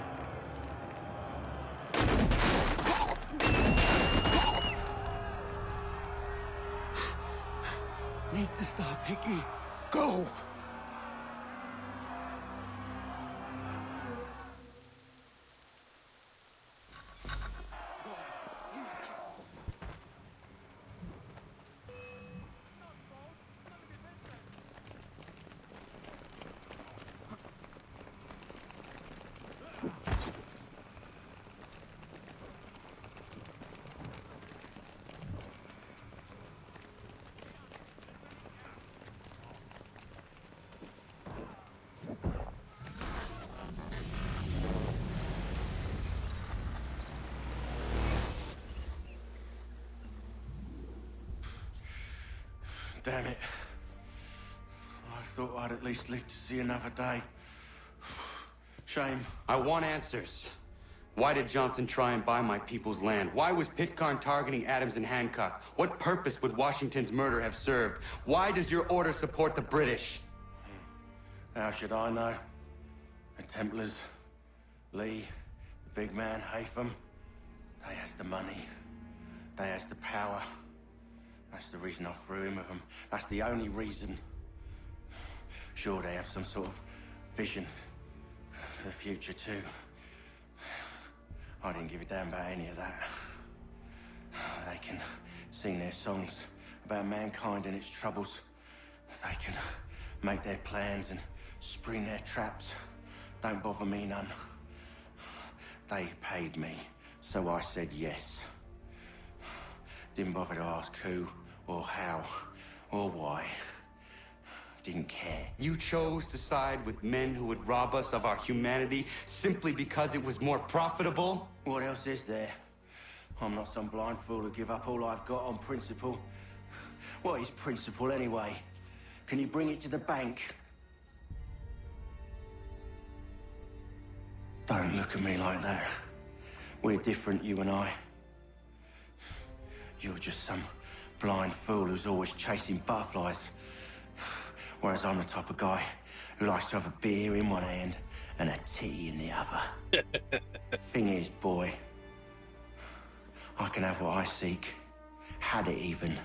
Need to stop Hickey. Go! Damn it. I thought I'd at least live to see another day. Shame. I want answers. Why did Johnson try and buy my people's land? Why was Pitcairn targeting Adams and Hancock? What purpose would Washington's murder have served? Why does your order support the British? How should I know? The Templars, Lee, the big man, Haytham, they has the money. They has the power. That's the reason I threw him with them. That's the only reason. Sure, they have some sort of vision for the future, too. I didn't give a damn about any of that. They can sing their songs about mankind and its troubles. They can make their plans and spring their traps. Don't bother me none. They paid me, so I said yes. Didn't bother to ask who, or how, or why. Didn't care. You chose to side with men who would rob us of our humanity simply because it was more profitable? What else is there? I'm not some blind fool who give up all I've got on principle. What is principle anyway? Can you bring it to the bank? Don't look at me like that. We're different, you and I. You're just some blind fool who's always chasing butterflies. Whereas I'm the type of guy who likes to have a beer in one hand and a tea in the other. Thing is, boy, I can have what I seek. Had it even.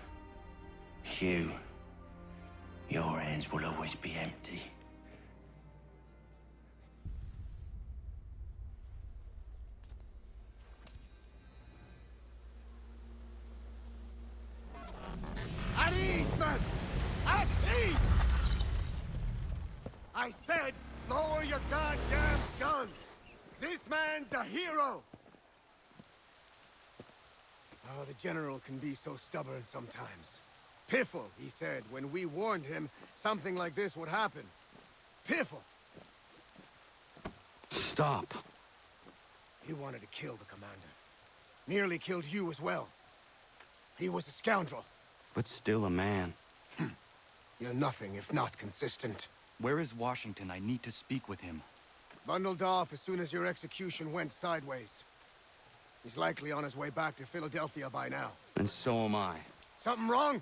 Your hands will always be empty. At ease, men! At ease! I said, lower your goddamn guns! This man's a hero! Oh, the General can be so stubborn sometimes. Piffle, he said, when we warned him something like this would happen. Piffle! Stop. He wanted to kill the commander. Nearly killed you as well. He was a scoundrel. But still a man. You're nothing if not consistent. Where is Washington? I need to speak with him. Bundled off as soon as your execution went sideways. He's likely on his way back to Philadelphia by now. And so am I. Something wrong?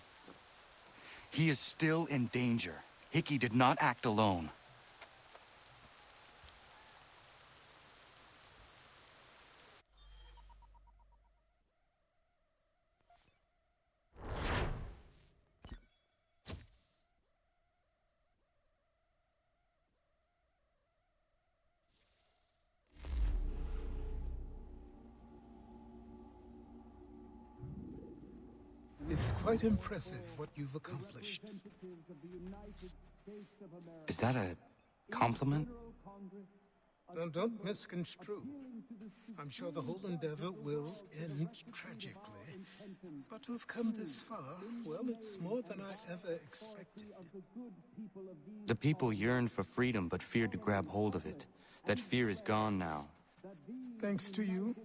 He is still in danger. Hickey did not act alone. It's quite impressive what you've accomplished. Is that a compliment? Now, don't misconstrue. I'm sure the whole endeavor will end tragically. But to have come this far, well, it's more than I ever expected. The people yearned for freedom but feared to grab hold of it. That fear is gone now. Thanks to you?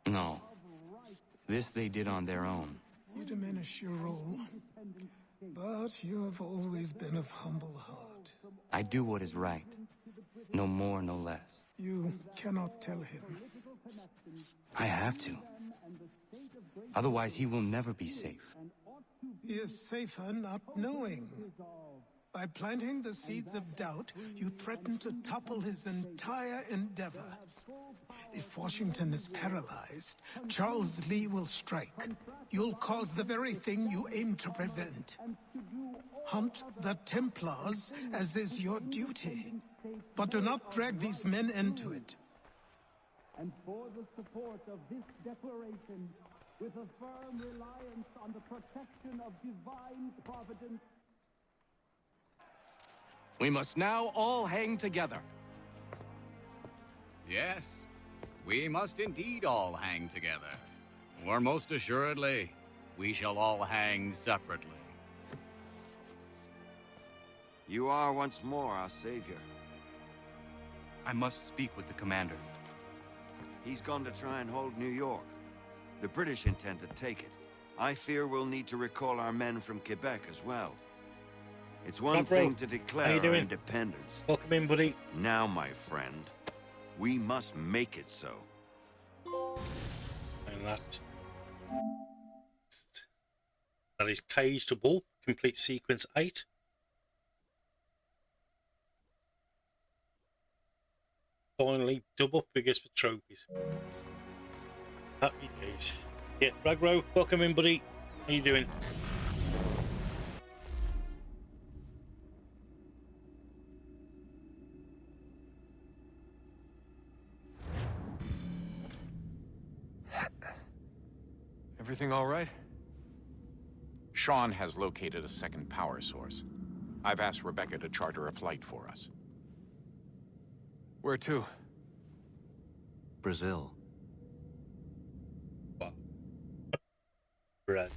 No. This they did on their own. You diminish your role. But you have always been of humble heart. I do what is right. No more, no less. You cannot tell him. I have to. Otherwise, he will never be safe. He is safer not knowing. By planting the seeds of doubt, you threaten to topple his entire endeavor. If Washington is paralyzed, Charles Lee will strike. You'll cause the very thing you aim to prevent. Hunt the Templars, as is your duty. But do not drag these men into it. And for the support of this declaration, with a firm reliance on the protection of divine providence. We must now all hang together. Yes, we must indeed all hang together. Or most assuredly, we shall all hang separately. You are once more our savior. I must speak with the commander. He's gone to try and hold New York. The British intend to take it. I fear we'll need to recall our men from Quebec as well. It's one thing to declare our independence. Welcome in, buddy. Now, my friend, we must make it so. And that is Cage to Bull, complete sequence 8. Finally, double figures for trophies. Happy days. Yeah, Ragro, welcome in, buddy. How you doing? Everything all right? Sean has located a second power source. I've asked Rebecca to charter a flight for us. Where to? Brazil. Brazil.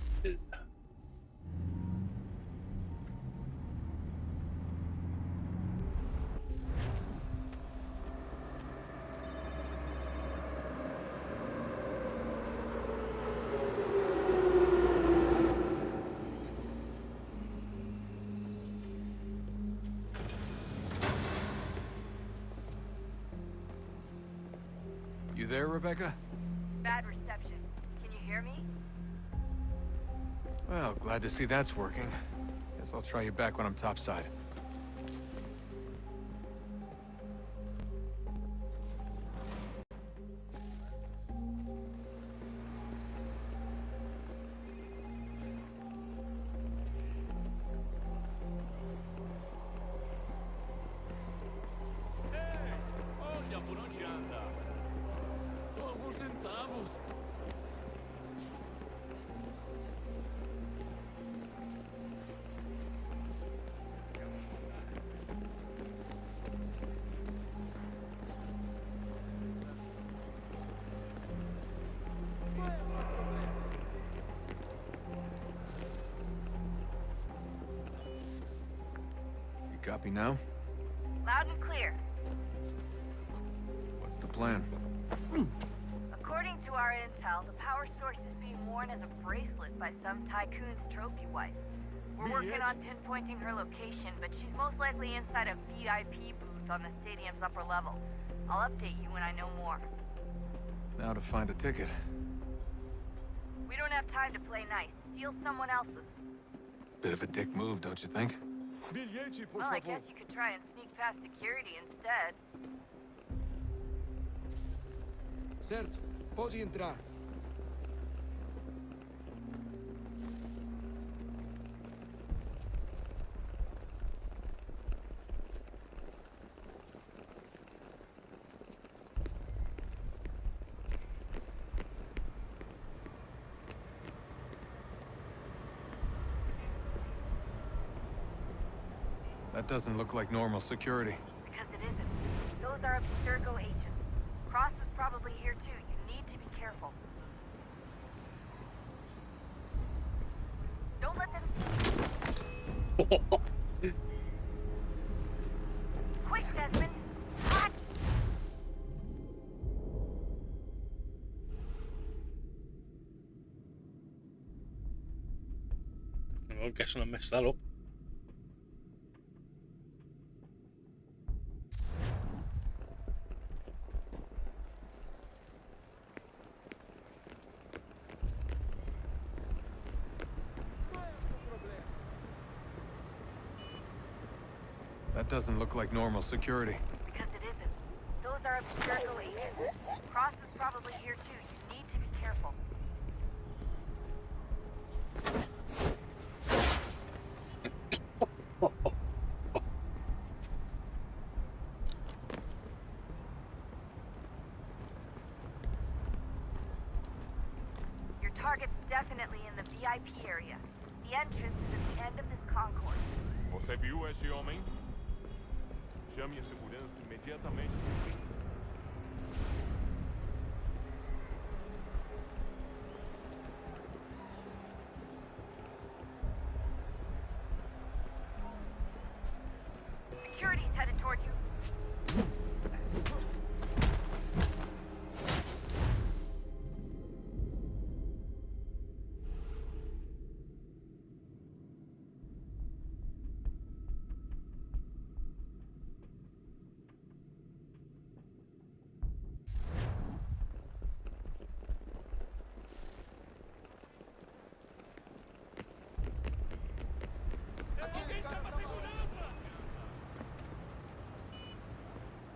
You there, Rebecca? Bad reception. Can you hear me? Well, glad to see that's working. Guess I'll try you back when I'm topside. Olha por onde anda. Só alguns centavos. You copy now? Loud and clear. What's the plan? According to our intel, the power source is being worn as a bracelet by some tycoon's trophy wife. We're working on pinpointing her location, but she's most likely inside a VIP booth on the stadium's upper level. I'll update you when I know more. Now to find a ticket. We don't have time to play nice. Steal someone else's. Bit of a dick move, don't you think? Well, I guess you could try and sneak past security instead. Certo, pode entrar. That doesn't look like normal security. Because it isn't. Those are Abstergo agents. Cross is probably here too. You need to be careful. Don't let them see you. Quick, Desmond. Hot. Well, I'm guessing I messed that up. That doesn't look like normal security. Because it isn't. Those are Abstergo agents. Cross is probably here too. You need to be careful. Your target's definitely in the VIP area. The entrance is at the end of this concourse. Você viu esse homem? Chame a segurança imediatamente. Security's headed towards you.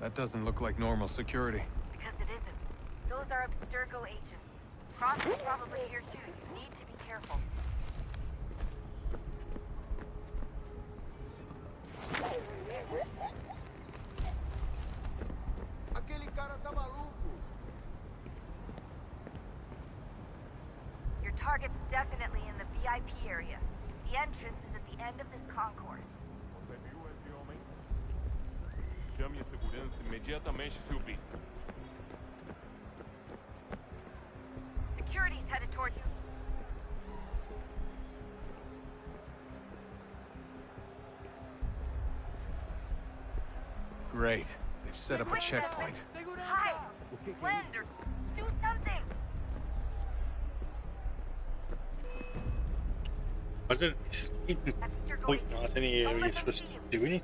That doesn't look like normal security. Because it isn't. Those are Abstergo agents. Cross is probably here too. You need to be careful. Aquele cara tá maluco. Your target's definitely in the VIP area. The entrance is at the end of this concourse. Você viu esse homem? Chame a segurança imediatamente, subir. Security's headed towards you. Great. They've set up a checkpoint. Hide! Blend or do something! I don't. It's pointing out any areas for us to do it.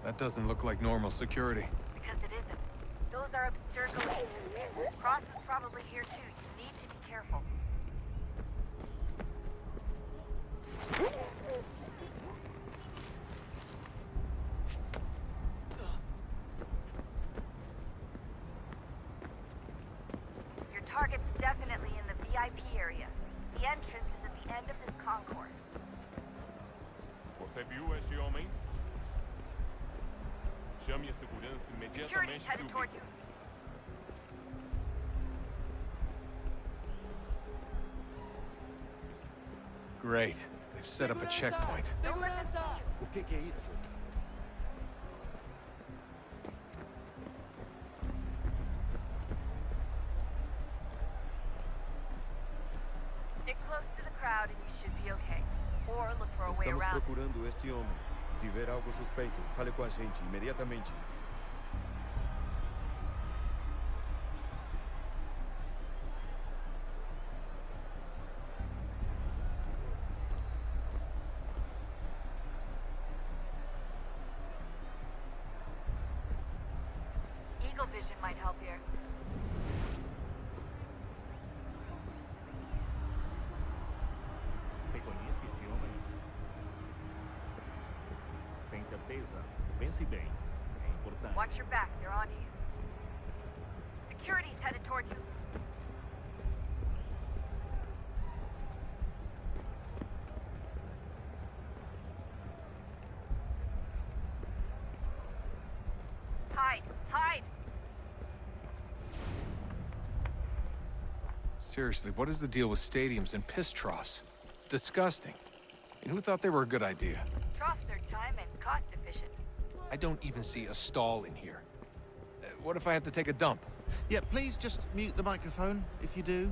That doesn't look like normal security. Because it isn't. Those are Abstergo agents. Cross is probably here too. You need to be careful. Your target's definitely in the VIP area. The entrance is at the end of this concourse. Você viu esse homem? Chame a segurança Security's imediatamente, headed subir. towards you. Great. They've set up a checkpoint. O que é isso? Stick close to the crowd and you should be okay. Or look for a way Estamos around. procurando este homem. Se ver algo suspeito, fale com a gente imediatamente. Eagle vision might help here. Reconhece este homem? Tem certeza? Pense bem. É importante. Watch your back, they're on you. Security's headed towards you. Hide! Hide! Seriously, what is the deal with stadiums and piss troughs? It's disgusting. And who thought they were a good idea? Troughs are time and cost efficient. I don't even see a stall in here. What if I have to take a dump? Yeah, please just mute the microphone if you do.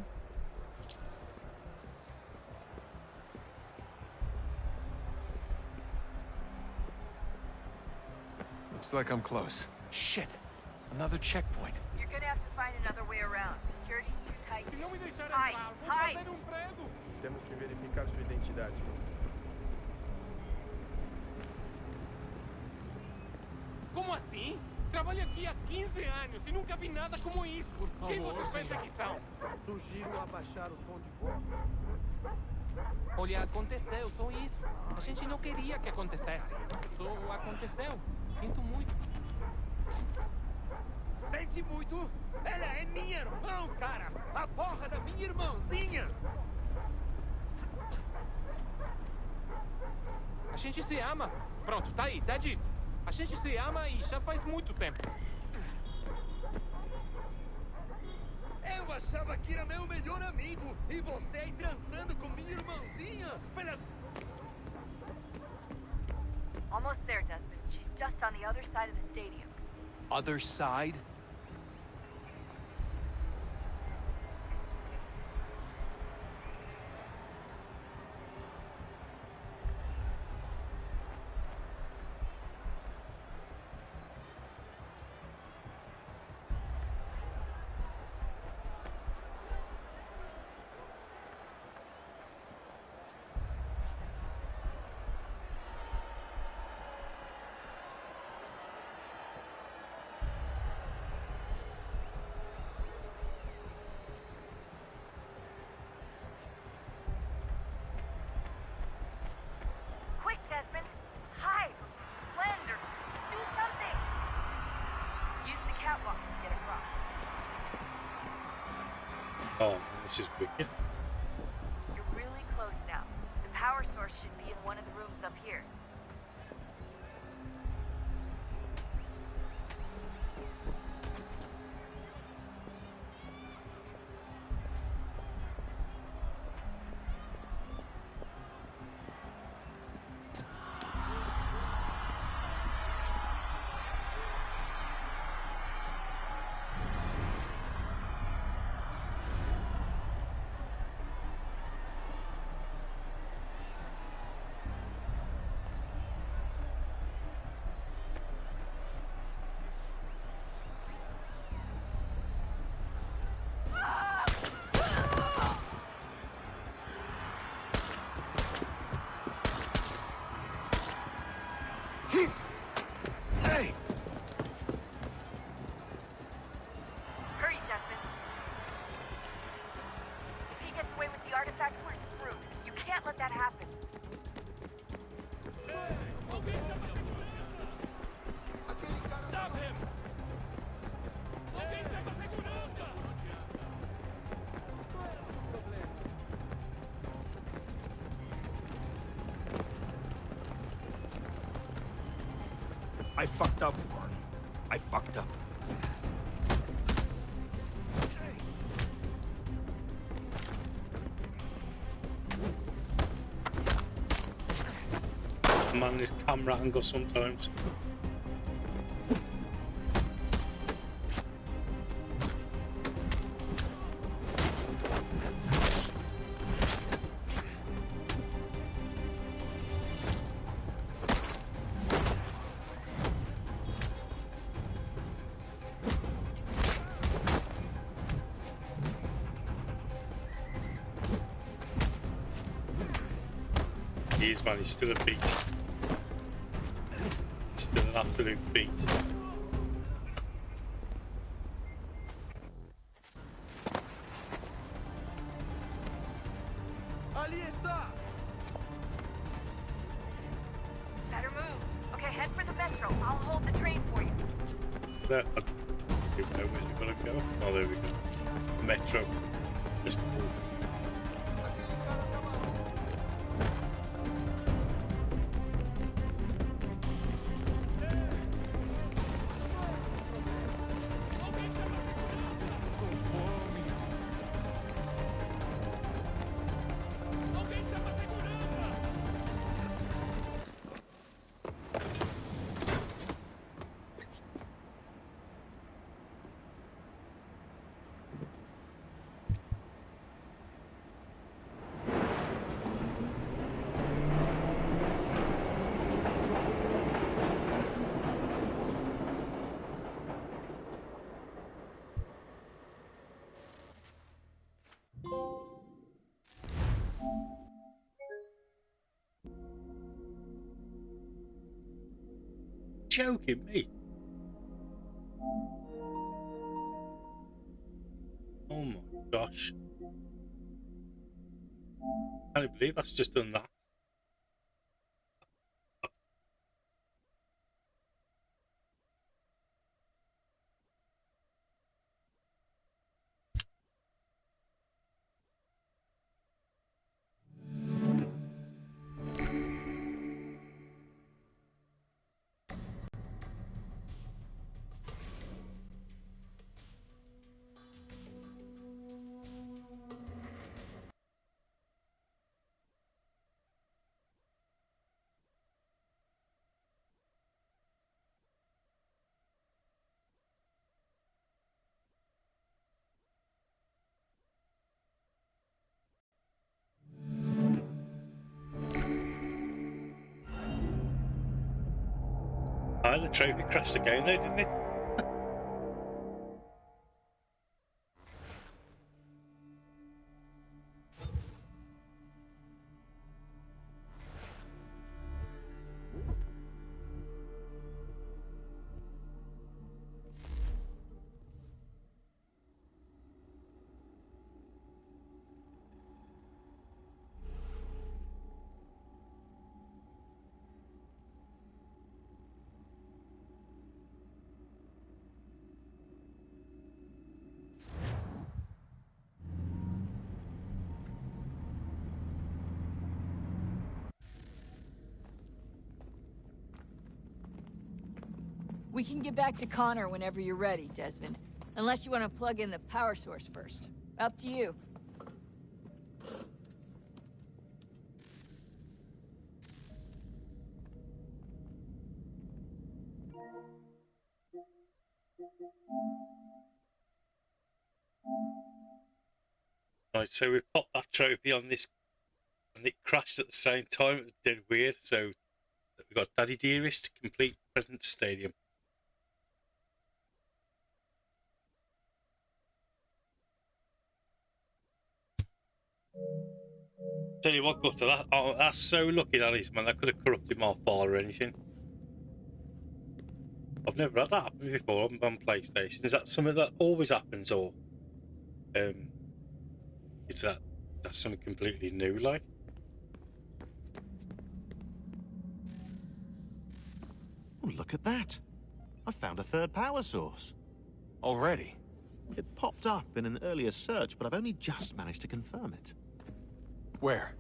Looks like I'm close. Shit! Another checkpoint. You're gonna have to find another way around. Security's too tight. Hide! Hide! Temos que verificar sua identidade. Como assim? Trabalho aqui há 15 anos e nunca vi nada como isso. Quem vocês pensam que são? Sugiro abaixar o tom de voz. Olha, aconteceu, só isso. A gente não queria que acontecesse. Só aconteceu. Sinto muito. Sente muito? Ela é minha irmã, cara! A porra da minha irmãzinha! A gente se ama. Pronto, tá aí, tá dito. A gente se ama e já faz muito tempo. Eu achava que era meu melhor amigo e você aí transando com minha irmãzinha pelas... Almost there, Desmond. She's just on the other side of the stadium. Other side? Quick, Desmond! Hide! Blend or do something! Use the catwalks to get across. Oh, this is wicked. You're really close now. The power source should be in one of the rooms up here. Hey! Hurry, Desmond. If he gets away with the artifact, we're screwed. You can't let that happen. Stop him! Alguém chama a segurança! I fucked up, Warren. I fucked up. on this camera angle sometimes. He is, man, he's still a beast. Still an absolute beast. Better move. Okay, head for the metro. I'll hold the train for you. I don't know where you're gonna go. Oh, there we go. Metro. Just joking me. Oh my gosh. I can't believe that's just done that. Oh, the trophy crashed again though, didn't it? We can get back to Connor whenever you're ready, Desmond. Unless you want to plug in the power source first. Up to you. Right, so we popped that trophy on this and it crashed at the same time. It was dead weird. So we got Daddy Dearest, complete present stadium. Tell you what, got to that. Oh, that's so lucky that is, man. That could have corrupted my file or anything. I've never had that happen before on PlayStation. Is that something that always happens, or is that something completely new, like? Oh, look at that! I found a third power source. Already? It popped up in an earlier search, but I've only just managed to confirm it. Where?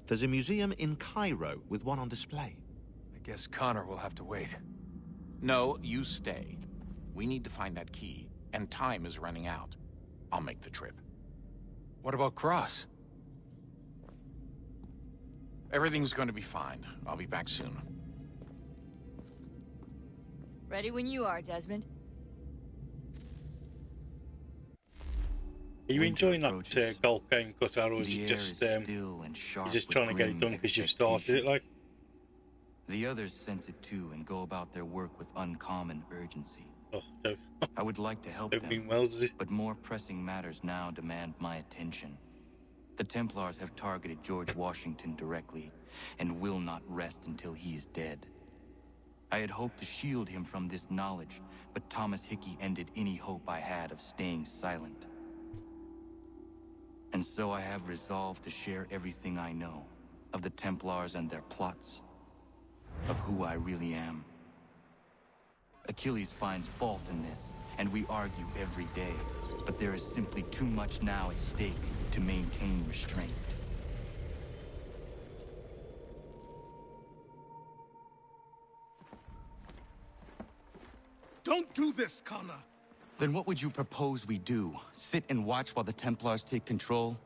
There's a museum in Cairo with one on display. I guess Connor will have to wait. No, you stay. We need to find that key, and time is running out. I'll make the trip. What about Cross? Everything's going to be fine. I'll be back soon. Ready when you are, Desmond. Are you enjoying that golf game, Gutter, or is it just you're just trying to get it done because you've started it, like? The others sense it too and go about their work with uncommon urgency. Oh, I would like to help them, but more pressing matters now demand my attention. The Templars have targeted George Washington directly, and will not rest until he is dead. I had hoped to shield him from this knowledge, but Thomas Hickey ended any hope I had of staying silent. And so I have resolved to share everything I know of the Templars and their plots, of who I really am. Achilles finds fault in this, and we argue every day, but there is simply too much now at stake to maintain restraint. Don't do this, Connor! Then what would you propose we do? Sit and watch while the Templars take control?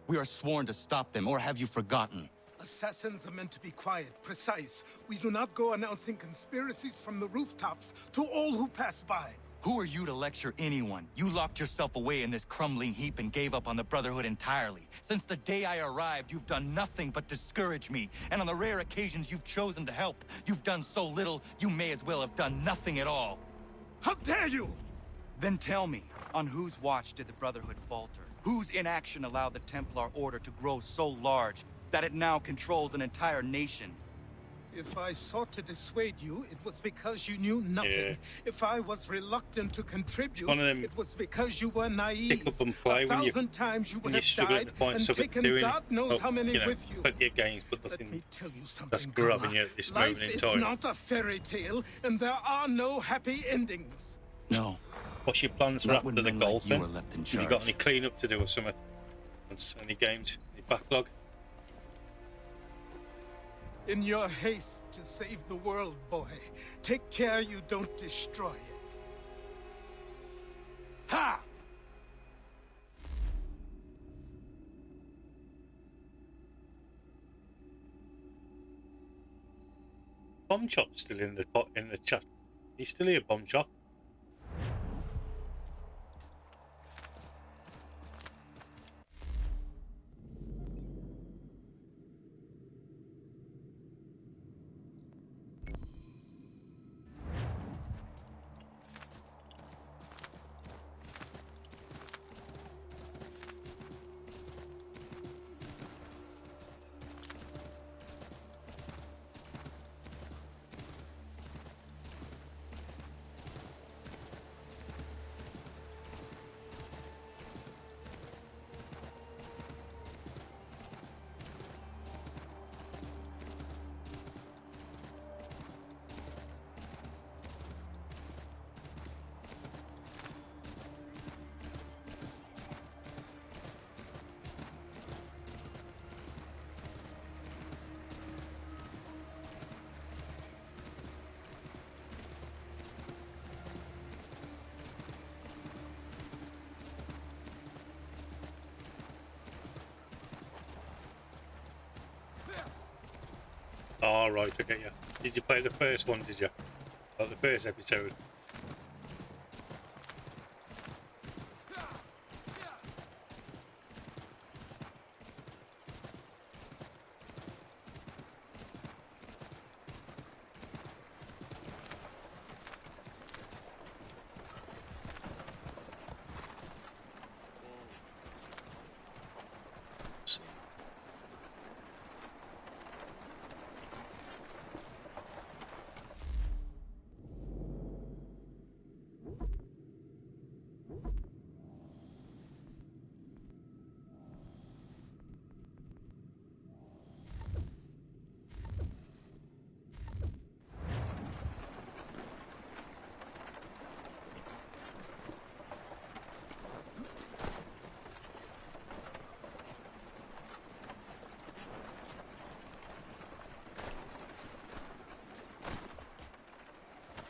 We are sworn to stop them, or have you forgotten? Assassins are meant to be quiet, precise. We do not go announcing conspiracies from the rooftops to all who pass by. Who are you to lecture anyone? You locked yourself away in this crumbling heap and gave up on the Brotherhood entirely. Since the day I arrived, you've done nothing but discourage me. And on the rare occasions you've chosen to help, you've done so little, you may as well have done nothing at all. How dare you! Then tell me, on whose watch did the Brotherhood falter? Whose inaction allowed the Templar Order to grow so large that it now controls an entire nation? If I sought to dissuade you, it was because you knew nothing. Yeah. If I was reluctant to contribute, it was because you were naive. Pick up and play 1,000 times you would have died and taken doing God knows how many with you. Plenty of games, but nothing. Let me tell you something, That's grabbing Connor. you at this Life moment in is time. not a fairy tale, and there are no happy endings. No. What's your plans for Not after when the men golf? like you Then? are left in Have you got charge. any clean-up to do or something? Any games? Any backlog? In your haste to save the world, boy, take care you don't destroy it. Ha! Bomb Chop's still in the chat. He's still here, Bomb Chop. Oh, right, I get you. Did you play the first one, did you? Like the first episode?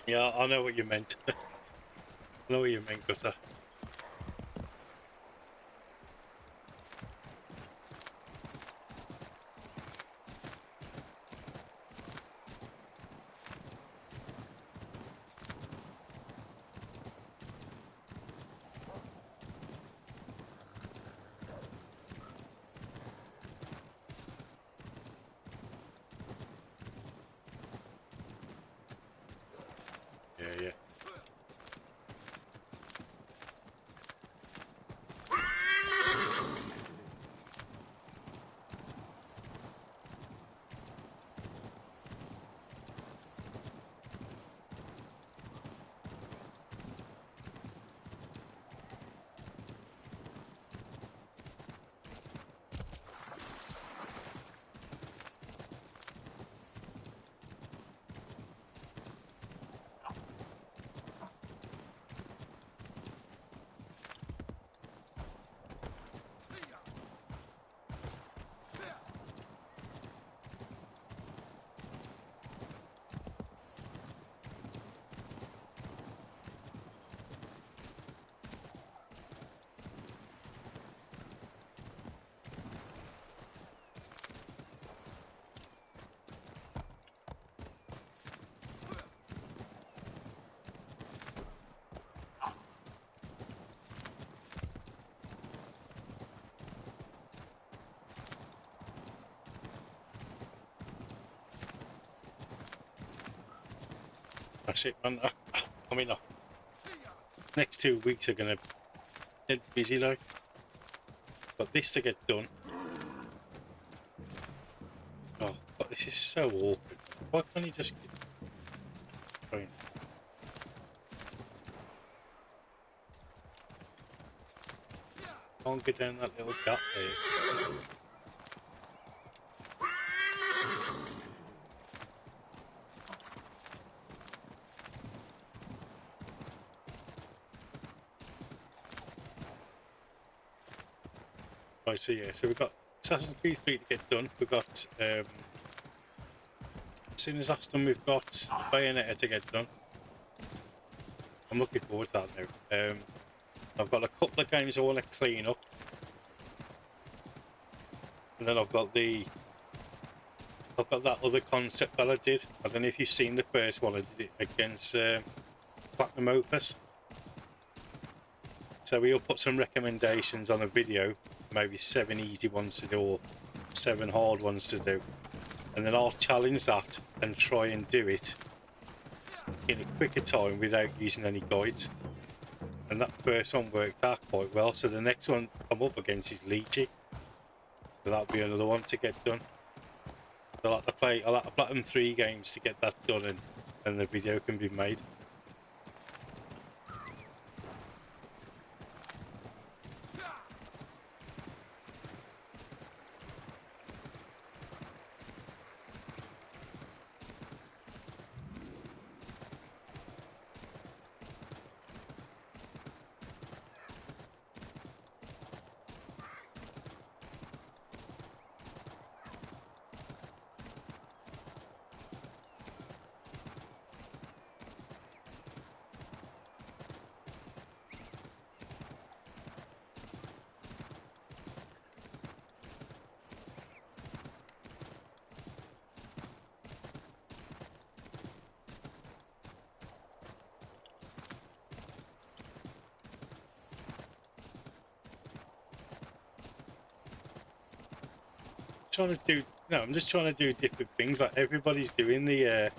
Yeah, I know what you meant. I know what you meant, Gutter. That's it, man. I mean, next 2 weeks are gonna get busy, like. Got this to get done. Oh, but this is so awkward. Why can't you just get... Fine. Can't get down that little gap there. Right, so yeah, so we've got Assassin's Creed 3 to get done. We've got, as soon as that's done, we've got Bayonetta to get done. I'm looking forward to that now. I've got a couple of games I want to clean up. And then I've got that other concept that I did. I don't know if you've seen the first one. I did it against Platinum Opus. So we'll put some recommendations on a video. Maybe 7 easy ones to do or 7 hard ones to do, and then I'll challenge that and try and do it in a quicker time without using any guides. And that first one worked out quite well, so the next one I'm up against is Lychee, so that'll be another one to get done. So I like to Platinum 3 games to get that done, and the video can be made. I'm just trying to do different things. Like everybody's doing the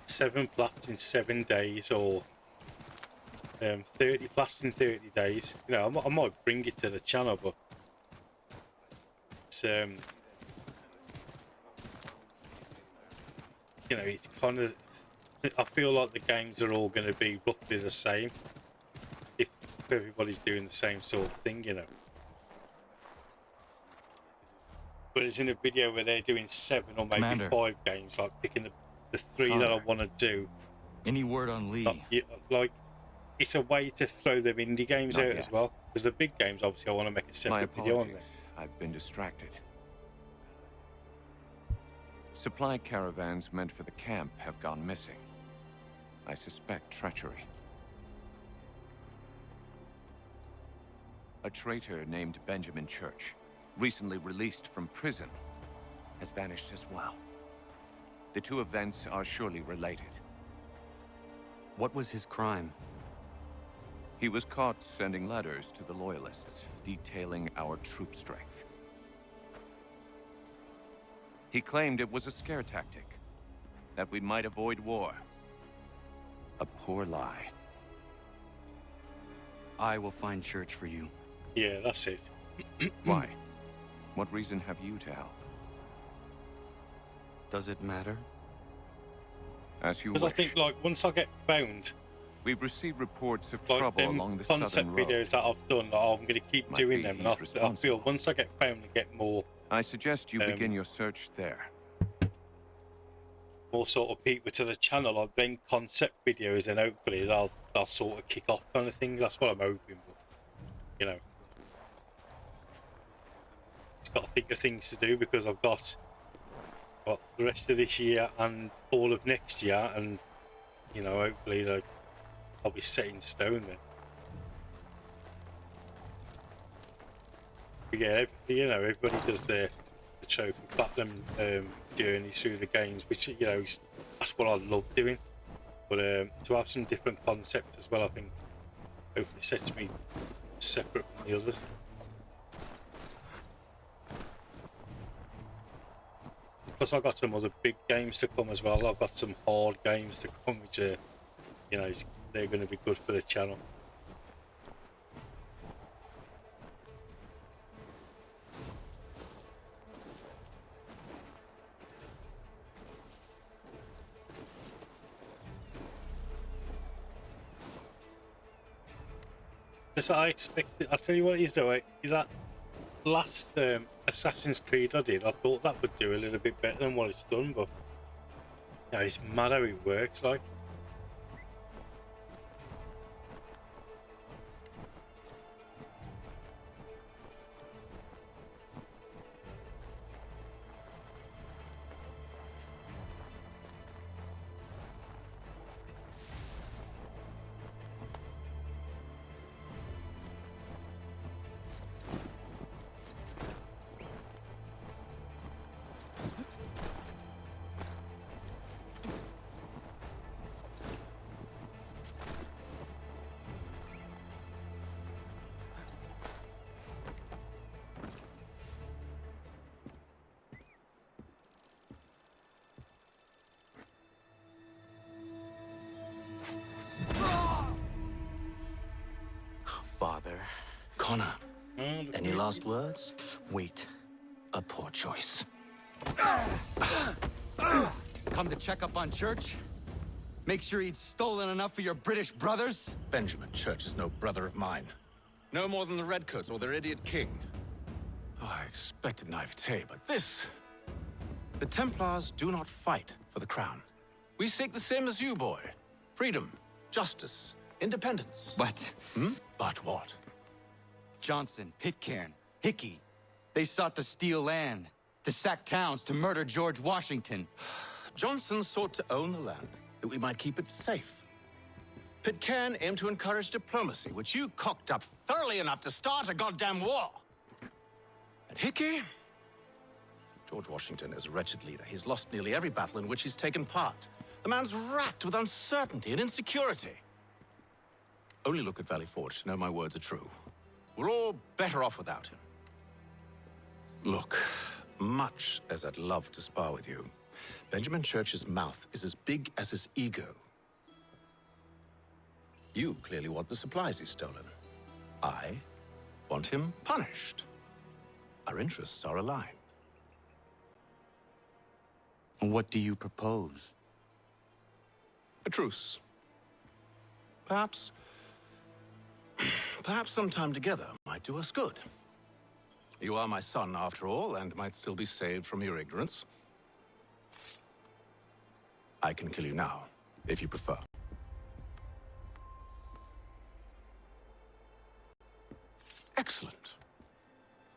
7 plats in 7 days, or 30 plats in 30 days. You know, I might bring it to the channel, but it's you know, it's kind of, I feel like the games are all going to be roughly the same if everybody's doing the same sort of thing, you know. But it's in a video where they're doing 7 or maybe Commander. 5 games, like picking the 3 that I want to do. Any word on Lee? Like, it's a way to throw them indie games Not out yet. as well. Because the big games, obviously, I want to make a My separate video on apologies. them. I've been distracted. Supply caravans meant for the camp have gone missing. I suspect treachery. A traitor named Benjamin Church, recently released from prison, has vanished as well. The two events are surely related. What was his crime? He was caught sending letters to the Loyalists, detailing our troop strength. He claimed it was a scare tactic, that we might avoid war. A poor lie. I will find Church for you. Yeah, that's it. Why? What reason have you to help? Does it matter? As you Because wish. I think, like, once I get found, We've received reports of like trouble them along the concept southern road. videos that I've done, like, I'm going to keep Might doing be them. he's And I feel responsible. once I get found and get more I suggest you begin your search there. sort of people to the channel, like then concept videos, and hopefully they'll sort of kick off kind of thing. That's what I'm hoping. But, you know, just got to think of things to do because I've got the rest of this year and all of next year, and you know, hopefully like, I'll be set in stone then. But yeah, you know, everybody does the trophy platinum journey through the games, which, you know, that's what I love doing. But to have some different concepts as well, I think hopefully sets me separate from the others. Plus I've got some other big games to come as well. I've got some hard games to come, which are you know, they're going to be good for the channel. Just I expected. I'll tell you what it is though. That last Assassin's Creed I did, I thought that would do a little bit better than what it's done, but yeah, it's mad how it works. Like. Father. Connor, any last words? Wait. A poor choice. Come to check up on Church? Make sure he'd stolen enough for your British brothers? Benjamin Church is no brother of mine. No more than the Redcoats or their idiot king. Oh, I expected naivete, but this... The Templars do not fight for the crown. We seek the same as you, boy. Freedom, justice, independence. But... But what? Johnson, Pitcairn, Hickey. They sought to steal land, to sack towns, to murder George Washington. Johnson sought to own the land, that we might keep it safe. Pitcairn aimed to encourage diplomacy, which you cocked up thoroughly enough to start a goddamn war. And Hickey? George Washington is a wretched leader. He's lost nearly every battle in which he's taken part. The man's racked with uncertainty and insecurity. Only look at Valley Forge to know my words are true. We're all better off without him. Look, much as I'd love to spar with you, Benjamin Church's mouth is as big as his ego. You clearly want the supplies he's stolen. I want him punished. Our interests are aligned. What do you propose? A truce. Perhaps some time together might do us good. You are my son, after all, and might still be saved from your ignorance. I can kill you now, if you prefer. Excellent.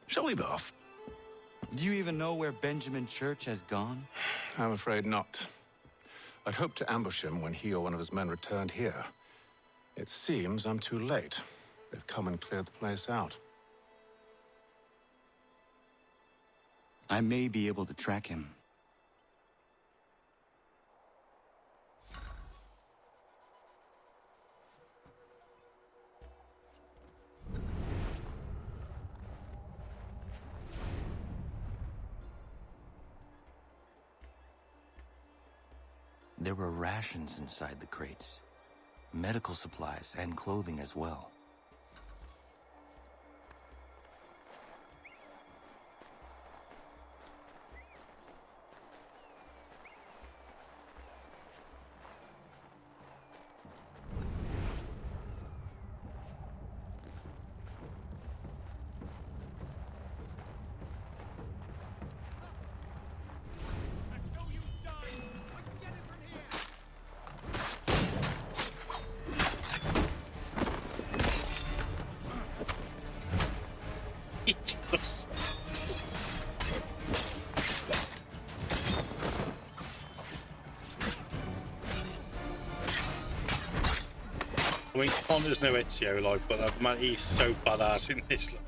Shall we be off? Do you even know where Benjamin Church has gone? I'm afraid not. I'd hoped to ambush him when he or one of his men returned here. It seems I'm too late. They've come and cleared the place out. I may be able to track him. There were rations inside the crates. Medical supplies and clothing as well. I mean, Connor's no Ezio, like, but man, he's so badass in this. Like.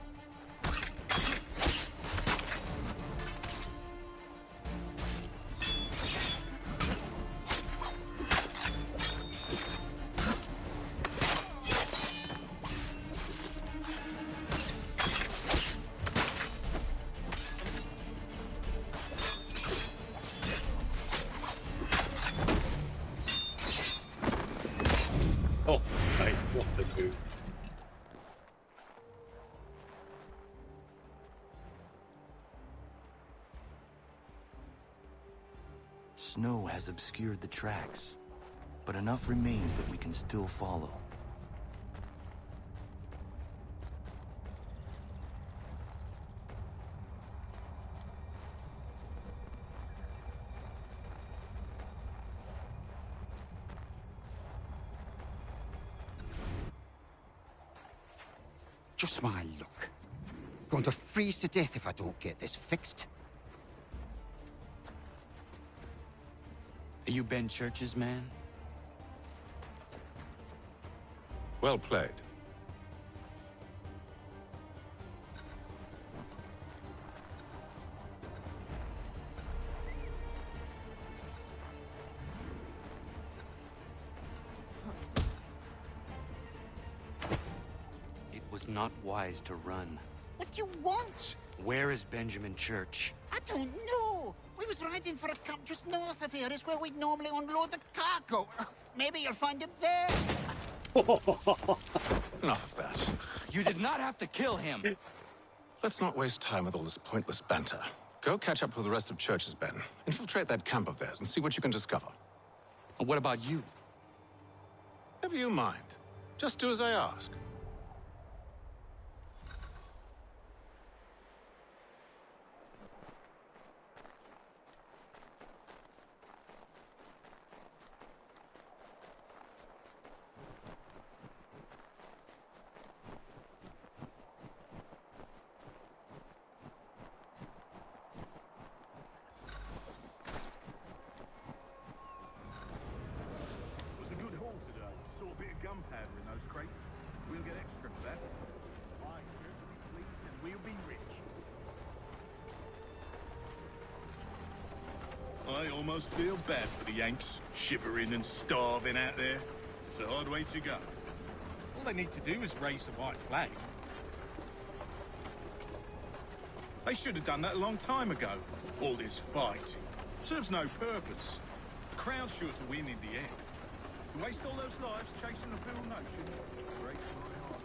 Snow has obscured the tracks, but enough remains that we can still follow. Just my luck. Going to freeze to death if I don't get this fixed. Are you Ben Church's man? Well played. It was not wise to run. What do you want? Where is Benjamin Church? I don't know. We was riding for a camp just north of here. It's where we'd normally unload the cargo. Maybe you'll find him there. Enough of that. You did not have to kill him. Let's not waste time with all this pointless banter. Go catch up with the rest of Church's men. Infiltrate that camp of theirs and see what you can discover. And what about you? Never you mind. Just do as I ask. Gunpowder in those crates. We'll get extra for that. Buy here to be pleased and we'll be rich. I almost feel bad for the Yanks, shivering and starving out there. It's a hard way to go. All they need to do is raise the white flag. They should have done that a long time ago. All this fighting serves no purpose. The Crown's sure to win in the end. To waste all those lives chasing a fool notion breaks my heart.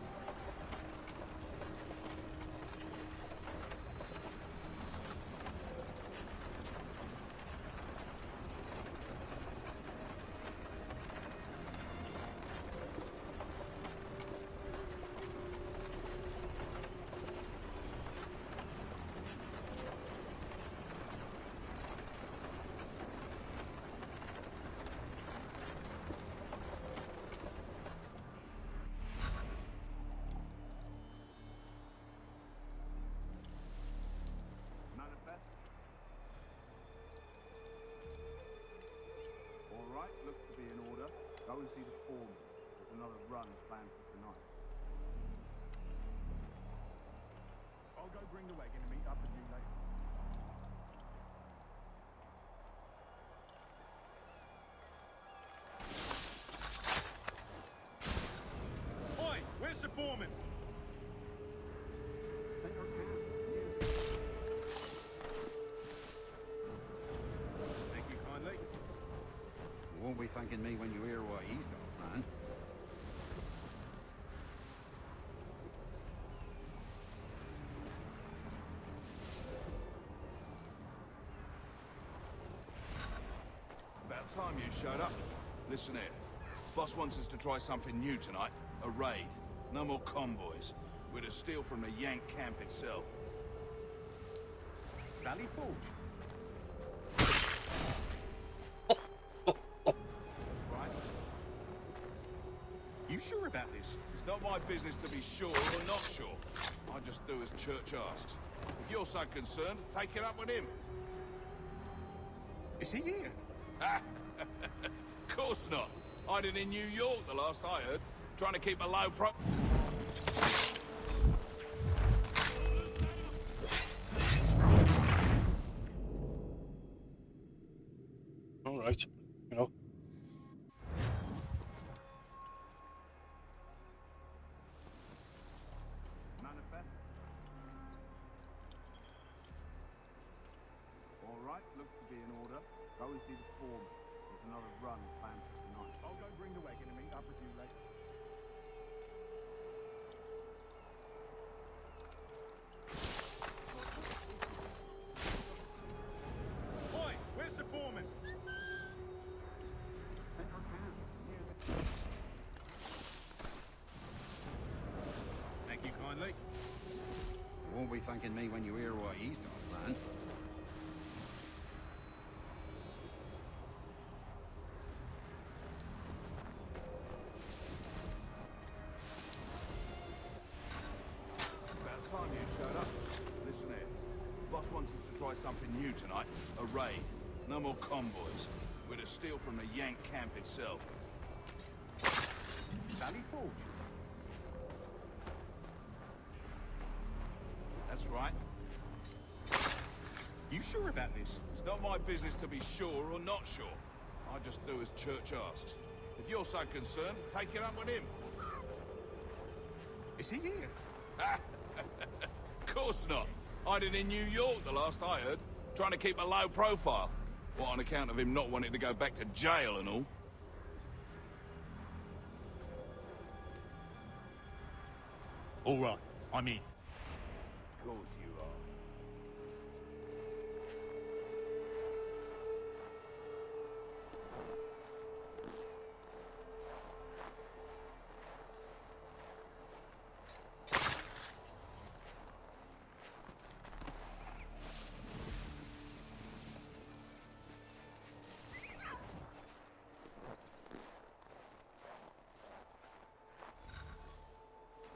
Alright, looks to be in order. Go and see the foreman. There's another run planned for tonight. I'll go bring the wagon and meet up with you later. Oi, where's the foreman? Thank you kindly. You won't be thanking me when you hear what he's got, man. About time you showed up. Listen here. Boss wants us to try something new tonight. A raid. No more convoys. We're to steal from the Yank camp itself. Valley Forge. You sure about this? It's not my business to be sure or not sure. I just do as Church asks. If you're so concerned, take it up with him. Is he here? Of course not. Hiding in New York, the last I heard. Trying to keep a low pro... All right, you know. Manifest. Alright, looks to be in order. Go and see the foreman. There's another run planned for tonight. I'll go bring the wagon and meet up with you later. Oi, where's the foreman? You won't be thanking me when you hear what he's got planned. About time you showed up. Listen here. Boss wants us to try something new tonight. A raid. No more convoys. We're to steal from the Yank camp itself. Sally Forge. That's right. You sure about this? It's not my business to be sure or not sure. I just do as Church asks. If you're so concerned, take it up with him. Is he here? Of course not. Hiding in New York, the last I heard. Trying to keep a low profile. What, on account of him not wanting to go back to jail and all? All right, I'm in. Of course you are.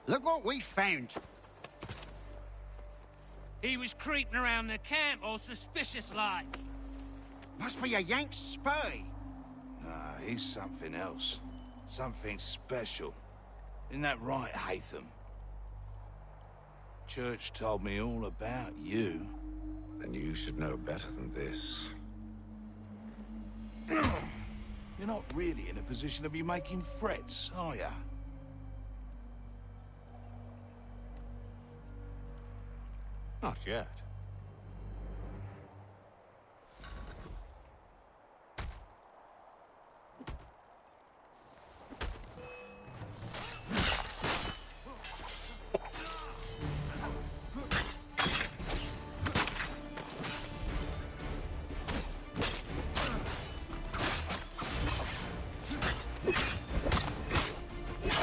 Look what we found. He was creeping around the camp all suspicious-like. Must be a Yank spy. Nah, he's something else. Something special. Isn't that right, Hatham? Church told me all about you. Then you should know better than this. You're not really in a position to be making threats, are ya? Not yet.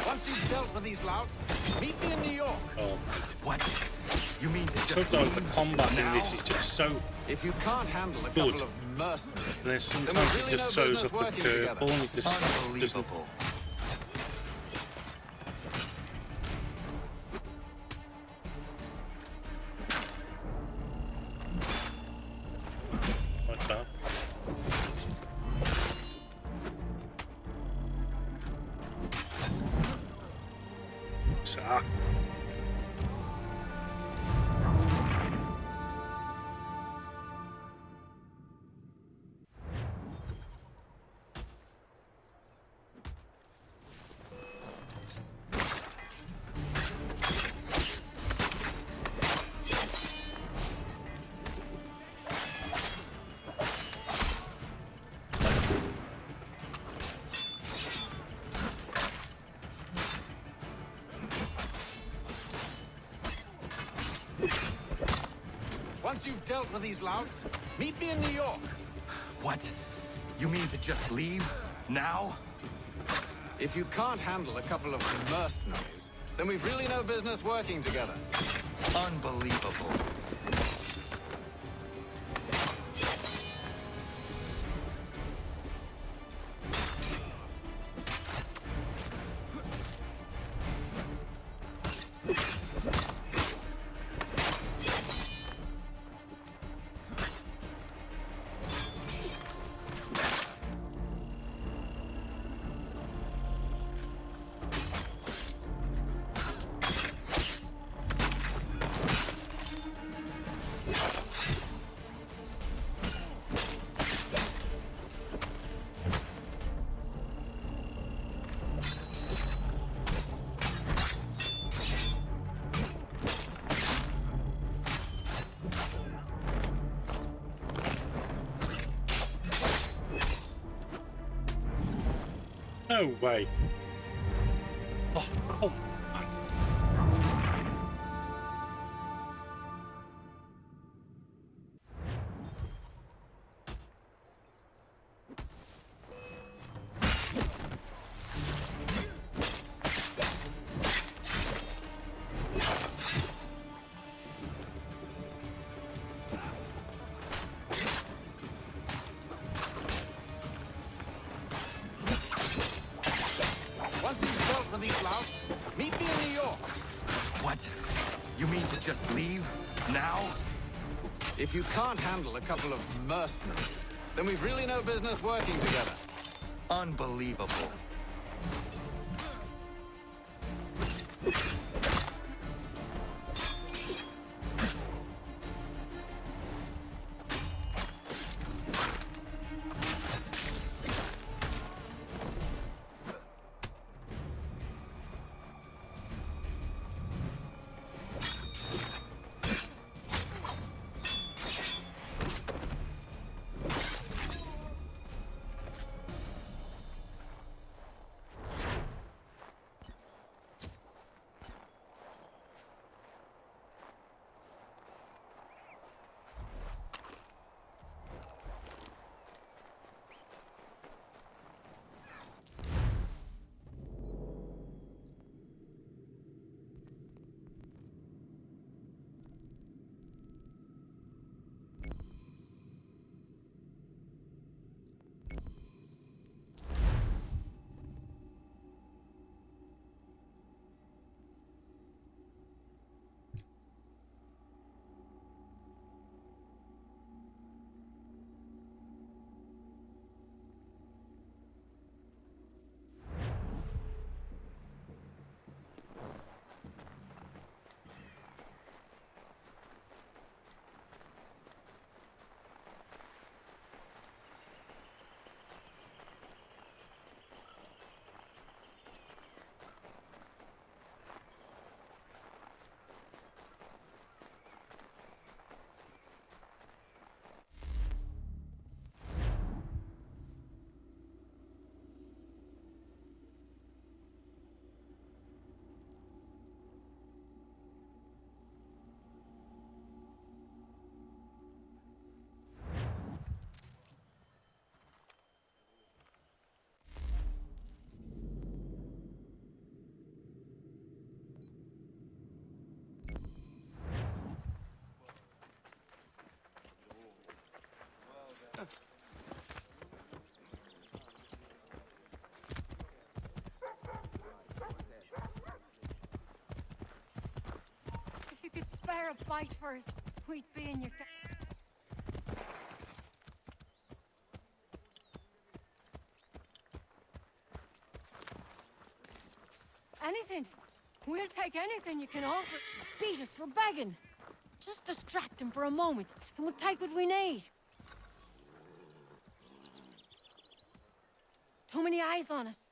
Once you've dealt with these louts, meet me in New York. What? You mean to just Sometimes the combat in this is just so If you can't handle a good. couple of mercenaries, And then sometimes it just throws up a curveball and it just doesn't. unbelievable? Like that. Ah. once you've dealt with these louts, meet me in New York. What? You mean to just leave? Now? If you can't handle a couple of mercenaries, then we've really no business working together. Unbelievable. No way. Oh, come on. mean to just leave? Now? If you can't handle a couple of mercenaries, then we've really no business working together. Unbelievable. If you could spare a bite for us, we'd be in your... Anything. We'll take anything you can offer. Beat us for begging. Just distract him for a moment, and we'll take what we need. Too many eyes on us.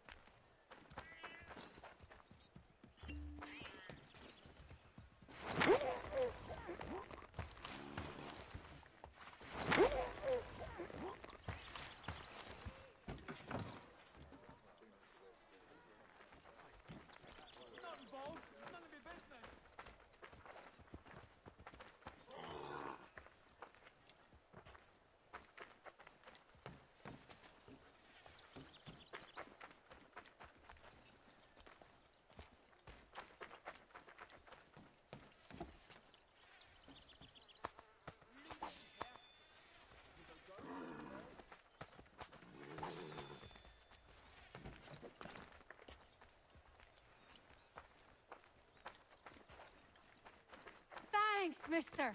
Thanks, mister.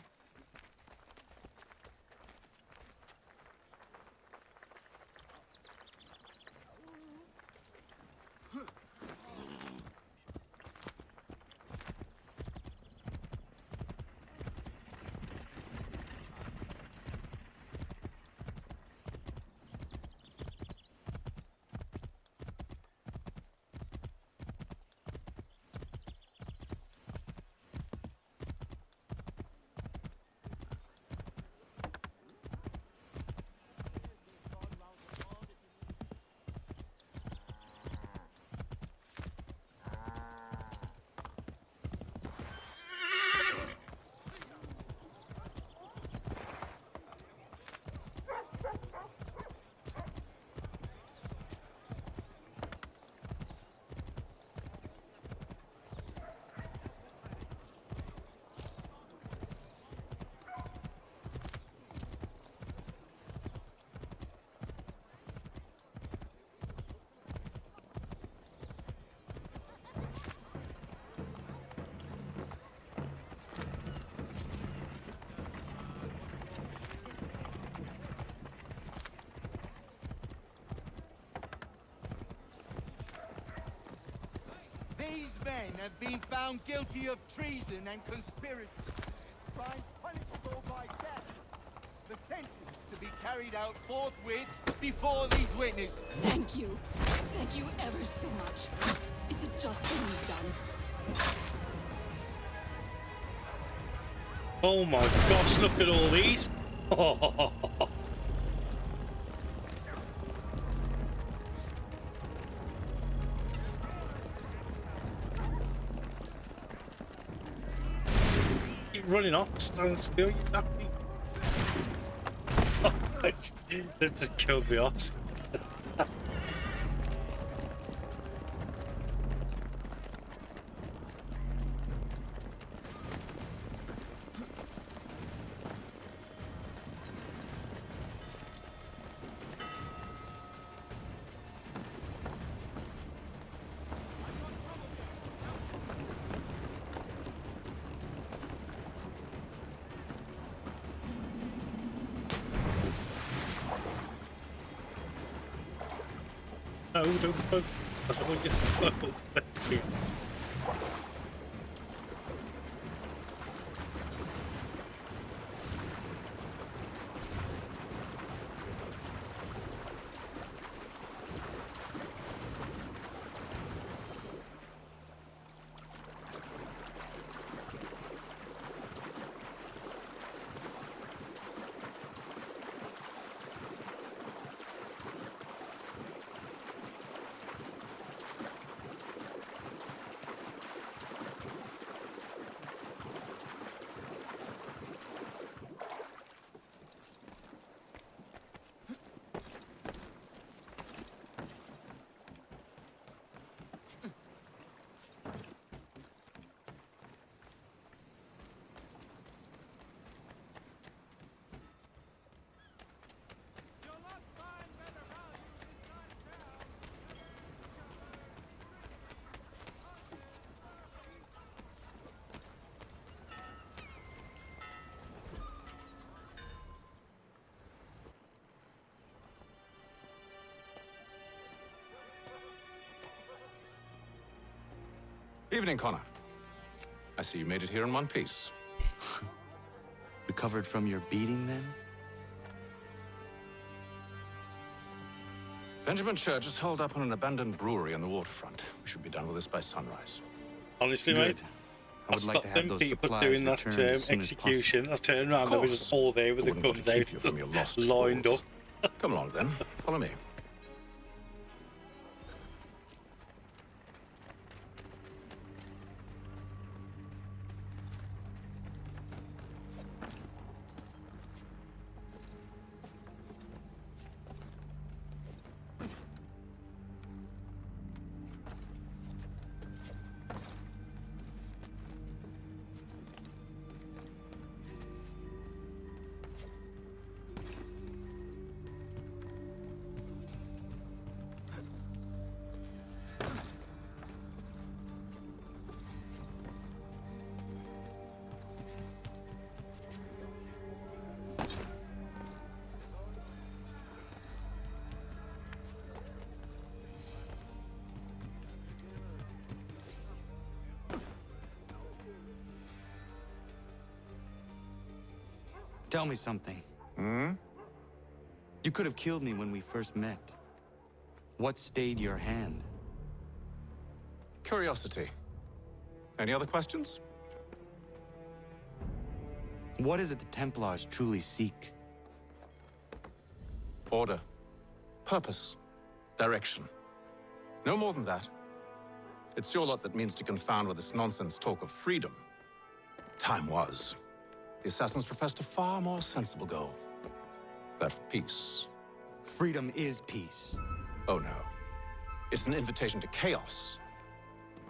These men have been found guilty of treason and conspiracy. Crimes punishable by death. The sentence to be carried out forthwith before these witnesses. Thank you. Thank you ever so much. It's a just thing you've done. Oh my gosh, look at all these. Keep running off, stand still, you daffy. They've just killed the oss. No, don't poke. I don't want you to poke. Yeah. Evening, Connor. I see you made it here in one piece. Recovered from your beating, then? Benjamin Church is holed up on an abandoned brewery on the waterfront. We should be done with this by sunrise. Honestly, Good. mate, I would like to have them those people supplies doing that returned as soon as execution. I turned around, they were just all there with the guns out, lined up. Come along, then. Follow me. Tell me something. Hmm? You could have killed me when we first met. What stayed your hand? Curiosity. Any other questions? What is it the Templars truly seek? Order. Purpose. Direction. No more than that. It's your lot that means to confound with this nonsense talk of freedom. Time was. The assassins professed a far more sensible goal. That of peace. Freedom is peace. Oh no. It's an invitation to chaos.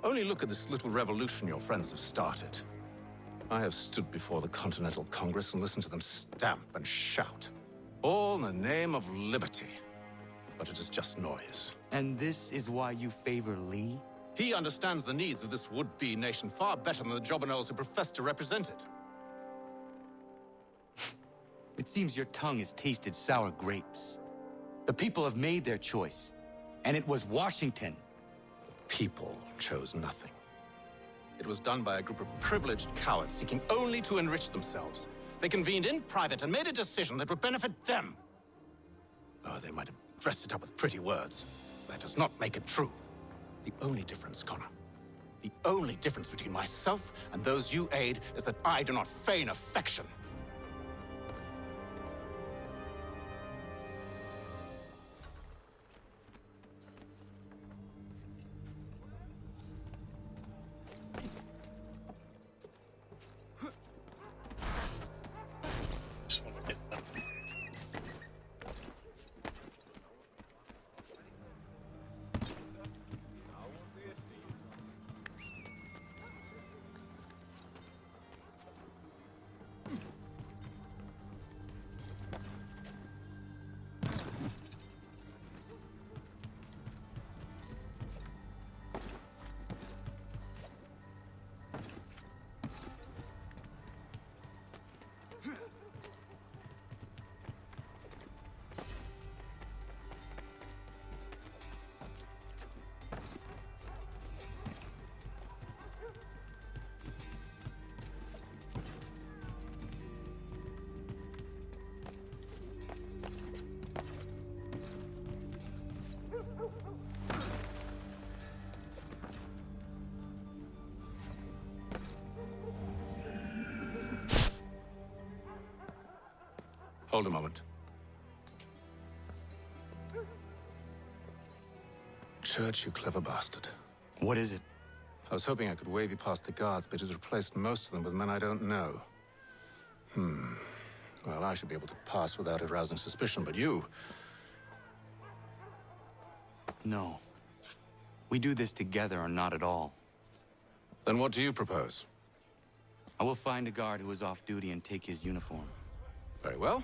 Only look at this little revolution your friends have started. I have stood before the Continental Congress and listened to them stamp and shout. All in the name of liberty. But it is just noise. And this is why you favor Lee? He understands the needs of this would-be nation far better than the jobberknolls who profess to represent it. It seems your tongue has tasted sour grapes. The people have made their choice, and it was Washington. people chose nothing. It was done by a group of privileged cowards seeking only to enrich themselves. They convened in private and made a decision that would benefit them. Oh, they might have dressed it up with pretty words. That does not make it true. The only difference, Connor, the only difference between myself and those you aid is that I do not feign affection. Just want to get that. Hold a moment. Church, you clever bastard. What is it? I was hoping I could wave you past the guards, but he's replaced most of them with men I don't know. Well, I should be able to pass without arousing suspicion, but you... No. We do this together or not at all. Then what do you propose? I will find a guard who is off duty and take his uniform. Very well.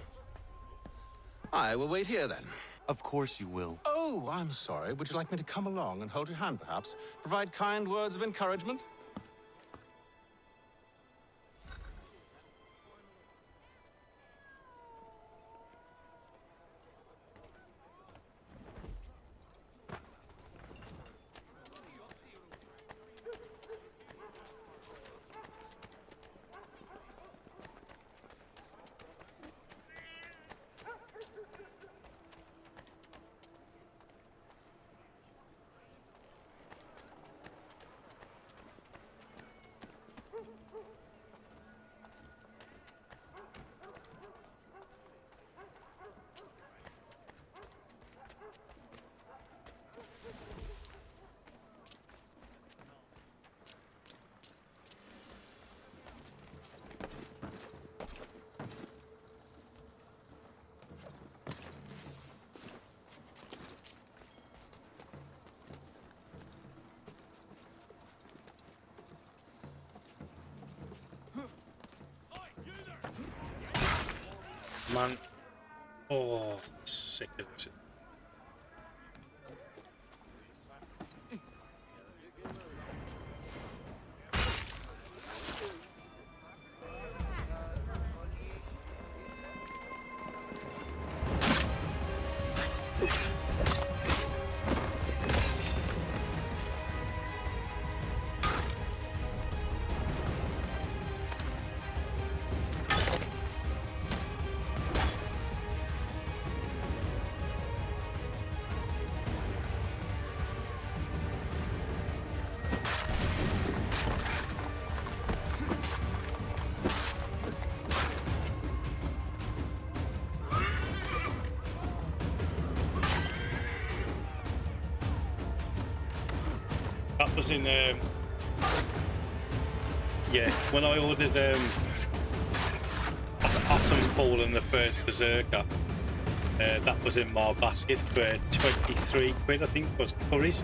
I will wait here, then. Of course you will. Oh, I'm sorry. Would you like me to come along and hold your hand, perhaps? Provide kind words of encouragement? Man. Oh, sick of it. That was in, yeah, when I ordered Atom Ball and the first Berserker, that was in my basket for 23 quid, I think, was curries.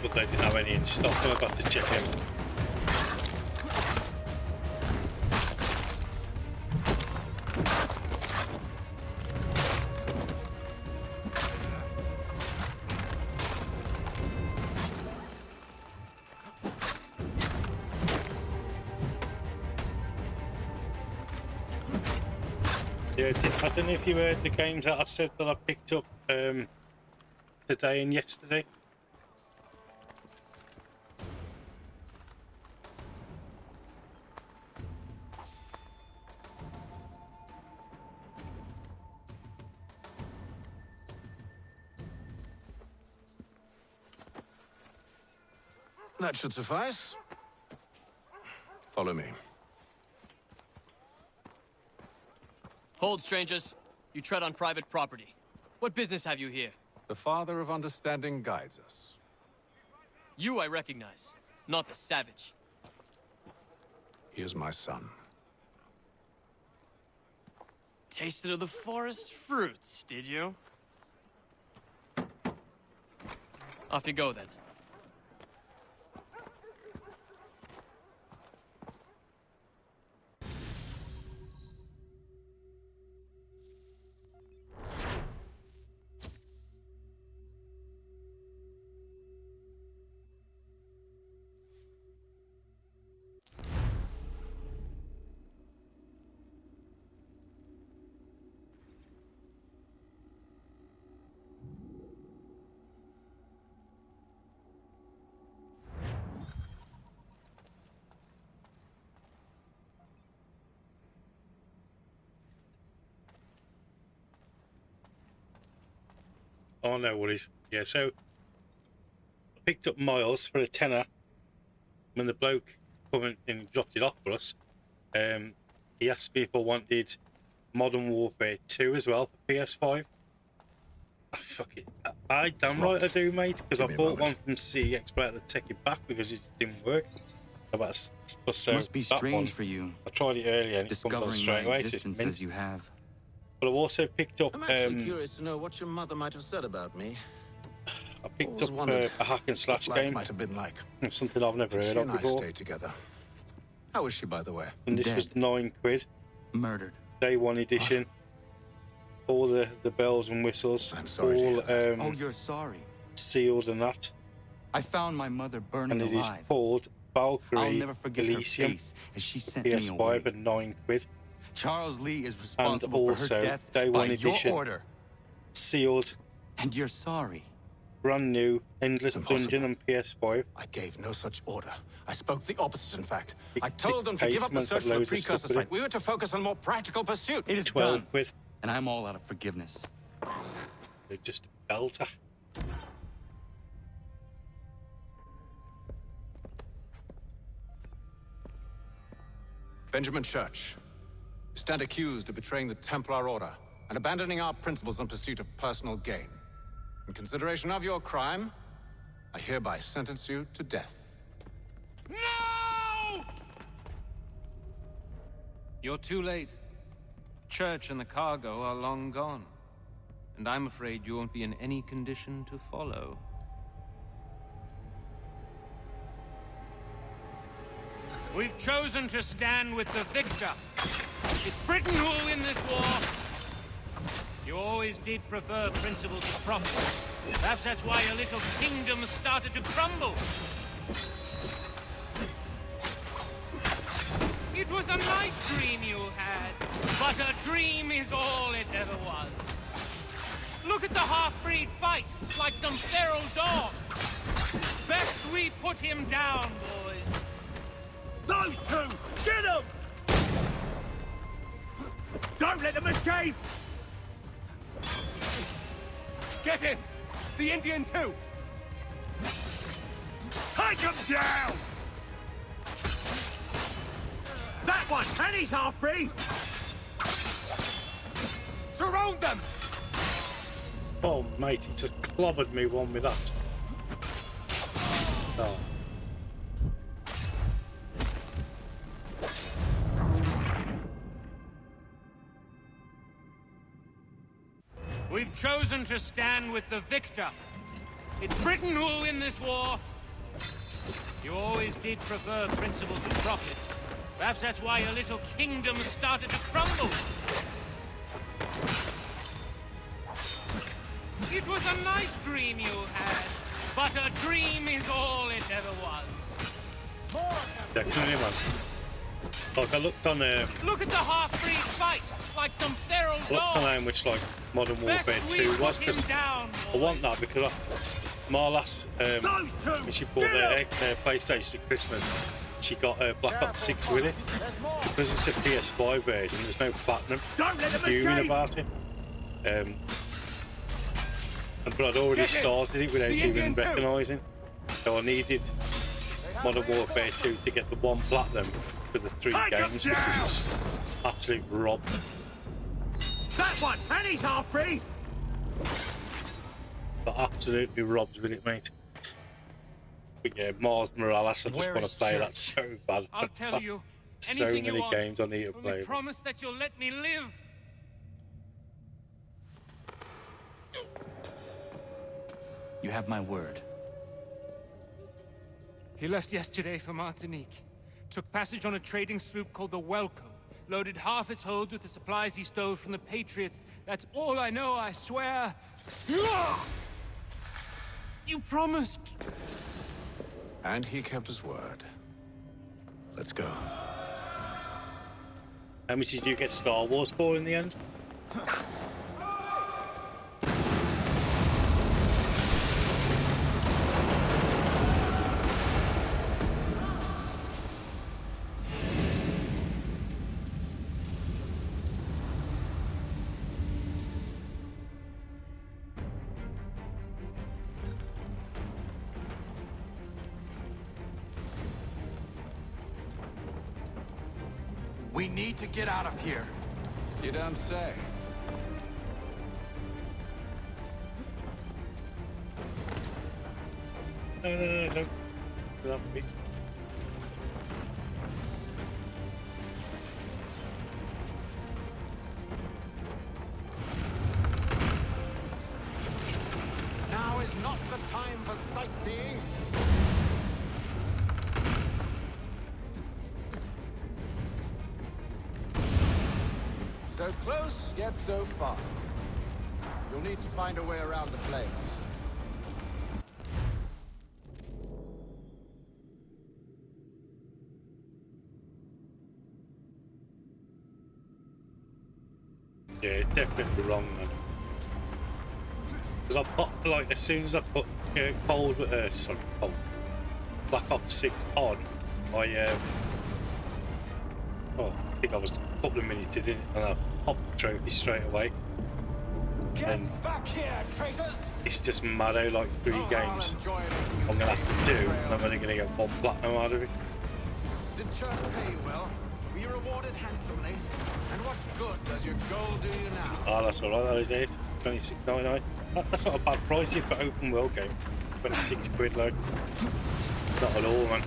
But they didn't have any in stock, so I got to check them. Yeah, I don't know if you heard the games that I said that I picked up today and yesterday. That should suffice. Follow me. Hold, strangers. You tread on private property. What business have you here? The Father of Understanding guides us. You I recognize, not the savage. He is my son. Tasted of the forest fruits, did you? Off you go, then. Oh no worries. Yeah, so I picked up Miles for a tenner when the bloke come and dropped it off for us. He asked me if I wanted Modern Warfare 2 as well for PS5. Fuck it. I damn right I do, mate, because I bought one from CX but I had to take it back because it didn't work. So Must be strange for you. I tried it earlier and it comes on straight away. Existence as you have. But I've also picked up. I'm actually curious to know what your mother might have said about me. I picked up a hack and slash game. Might have been like. It's something I've never heard of She and before. I stayed together. How is she, by the way? And this was £9. Murdered. Day one edition. All the bells and whistles. I'm sorry. All oh, you're sorry. Sealed and that. I found my mother burning and it alive. is called Valkyrie I'll never forget Elysium. her face as she sent me away. PS5 at £9. Charles Lee is responsible and also, for her death day one by edition, your order. Sealed. And you're sorry. Brand new, Endless Dungeon on PS5. I gave no such order. I spoke the opposite, in fact. I told them to give up the search for a precursor site. We were to focus on more practical pursuit. It is 12 done. And I'm all out of forgiveness. They're just a belter. Benjamin Church, you stand accused of betraying the Templar Order and abandoning our principles in pursuit of personal gain. In consideration of your crime, I hereby sentence you to death. No! You're too late. Church and the cargo are long gone. And I'm afraid you won't be in any condition to follow. We've chosen to stand with the victor. It's Britain who will win this war. You always did prefer principles of profit. Perhaps that's why your little kingdom started to crumble. It was a nice dream you had, but a dream is all it ever was. Look at the half-breed fight, like some feral dog. Best we put him down, boys. Those two! Get them! Don't let them escape! Get him! The Indian too! Take him down! That one! And he's half-breed! Surround them! Oh, mate, he just clobbered me one with that. Oh. We've chosen to stand with the victor. It's Britain who will win this war. You always did prefer principles of profit. Perhaps that's why your little kingdom started to crumble. It was a nice dream you had, but a dream is all it ever was. Definitely, man. Like, I looked on Look at the half-breed fight, like some feral dog. how much like Modern Warfare 2 was, because I want that because my lass, when she bought their PlayStation at Christmas, she got Black Ops 6 with it. Because it's a PS5 version, there's no platinum. Fuming about it. But I'd already started it without even recognising. So I needed Modern Warfare 2 to get the 1 platinum for the 3 games, which is just absolute rob. That one! And he's half breed! But absolutely robbed with it, mate. But yeah, Mars Morales, I just want to play that so bad. I'll tell you So anything many you want. games I need to Only play. promise that you'll let me live. You have my word. He left yesterday for Martinique. Took passage on a trading sloop called the Welcome. Loaded half its hold with the supplies he stole from the Patriots. That's all I know, I swear. You promised. And he kept his word. Let's go. How much did you get Star Wars for in the end? We need to get out of here. You don't say. No. Love me. Now is not the time for sightseeing. So close, yet so far. You'll need to find a way around the flames. Yeah, it's definitely wrong, man. Because I put, like, as soon as I put Cold, Black Ops 6 on, I think I was a couple of minutes in it, and I popped the trophy straight away. Get back here, traitors! It's just mad how, like, 3 games I'm gonna have to do, and I'm only gonna get 1 platinum out of it. Did church pay you well? Were you rewarded handsomely? And what good does your gold do you now? Oh, that's alright, that is it. $26.99. That's not a bad price here for an open world game. 26 quid, like. Not at all, man.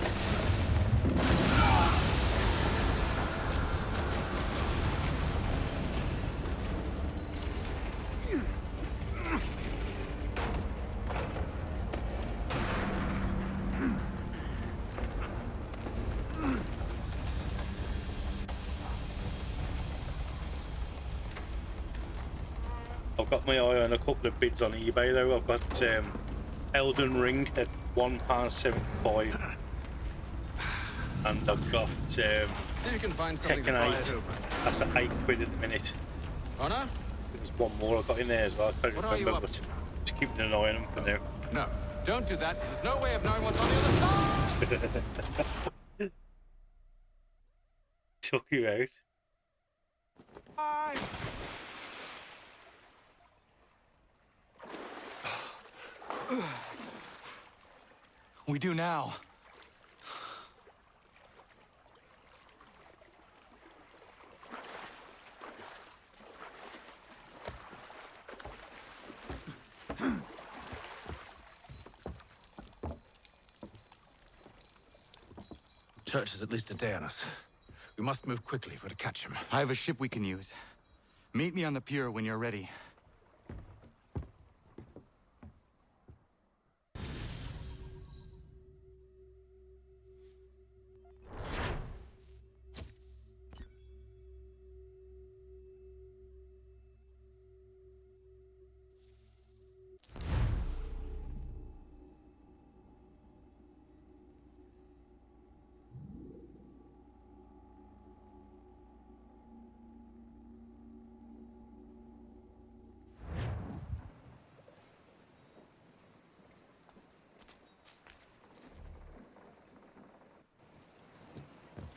I've got my eye on a couple of bids on eBay though. I've got Elden Ring at £1.75, and I've got See if you can find something to Tekken buy 8. it open. That's at £8 at the minute. Honor? There's one more I've got in there as well. I don't What are you remember, up but just keeping an eye on them for now. No, don't do that. There's no way of knowing what's on the other side. Took you out. Bye. We do now. Church is at least a day on us. We must move quickly if we're to catch him. I have a ship we can use. Meet me on the pier when you're ready.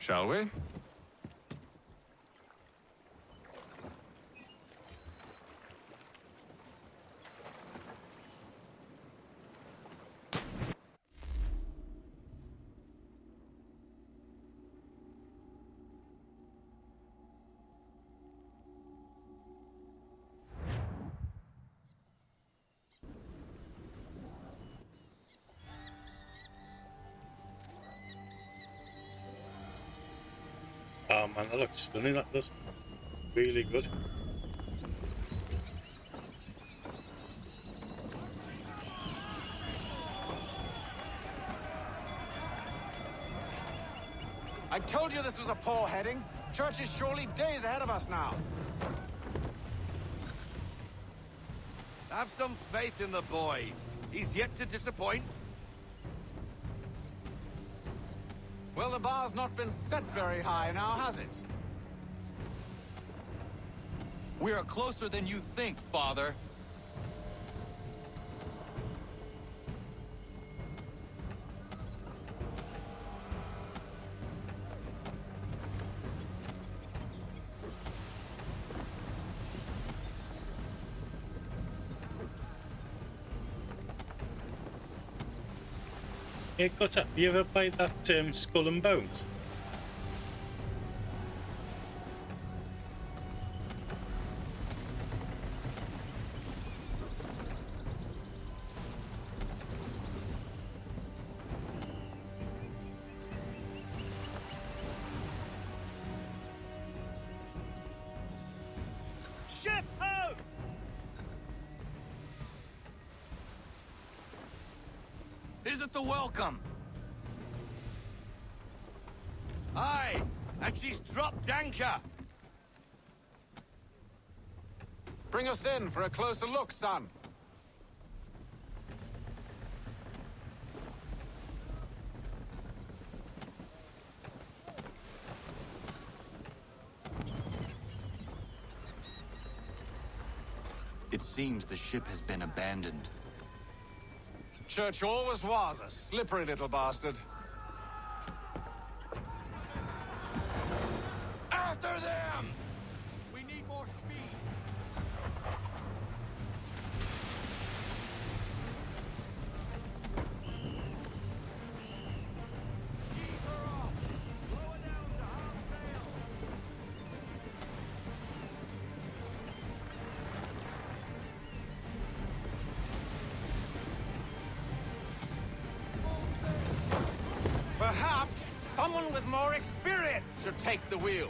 Shall we? Oh man, that looks stunning, that does. Really good. I told you this was a poor heading. Church is surely days ahead of us now. Have some faith in the boy. He's yet to disappoint. Well, the bar's not been set very high now, has it? We are closer than you think, Father. Yeah, got up. You ever played that Skull and Bones? Ship ho! Is it the welcome? Aye, and she's dropped anchor. Bring us in for a closer look, son. It seems the ship has been abandoned. Church always was a slippery little bastard. After them! We need more speed. Perhaps someone with more experience should take the wheel.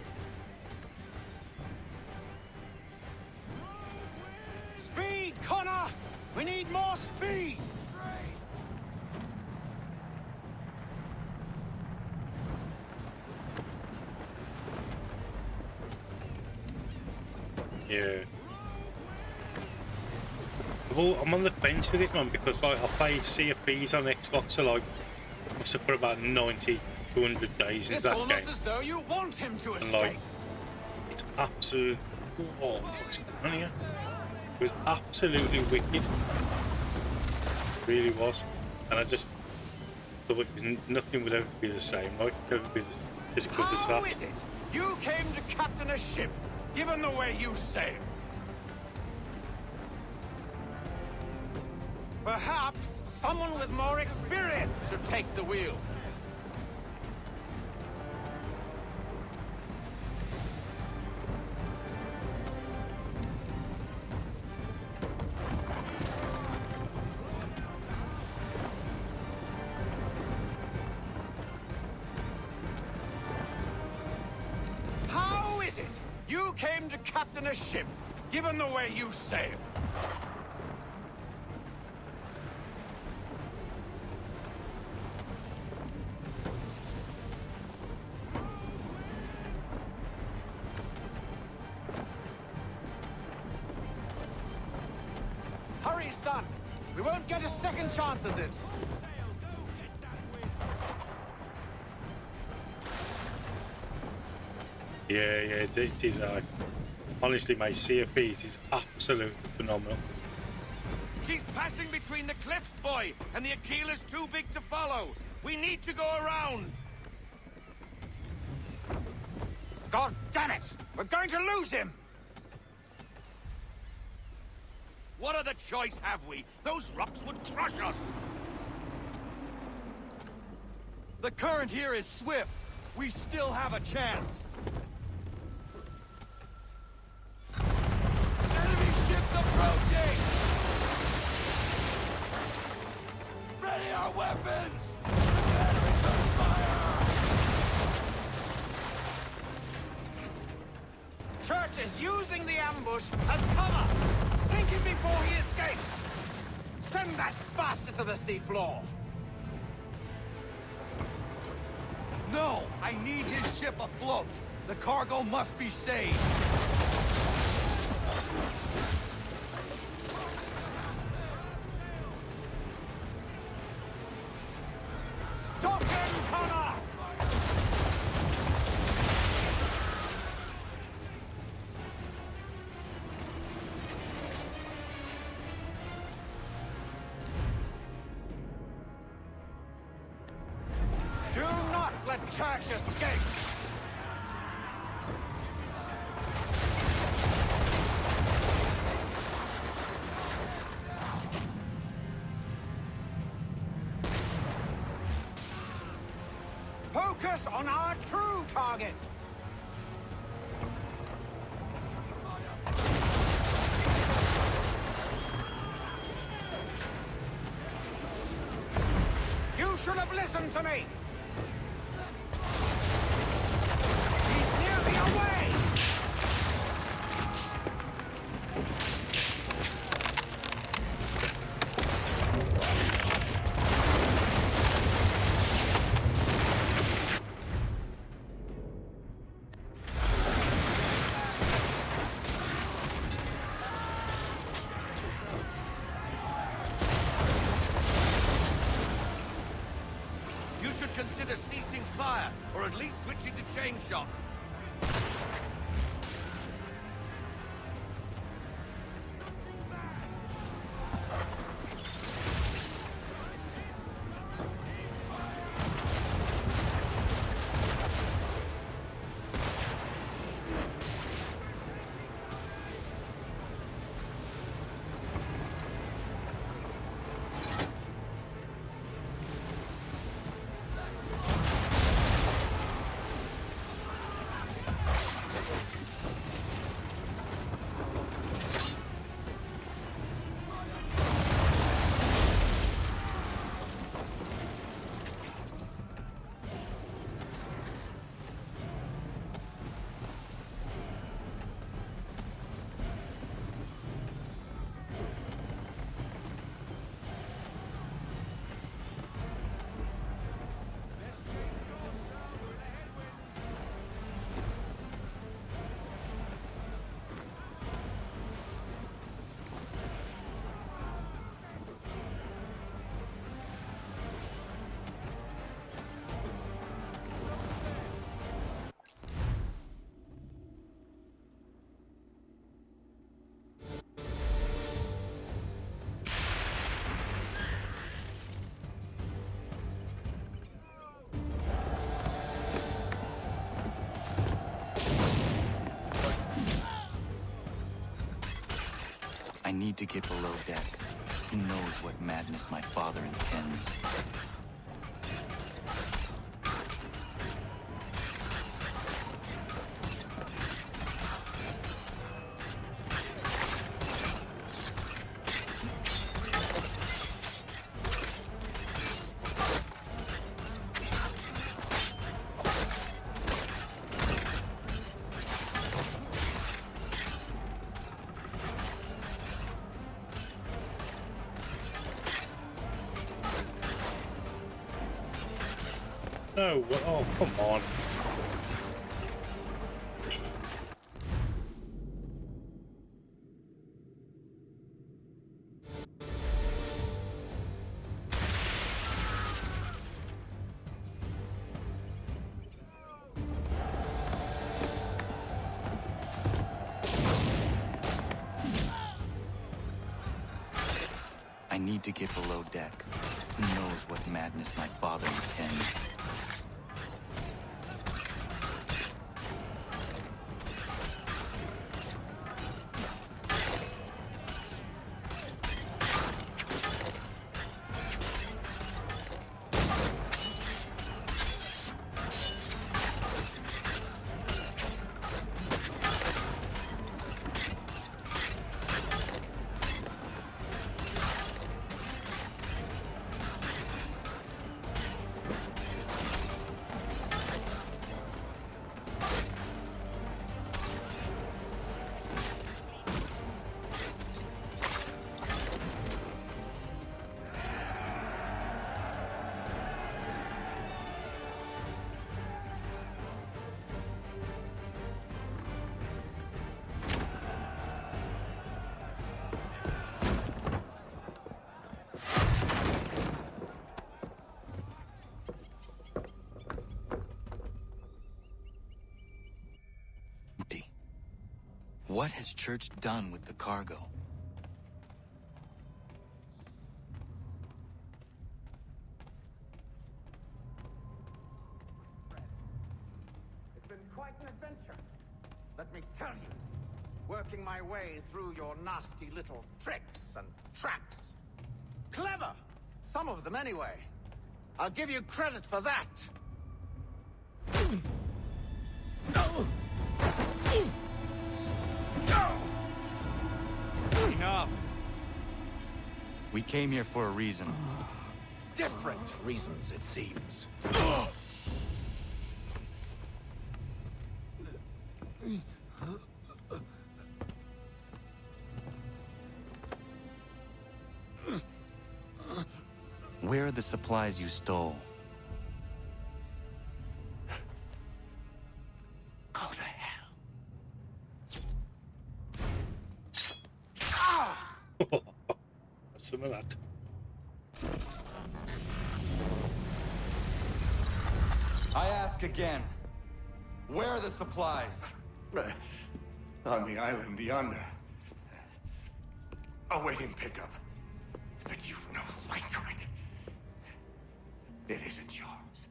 Speed, Connor! We need more speed! Yeah. I'm on the fence with it, man, because like I played Sea of Thieves on Xbox, so like I must have put about 90 to 100 days into It's that almost game. as though you want him to And escape. like, it's absolute. Oh, what's going on here? It was absolutely wicked. It really was. And I just thought nothing would ever be the same. Like, ever be as good as How that. is it you came to captain a ship, given the way you sail? Perhaps someone with more experience should take the wheel. How is it you came to captain a ship, given the way you sail? Hurry, son! We won't get a second chance at this! Yeah, it is. Honestly, my Sea of Thieves is absolutely phenomenal. She's passing between the cliffs, boy, and the Aquila's too big to follow. We need to go around. God damn it! We're going to lose him! What other choice have we? Those rocks would crush us. The current here is swift. We still have a chance. Enemy ships approaching! Ready our weapons! Prepare to return fire! Church is using the ambush as cover. Sink him before he escapes. Send that bastard to the seafloor. No! I need his ship afloat. The cargo must be saved. Stop him, Connor! Do not let Church escape! Focus on our true target! You should have listened to me! He's nearly away! You should consider ceasing fire, or at least switching to chain shot. I need to get below deck. Who knows what madness my father intends? No, oh, come on. I need to get below deck. Who knows what madness my father intends? What has Church done with the cargo? It's been quite an adventure. Let me tell you. Working my way through your nasty little tricks and traps. Clever! Some of them anyway. I'll give you credit for that. Enough! We came here for a reason. Different reasons, it seems. Where are the supplies you stole? Go to hell. Some of that. I ask again. Where are the supplies? On the island yonder. Awaiting pickup. But you've no right to it. It isn't yours.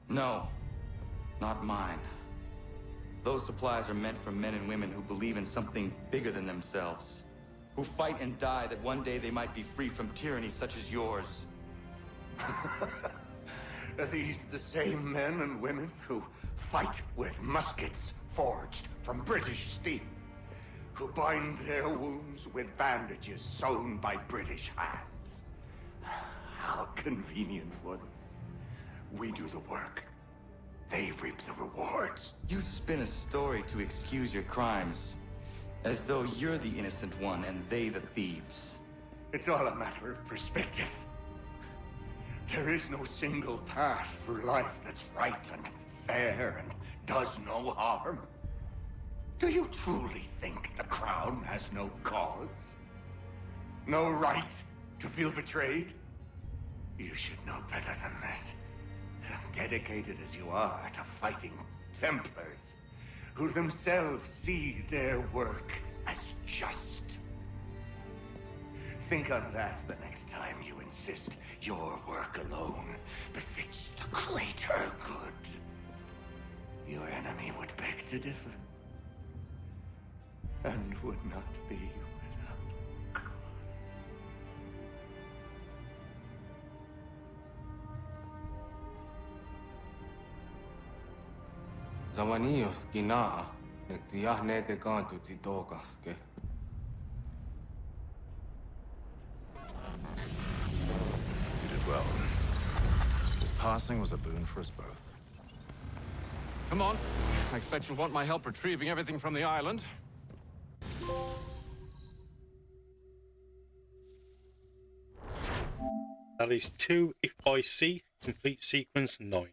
No, not mine. Those supplies are meant for men and women who believe in something bigger than themselves. Who fight and die that one day they might be free from tyranny such as yours. Are these the same men and women who fight with muskets forged from British steel? Who bind their wounds with bandages sewn by British hands? How convenient for them. We do the work. They reap the rewards. You spin a story to excuse your crimes, as though you're the innocent one and they the thieves. It's all a matter of perspective. There is no single path through life that's right and fair and does no harm. Do you truly think the Crown has no cause? No right to feel betrayed? You should know better than this. Dedicated as you are to fighting Templars, who themselves see their work as just. Think on that the next time you insist your work alone befits the greater good. Your enemy would beg to differ, and would not be without cause. Zawanios kinaa, nektiahne te kantu titokaske. You did well. His passing was a boon for us both. Come on. I expect you'll want my help retrieving everything from the island. That is 2 if I see complete sequence 9.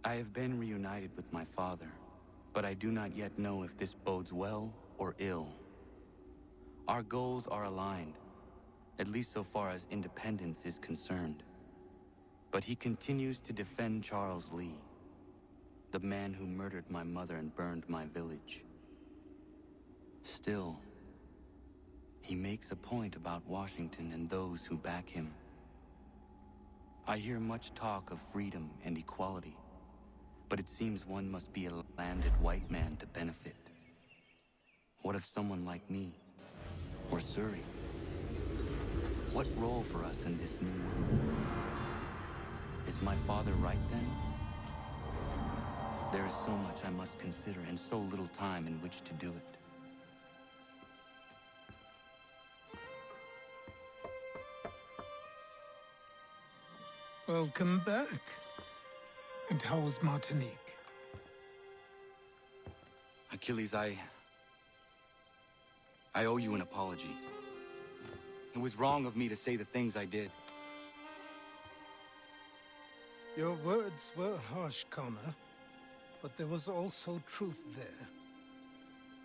I have been reunited with my father, but I do not yet know if this bodes well or ill. Our goals are aligned, at least so far as independence is concerned. But he continues to defend Charles Lee, the man who murdered my mother and burned my village. Still, he makes a point about Washington and those who back him. I hear much talk of freedom and equality, but it seems one must be a landed white man to benefit. What if someone like me, or Surrey? What role for us in this new world? Is my father right then? There is so much I must consider and so little time in which to do it. Welcome back. And how was Martinique? Achilles, I owe you an apology. It was wrong of me to say the things I did. Your words were harsh, Connor, but there was also truth there.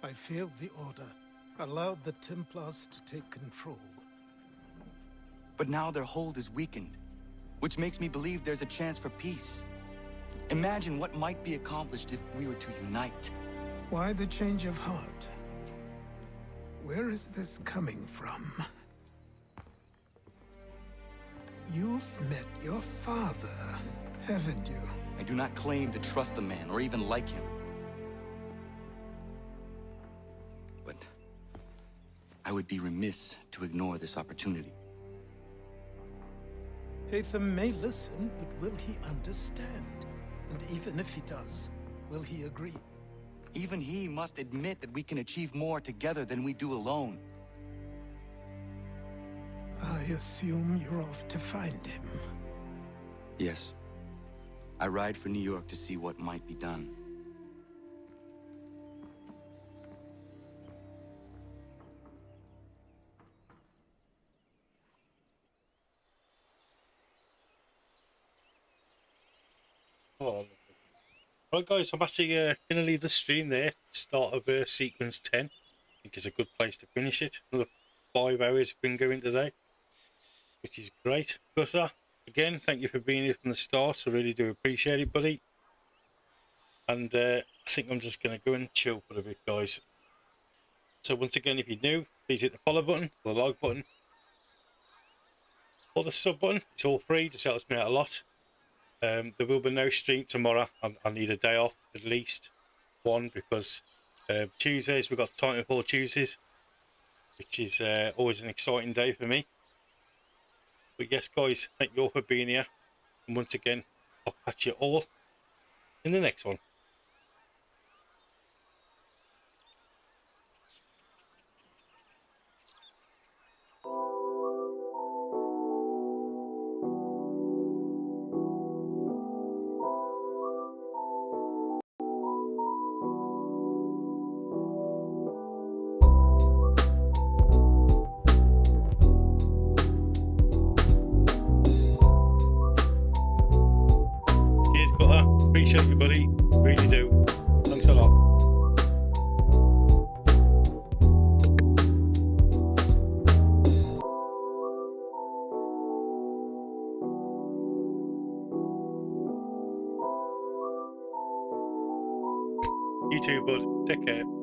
I failed the Order, allowed the Templars to take control. But now their hold is weakened, which makes me believe there's a chance for peace. Imagine what might be accomplished if we were to unite. Why the change of heart? Where is this coming from? You've met your father, haven't you? I do not claim to trust the man or even like him. But I would be remiss to ignore this opportunity. Hatham may listen, but will he understand? And even if he does, will he agree? Even he must admit that we can achieve more together than we do alone. I assume you're off to find him. Yes. I ride for New York to see what might be done. Oh, right, guys, I'm actually going to leave the stream there. Start of sequence 10. I think it's a good place to finish it. Another 5 hours we've been going today, which is great. Gusser, again, thank you for being here from the start. I really do appreciate it, buddy. And I think I'm just going to go and chill for a bit, guys. So once again, if you're new, please hit the follow button, or the like button, or the sub button. It's all free, just helps me out a lot. There will be no stream tomorrow. I need a day off, at least one, because Tuesdays we've got Titanfall Tuesdays, which is always an exciting day for me. But yes, guys, thank you all for being here. And once again, I'll catch you all in the next one. Cheers, Gutter. Appreciate you, buddy. Really do. Thanks a lot. You too, bud. Take care.